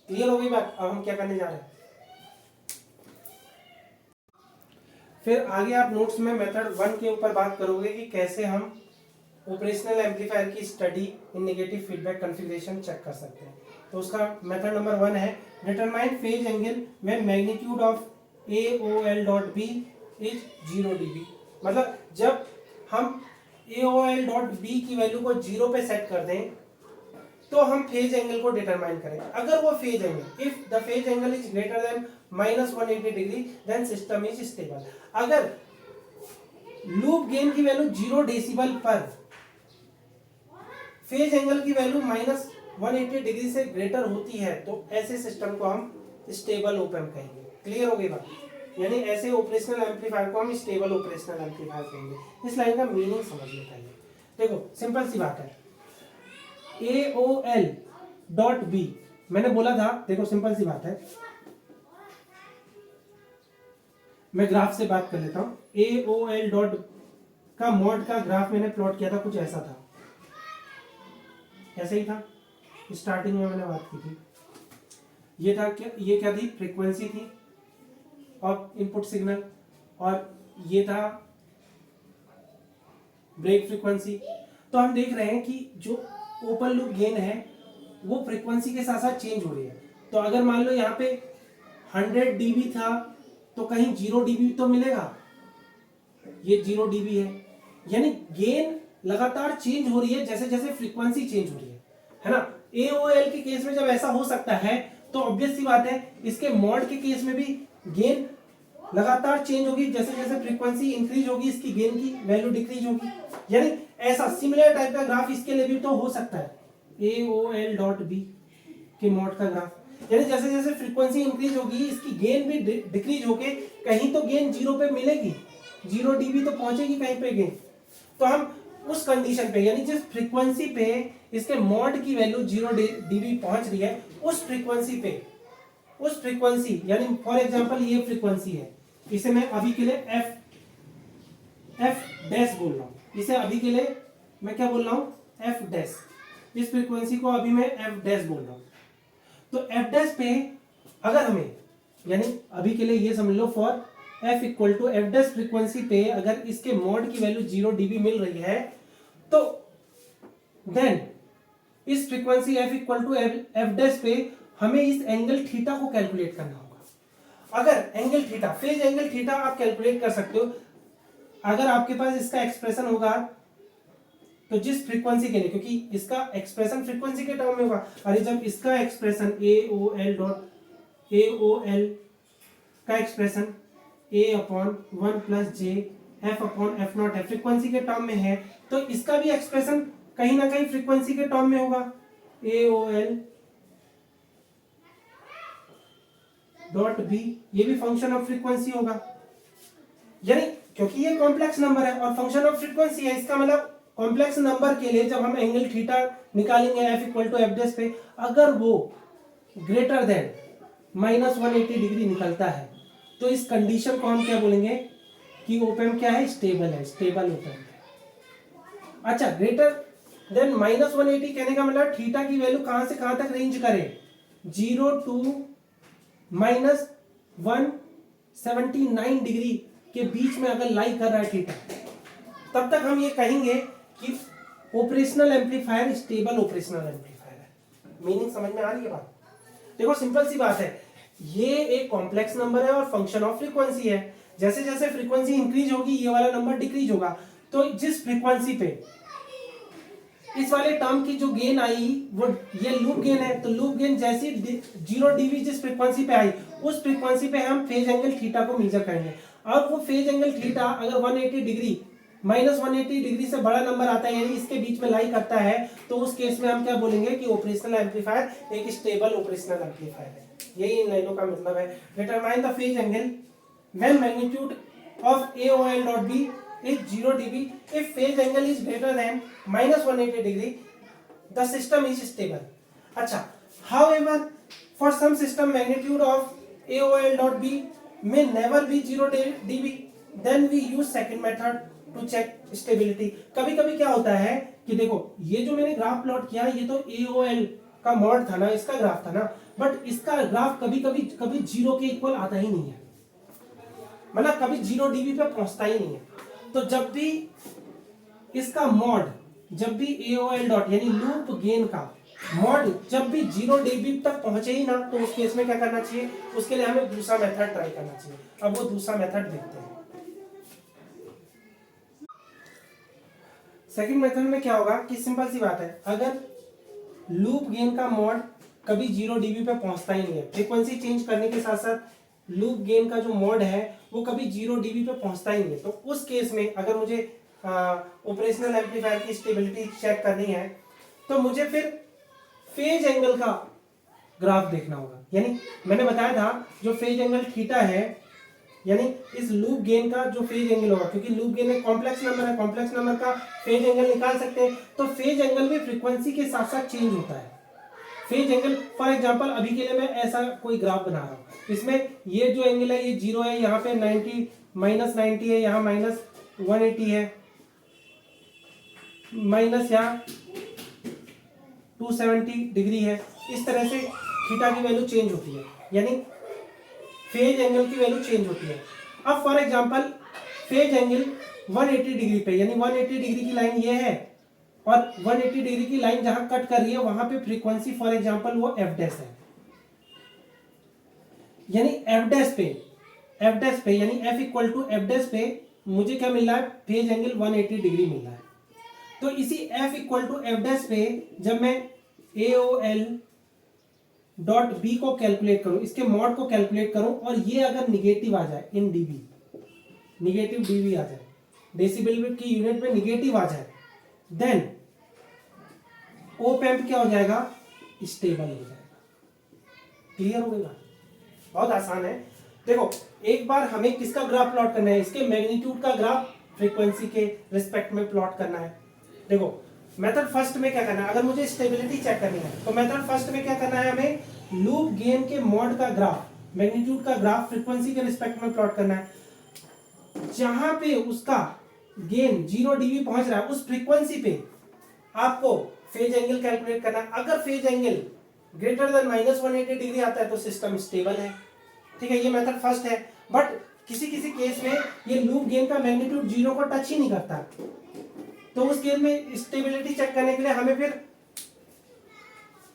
A: क्लियर हो गई बात? अब हम क्या करने जा रहे हैं, फिर आगे आप नोट्स में मेथड 1 के ऊपर बात करोगे कि कैसे हम ऑपरेशनल एम्पलीफायर की study in negative feedback configuration check कर सकते हैं। तो उसका मेथड नंबर 1 है determine phase angle when magnitude of AOL.B is 0 dB। मतलब जब हम AOL.B की वैल्यू को 0 पे सेट कर दें तो हम फेज एंगल को डिटरमाइन करेंगे। अगर वो phase angle, if the phase angle is greater than -180 degree then system is stable. अगर लूप गेन की वैल्यू 0 डेसिबल पर फेज एंगल की वैल्यू -180 डिग्री से ग्रेटर होती है तो ऐसे सिस्टम को हम स्टेबल ओपैम्प कहेंगे। क्लियर हो गई बात? यानी ऐसे ऑपरेशनल एम्पलीफायर को हम स्टेबल ऑपरेशनल एम्पलीफायर कहेंगे। इस लाइन का मीनिंग समझिए पहले। देखो सिंपल सी बात है, AOL.B मैंने बोला था, देखो सिंपल सी बात है, मैं ग्राफ से बात कर लेता हूं। AOL का मॉड का ग्राफ मैंने प्लॉट किया था, कुछ ऐसा था, ऐसे ही था। स्टार्टिंग में मैंने बात की थी, ये था क्या, ये क्या थी, फ्रीक्वेंसी थी ऑफ इनपुट सिग्नल, और ये था ब्रेक फ्रीक्वेंसी। तो हम देख रहे हैं कि जो ओपन लूप गेन है वो फ्रीक्वेंसी के साथ साथ चेंज हो रही है। तो अगर मान लो यहाँ पे 100 dB था तो कहीं 0 dB तो मिलेगा, ये 0 dB है, यानी गेन लगातार चेंज हो रही है जैसे जैसे फ्रीक्वेंसी चेंज हो रही है ना। AOL के केस में जब ऐसा हो सकता है तो ऑब्वियस सी बात है इसके मॉड के केस में भी गेन लगातार चेंज होगी, जैसे जैसे फ्रीक्वेंसी इंक्रीज होगी इसकी गेन की वैल्यू डिक्रीज होगी। यानी ऐसा सिमिलर टाइप का ग्राफ इसके लिए भी तो हो सकता है, AOL.B के मॉड का ग्राफ, यानी जैसे जैसे फ्रीक्वेंसी इंक्रीज होगी इसकी गेन भी डिक्रीज होके कहीं तो गेन 0 पे मिलेगी, 0 dB तो पहुंचेगी कहीं पे गेन। तो हम उस कंडीशन पे, यानी जिस फ्रीक्वेंसी पे इसके मॉड की वैल्यू 0 dB पहुंच रही है, उस फ्रीक्वेंसी पे, उस फ्रीक्वेंसी यानी फॉर एग्जांपल ये फ्रीक्वेंसी है, इसे मैं अभी के लिए एफ डैश बोल रहा हूं, इसे अभी के लिए मैं क्या बोल रहा हूं, एफ डैश, इस फ्रीक्वेंसी को अभी मैं एफ डैश बोल रहा हूं। तो एफ डैश पे अगर हमें, यानी अभी के लिए ये समझ लो for F equal to F dash frequency पे अगर इसके मॉड की वैल्यू 0 dB मिल रही है तो देन इस frequency F equal to F dash पे हमें इस एंगल थीटा को कैलकुलेट करना होगा। अगर angle theta, phase angle theta आप कैलकुलेट कर सकते हो अगर आपके पास इसका एक्सप्रेशन होगा, तो जिस फ्रीक्वेंसी के लिए, क्योंकि इसका एक्सप्रेशन फ्रीक्वेंसी के टर्म में होगा, अरे जब इसका एक्सप्रेशन AOL का एक्सप्रेशन A/1 + J F/F0 है, फ्रीक्वेंसी के टर्म में है, तो इसका भी एक्सप्रेशन कहीं ना कहीं फ्रीक्वेंसी के टर्म में होगा, AOL.B, ये भी फंक्शन ऑफ फ्रीक्वेंसी होगा। यानी क्योंकि ये कॉम्प्लेक्स नंबर है और फंक्शन ऑफ फ्रीक्वेंसी है, इसका मतलब कॉम्प्लेक्स नंबर के लिए जब हम एंगल थीटा निकालेंगे F equal to F dash पे, अगर वो ग्रेटर देन -180 डिग्री निकलता है तो इस कंडीशन को हम क्या बोलेंगे कि ओपेम क्या है, स्टेबल है, स्टेबल ओपेम है। अच्छा, ग्रेटर देन -180 कहने का मतलब थीटा की वैल्यू कहां से कहां तक रेंज करे, 0 to -179 डिग्री के बीच में अगर लाई कर रहा है थीटा, तब तक हम ये कहेंगे कि operational amplifier stable operational amplifier है। मीनिंग समझ में आ रही है बात? देखो सिंपल सी बात है, ये एक कॉम्प्लेक्स नंबर है और फंक्शन ऑफ फ्रीक्वेंसी है, जैसे जैसे फ्रीक्वेंसी इंक्रीज होगी ये वाला नंबर डिक्रीज होगा। तो जिस फ्रीक्वेंसी पे इस वाले टर्म की जो गेन आई वो ये लूप गेन है, तो लूप गेन जैसी 0 dB जिस फ्रीक्वेंसी पे आई उस फ्रीक्वेंसी पे हम फेज एंगल थीटा को मेजर करेंगे। अब वो फेज एंगल थीटा अगर 180 डिग्री -180 डिग्री से बड़ा नंबर आता है, यानी इसके बीच में लाई करता है, तो उस केस में हम क्या बोलेंगे कि ऑपरेशनल एम्पलीफायर एक स्टेबल ऑपरेशनल एम्पलीफायर है। यही इन लाइनों का मतलब है। Determine the phase angle when magnitude of AOL.B is 0 dB if phase angle is greater than -180 degree, the system is stable. अच्छा, however for some system magnitude of AOL.B may never be 0 dB, then we use second method to check stability. कभी कभी क्या होता है कि देखो ये जो मैंने ग्राफ प्लॉट किया ये तो AOL का मॉड था ना, इसका ग्राफ था ना, बट इसका ग्राफ कभी कभी 0 के इक्वल आता ही नहीं है, मतलब कभी 0 dB पे पहुंचता ही नहीं है। तो जब भी इसका मॉड, जब भी AOL डॉट यानी लूप गेन का मॉड जब भी 0 dB तक पहुंचे ही ना, तो उस केस में क्या करना चाहिए, उसके लिए हमें दूसरा मेथड ट्राई करना चाहिए। अब वो दूसरा मेथड देखते हैं। सेकंड मेथड में क्या होगा कि सिंपल सी बात है, अगर लूप गेन का मॉड कभी 0 dB पे पहुंचता ही नहीं है, फ्रीक्वेंसी चेंज करने के साथ साथ लूप गेन का जो मॉड है वो कभी 0 dB पे पहुंचता ही नहीं है, तो उस केस में अगर मुझे ऑपरेशनल एम्पलीफायर की स्टेबिलिटी चेक करनी है तो मुझे फिर फेज एंगल का ग्राफ देखना होगा। यानी मैंने बताया था जो फेज एंगल थीटा है, यानी इस लूप गेन का जो फेज एंगल होगा, क्योंकि लूप गेन एक कॉम्प्लेक्स नंबर है, कॉम्प्लेक्स नंबर का फेज एंगल निकाल सकते हैं, तो फेज एंगल भी फ्रीक्वेंसी के साथ साथ चेंज होता है। फेज एंगल फॉर एग्जांपल अभी के लिए मैं ऐसा कोई ग्राफ बना रहा हूँ, इसमें ये जो एंगल है ये 0 है, यहाँ पे 90 -90 है, यहाँ -180 है, माइनस यहाँ 270 डिग्री है। इस तरह से थीटा की वैल्यू चेंज होती है, यानी फेज एंगल की वैल्यू चेंज होती है। अब for example phase angle 180 degree पे, यानी 180 डिग्री की लाइन ये है और 180 डिग्री की लाइन जहां कट कर रही है वहां पे फ्रीक्वेंसी फॉर एग्जांपल वो एफ डैश है, यानी एफ डैश पे यानी F equal to F dash पे मुझे क्या मिल रहा है, फेज एंगल 180 डिग्री मिल रहा है। तो इसी F equal to F dash पे जब मैं AOL डॉट बी को कैलकुलेट करूं, इसके मॉड को कैलकुलेट करूं और ये अगर निगेटिव आ जाए इन डीबी, निगेटिव डीबी आ जाए, डेसिबल की यूनिट में निगेटिव आ जाए, देन ओप एम्प क्या हो जाएगा, स्टेबल हो जाएगा। क्लियर हो गई बात? बहुत आसान है। देखो एक बार हमें किसका ग्राफ प्लॉट करना है, इसके मैग्नीट्यूड का ग्राफ फ्रीक्वेंसी के रिस्पेक्ट में प्लॉट करना है। देखो मेथड फर्स्ट में क्या करना है, अगर मुझे स्टेबिलिटी चेक करनी है तो मेथड फर्स्ट में क्या करना है, हमें लूप गेन के मॉड का ग्राफ, मैग्नीट्यूड का ग्राफ फ्रीक्वेंसी के रिस्पेक्ट में प्लॉट करना है। जहां पे उसका गेन 0 dB पहुंच रहा है उस फ्रीक्वेंसी पे आपको फेज एंगल कैलकुलेट करना है। अगर phase angle greater than -180 degree आता है तो सिस्टम स्टेबल है। ठीक है, ये मेथड फर्स्ट है। बट किसी किसी केस में ये लूप गेन का मैग्नीट्यूड 0 को टच ही नहीं करता, तो उस केस में स्टेबिलिटी चेक करने के लिए हमें फिर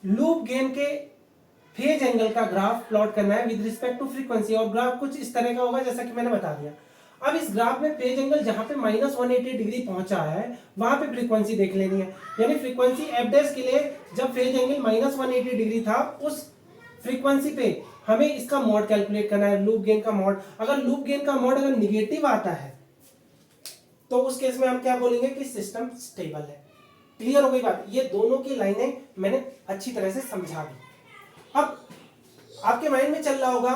A: लूप गेन के फेज एंगल का ग्राफ प्लॉट करना है विद रिस्पेक्ट टू फ्रीक्वेंसी, और ग्राफ कुछ इस तरह का होगा जैसा कि मैंने बता दिया। अब इस ग्राफ में फेज एंगल जहां पे -180 डिग्री पहुंचा है वहां पे फ्रीक्वेंसी देख लेनी है, यानी फ्रीक्वेंसी एफ डैश के लिए जब फेज एंगल -180 डिग्री था उस फ्रीक्वेंसी पे हमें इसका मॉड कैलकुलेट करना है, लूप गेन का मॉड। अगर लूप गेन का मॉड अगर निगेटिव आता है तो उस केस में हम क्या बोलेंगे कि सिस्टम स्टेबल है। क्लियर हो गई बात? ये दोनों की लाइनें मैंने अच्छी तरह से समझा दी। अब आपके माइंड में चल रहा होगा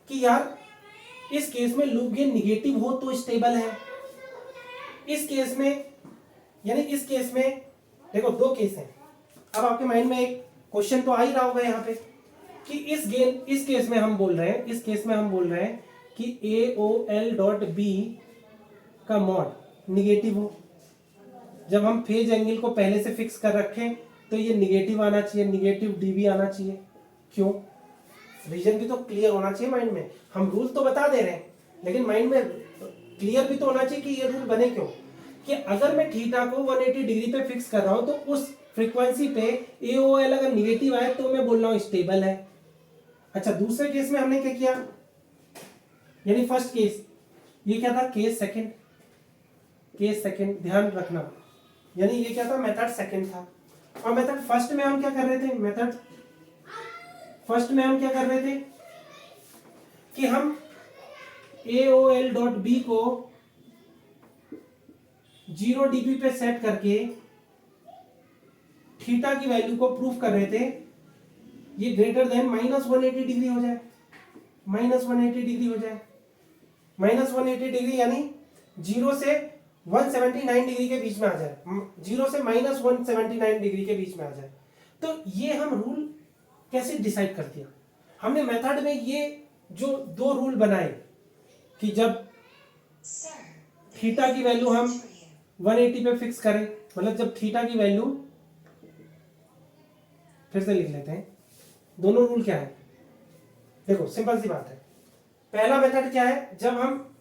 A: कि यार इस केस में लूप गेन निगेटिव हो तो स्टेबल है, इस केस में, यानी इस केस में देखो दो केस हैं। अब आपके माइंड में एक क्वेश्चन तो आ ही रहा होगा यहाँ पे कि इस केस में हम बोल रहे हैं, इस केस में हम बोल रहे हैं कि AOL डॉट बी का मॉड निगेटिव हो। जब हम फेज एंगल को पहले से फिक्स कर रखें तो ये निगेटिव आना चाहिए, निगेटिव डीबी आना चाहिए। क्यों? रीजन भी तो क्लियर होना चाहिए माइंड में। हम रूल तो बता दे रहे हैं लेकिन माइंड में क्लियर भी तो होना चाहिए कि ये रूल बने क्यों, कि अगर मैं थीटा को 180 डिग्री पे फिक्स कर रहा हूं तो उस फ्रीक्वेंसी पे AOL अगर निगेटिव आए तो मैं बोल रहा हूं स्टेबल है। अच्छा, दूसरे केस में हमने क्या किया, यानी फर्स्ट केस, ये क्या था, केस सेकंड, केस सेकंड ध्यान रखना, यानी ये क्या था, मेथड सेकंड था। और मेथड फर्स्ट में हम क्या कर रहे थे, मेथड फर्स्ट में हम क्या कर रहे थे कि हम AOL डॉट बी को 0 dB पे सेट करके थीटा की वैल्यू को प्रूफ कर रहे थे ये ग्रेटर देन -180 डिग्री हो जाए, -180 डिग्री हो जाए। -180 डिग्री यानी 0 से 179 डिग्री के बीच में आ जाए, 0 से -179 डिग्री के बीच में आ जाए। तो ये हम रूल कैसे डिसाइड कर दिया, हमने मेथड में ये जो दो रूल बनाए कि जब थीटा की वैल्यू हम 180 पे फिक्स करें, मतलब जब थीटा की वैल्यू, फिर से लिख लेते हैं दोनों रूल क्या है। देखो सिंपल सी बात है, पहला मेथड क्या है, जब हम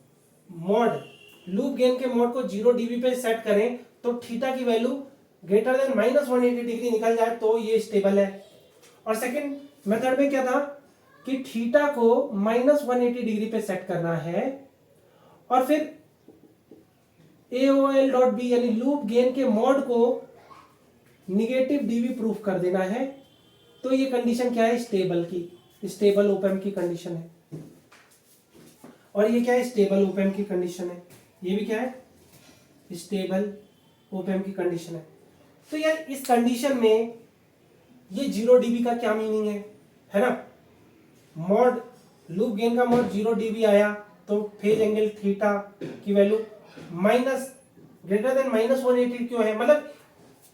A: मॉड लूप गेन के मॉड को 0 dB पे सेट करें तो थीटा की वैल्यू ग्रेटर देन -180 डिग्री निकल जाए तो ये स्टेबल है। और सेकंड मेथड में क्या था कि थीटा को -180 डिग्री पे सेट करना है और फिर AOL डॉट बी यानी लूप गेन के मॉड को निगेटिव डीबी प्रूफ कर देना है, तो ये कंडीशन क्या है, स्टेबल की, स्टेबल ओप एम्प की कंडीशन है। और ये क्या है, स्टेबल ओप एम्प की कंडीशन है। ये भी क्या है, स्टेबल ओप एम्प की कंडीशन है। तो यार इस कंडीशन में ये 0 dB का क्या मीनिंग है ना, मॉड लूप गेन का मॉड 0 dB आया तो फेज एंगल थीटा की वैल्यू ग्रेटर देन -180 क्यों है, मतलब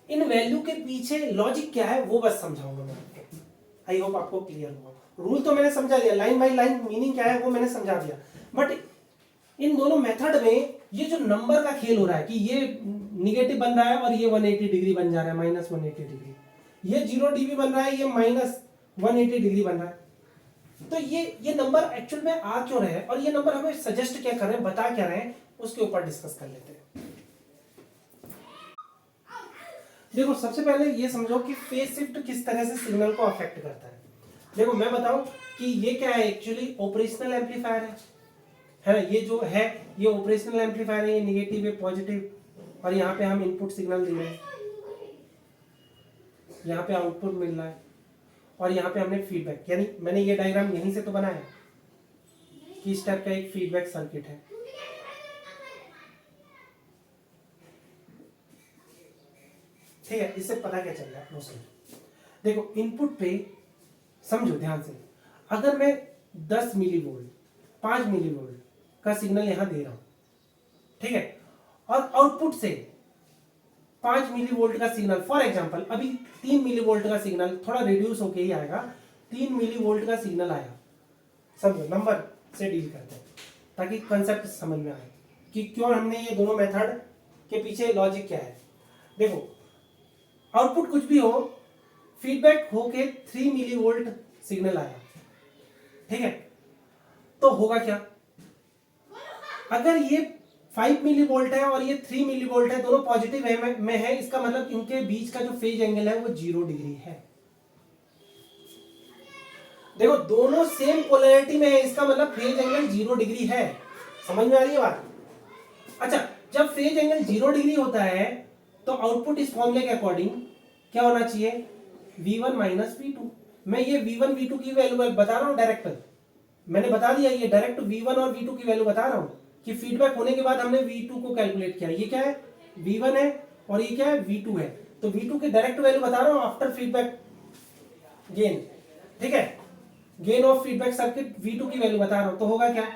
A: इन वैल्यू के पीछे लॉजिक क्या है वो बस समझाऊंगा मैं आपको। आई होप आपको क्लियर हुआ। रूल तो मैंने समझा दिया, लाइन बाय लाइन मीनिंग क्या है वो मैंने समझा दिया, बट इन दोनों मेथड में ये जो नंबर का खेल हो रहा है कि ये निगेटिव बन रहा है और ये 180 डिग्री बन जा रहा है, -180 डिग्री, ये 0 dB बन रहा है, ये -180 डिग्री बन रहा है। तो ये नंबर एक्चुअल में आ क्यों रहे हैं और ये नंबर हमें सजेस्ट क्या कर रहे हैं, बता क्या रहे हैं, उसके ऊपर डिस्कस कर लेते हैं। देखो सबसे पहले ये समझो कि फेज शिफ्ट किस तरह से सिग्नल को अफेक्ट करता है। देखो मैं बताऊं कि ये क्या है, एक्चुअली ऑपरेशनल एम्पलीफायर है ना। ये जो है ये ऑपरेशनल एम्पलीफायर है, ये नेगेटिव है पॉजिटिव, और यहाँ पे हम इनपुट सिग्नल दे रहे हैं, यहाँ पे आउटपुट मिल रहा है, और यहाँ पे हमने फीडबैक, यानी मैंने ये डायग्राम यहीं से तो बनाया कि इस टाइप का एक फीडबैक सर्किट है। ठीक है, इससे पता क्या चल रहा है मोस्टली, देखो इनपुट पे समझो ध्यान से, अगर मैं 10 मिली वोल्ट 5 मिली वोल्ट का सिग्नल यहां दे रहा हूं, ठीक है, और आउटपुट से 5 मिली वोल्ट का सिग्नल, फॉर एग्जांपल अभी 3 मिली वोल्ट का सिग्नल थोड़ा रिड्यूस होके ही आएगा, 3 मिली वोल्ट का सिग्नल आया, समझो नंबर से डील करते हैं ताकि कंसेप्ट समझ में आए कि क्यों हमने ये दोनों मेथड के पीछे लॉजिक क्या है। देखो आउटपुट कुछ भी हो, फीडबैक होके 3 मिली वोल्ट सिग्नल आया, ठीक है, तो होगा क्या, अगर ये 5 मिली वोल्ट है और ये 3 मिली वोल्ट है, दोनों पॉजिटिव में है, इसका मतलब इनके बीच का जो फेज एंगल है वो 0 डिग्री है। देखो दोनों सेम पोलैरिटी में है, इसका मतलब फेज एंगल 0 डिग्री है। समझ में आ रही है बात? अच्छा, जब फेज एंगल 0 डिग्री होता है तो आउटपुट इस फॉर्मूले के अकॉर्डिंग क्या होना चाहिए, V1 माइनस V2। मैं ये V1 V2 की वैल्यू बता रहा हूँ डायरेक्ट, मैंने बता दिया, ये डायरेक्ट V1 और V2 की वैल्यू बता रहा हूँ कि फीडबैक होने के बाद हमने V2 को कैलकुलेट किया, ये क्या है V1 है और ये क्या है V2 है, तो V2 की डायरेक्ट वैल्यू बता रहा हूँ आफ्टर फीडबैक गेन, ठीक है, gain of feedback circuit V2 की वैल्यू बता रहा हूँ, तो होगा क्या,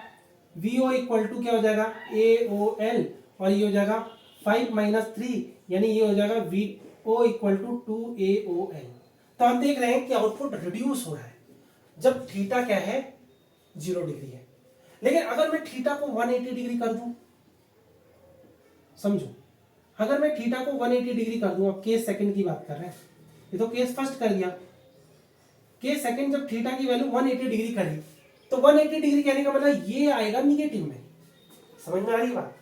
A: VO इक्वल टू क्या हो जाएगा AOL, और ये हो जाएगा 5 माइनस 3, यानी ये हो जाएगा VO इक्वल टू 2AOL। तो हम देख रहे हैं कि आउटपुट रिड्यूस हो रहा है जब थीटा क्या है 0 डिग्री है। लेकिन अगर मैं थीटा को 180 डिग्री कर दूं, समझो अगर मैं थीटा को 180 डिग्री कर दूं, अब केस सेकंड की बात कर रहे हैं, ये तो केस फर्स्ट कर दिया, केस सेकंड जब थीटा की वैल्यू 180 डिग्री करी तो 180 डिग्री कहने का मतलब ये आएगा निगेटिव में। समझ में आ रही बात?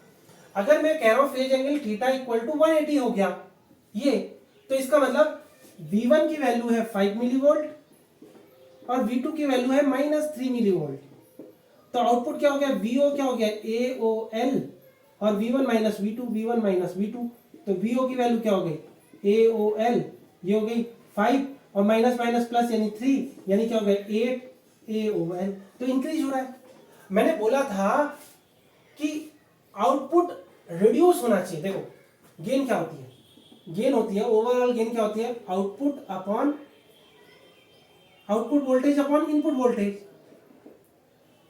A: अगर मैं कह रहा हूं phase angle theta equal to 180 हो गया ये, तो इसका मतलब V1 की वैल्यू है 5 मिली वोल्ट और V2 की वैल्यू है -3 मिली वोल्ट, तो आउटपुट क्या हो गया, VO क्या हो गया AOL, और V1 minus V2, V1 minus V2, तो VO की वैल्यू क्या हो गई AOL, ये हो गई 5 और माइनस माइनस प्लस यानी 3, यानी क्या हो गया 8 AOL, तो इंक्रीज हो रहा है। मैंने बोला था कि आउटपुट रिड्यूस होना चाहिए। देखो गेन क्या होती है, गेन होती है ओवरऑल गेन क्या होती है, output voltage upon input voltage.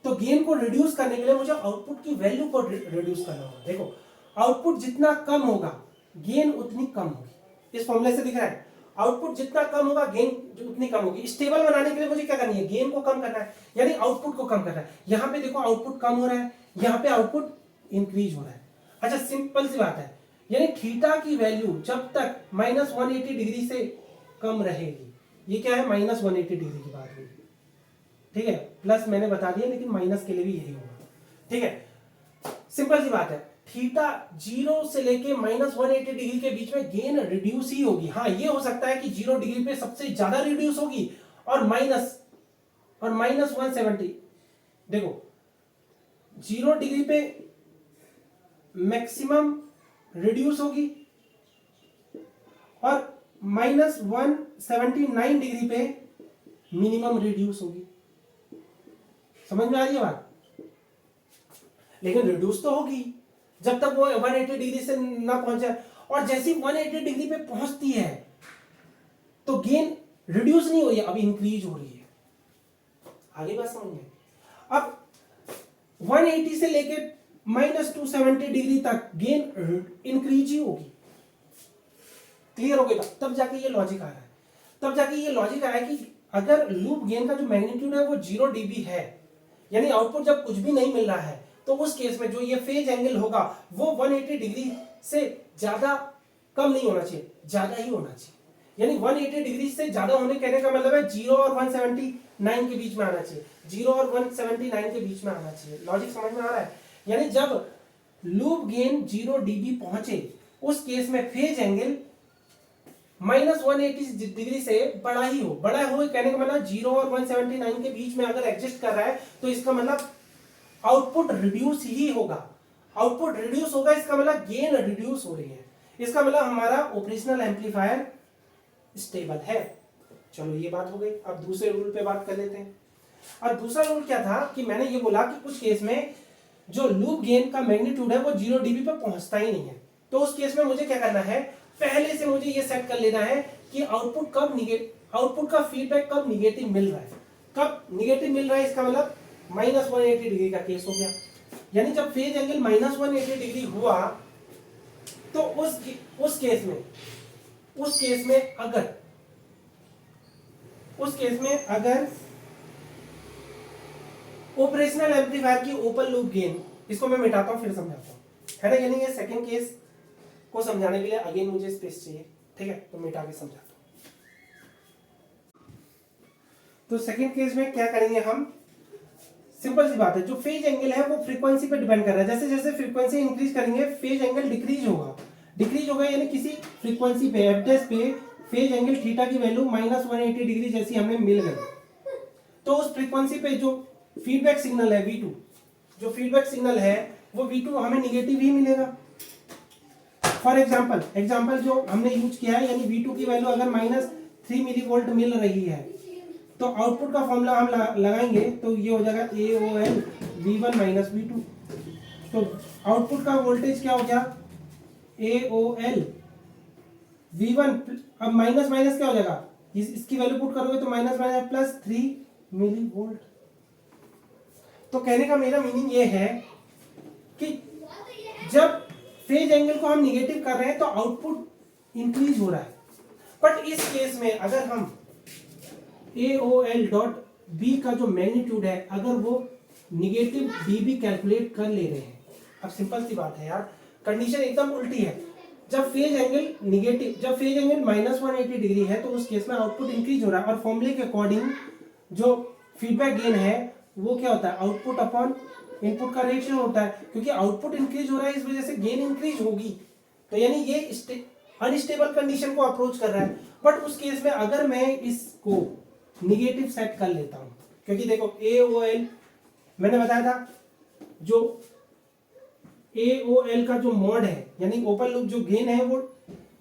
A: तो गेन को रिड्यूस करने के लिए मुझे आउटपुट की वैल्यू को रिड्यूस करना होगा। देखो आउटपुट जितना कम होगा गेन उतनी कम होगी, इस फॉर्मूले से दिख रहा है, आउटपुट जितना कम होगा गेन उतनी कम होगी। स्टेबल बनाने के लिए मुझे क्या करनी है, गेन को कम करना है, यानी आउटपुट को कम करना है। यहाँ पे देखो आउटपुट कम हो रहा है, यहाँ पे आउटपुट इंक्रीज हो रहा है। अच्छा सिंपल सी बात है, यानी थीटा की वैल्यू जब तक -180 डिग्री से कम रहेगी, ये क्या है -180 डिग्री की बात हुई, ठीक है, प्लस मैंने बता दिया लेकिन माइनस के लिए भी यही होगा, ठीक है, सिंपल सी बात है। थीटा 0 से लेके -180 डिग्री के बीच में गेन रिड्यूस ही होगी। हाँ ये हो सकता है कि 0 डिग्री पे सबसे ज्यादा रिड्यूस होगी और -170, देखो 0 डिग्री पे मैक्सिमम रिड्यूस होगी और -179 डिग्री पे मिनिमम रिड्यूस होगी। समझ में आ रही है बात? लेकिन रिड्यूस तो होगी जब तक वो 180 डिग्री से ना पहुंचे, और जैसी 180 डिग्री पे पहुंचती है तो गेन रिड्यूस नहीं हो रही है, अभी इंक्रीज हो रही है। आगे बात समझ में? अब 180 से लेके -270 डिग्री तक गेन इंक्रीज ही होगी। क्लियर हो गई बात? तब जाके ये लॉजिक आ रहा है, तब जाके ये लॉजिक आया कि अगर लूप गेन का जो मैग्नीट्यूड है वो 0 dB है, यानी आउटपुट जब कुछ भी नहीं मिल रहा है, तो उस केस में जो ये फेज एंगल होगा वो 180 डिग्री से ज्यादा कम नहीं होना चाहिए, ज्यादा ही होना चाहिए। यानी 180 डिग्री से ज्यादा होने कहने का मतलब है 0 और 179 के बीच में आना चाहिए, 0 और 179 के बीच में आना चाहिए। लॉजिक समझ में आ रहा है? यानी जब लूप गेन 0 dB पहुंचे उस केस में फेज एंगल -180 डिग्री से बड़ा ही हो, बड़ा हो कहने का मतलब 0 और 179 के बीच में अगर एग्जिस्ट कर रहा है तो इसका मतलब आउटपुट रिड्यूस ही होगा। आउटपुट रिड्यूस होगा इसका मतलब गेन रिड्यूस हो रही है, इसका मतलब हमारा ऑपरेशनल एम्पलीफायर स्टेबल है। चलो ये बात हो गई। अब दूसरे रूल पे बात कर लेते हैं। और दूसरा रूल क्या था कि मैंने ये बोला कि कुछ केस में जो लूप गेन का मैग्नीट्यूड है वो 0 dB पर पहुंचता ही नहीं है, तो उस केस में मुझे क्या करना है, पहले से मुझे ये सेट कर लेना है कि आउटपुट का फीडबैक कब निगेटिव मिल रहा है। कब निगेटिव मिल रहा है इसका मतलब -180 डिग्री का केस हो गया। यानी जब फेज एंगल -180 डिग्री हुआ तो उस केस में अगर ऑपरेशनल एम्पलीफायर की ओपन लूप गेन, इसको मैं मिटाता हूं फिर समझाता हूं, है ना। यानी ये सेकंड केस को समझाने के लिए अगेन मुझे स्पेस चाहिए, ठीक है, तो मिटा के समझाता हूं। तो सेकंड केस में क्या करेंगे हम, सिंपल सी बात है, जो फेज एंगल है वो फ्रीक्वेंसी पे डिपेंड कर रहा है। जैसे जैसे फ्रीक्वेंसी इंक्रीज करेंगे फेज एंगल डिक्रीज होगा यानी किसी फ्रीक्वेंसी पे एफडेस पे फेज एंगल थीटा की वैल्यू -180 डिग्री जैसी हमें मिल गई, तो उस फ्रीक्वेंसी पे जो फीडबैक सिग्नल है V2, जो फीडबैक सिग्नल है वो V2 हमें निगेटिव ही मिलेगा। फॉर एग्जांपल जो हमने यूज किया है, यानी V2 की वैल्यू अगर -3 मिलीवोल्ट मिल रही है तो आउटपुट का फॉर्मूला हम लगाएंगे तो ये हो जाएगा AOL V1 - V2। तो आउटपुट का वोल्टेज क्या हो गया, AOL V1, अब माइनस माइनस क्या हो जाएगा, इसकी वैल्यू पुट करोगे तो -+3 मिलीवोल्ट। तो कहने का मेरा मीनिंग ये है कि जब फेज एंगल को हम निगेटिव कर रहे हैं तो आउटपुट इंक्रीज हो रहा है, बट इस केस में अगर हम AOL.B का जो मैग्नीट्यूड है अगर वो निगेटिव dB कैलकुलेट कर ले रहे हैं, अब सिंपल सी बात है यार, कंडीशन एकदम उल्टी है। जब फेज एंगल -180 डिग्री है तो उस केस में आउटपुट इंक्रीज हो रहा है, और फॉर्मूले के अकॉर्डिंग जो फीडबैक गेन है वो क्या होता है, आउटपुट अपॉन इनपुट का रेशियो होता है। क्योंकि आउटपुट इंक्रीज हो रहा है इस वजह से गेन इंक्रीज होगी, तो यानी ये अनस्टेबल कंडीशन को अप्रोच कर रहा है। बट उस केस में अगर मैं इसको निगेटिव सेट कर लेता हूं, क्योंकि देखो AOL मैंने बताया था, जो AOL का जो मॉड है यानी ओपन लूप जो गेन है वो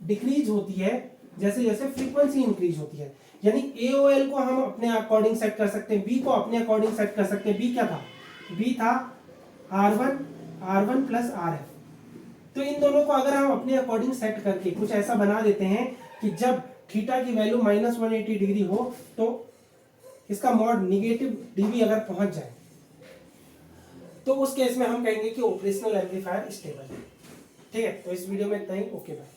A: डिक्रीज होती है जैसे जैसे फ्रीक्वेंसी इंक्रीज होती है। यानी AOL को हम अपने अकॉर्डिंग सेट कर सकते हैं, B को अपने अकॉर्डिंग सेट कर सकते हैं। B क्या था, B था R1 प्लस RF। तो इन दोनों को अगर हम अपने अकॉर्डिंग सेट करके कुछ ऐसा बना देते हैं कि जब थीटा की वैल्यू -180 डिग्री हो तो इसका मॉड निगेटिव dB अगर पहुंच जाए तो उस केस में हम कहेंगे कि ऑपरेशनल एम्पलीफायर स्टेबल है। ठीक है, तो इस वीडियो में इतना ही। Okay bye.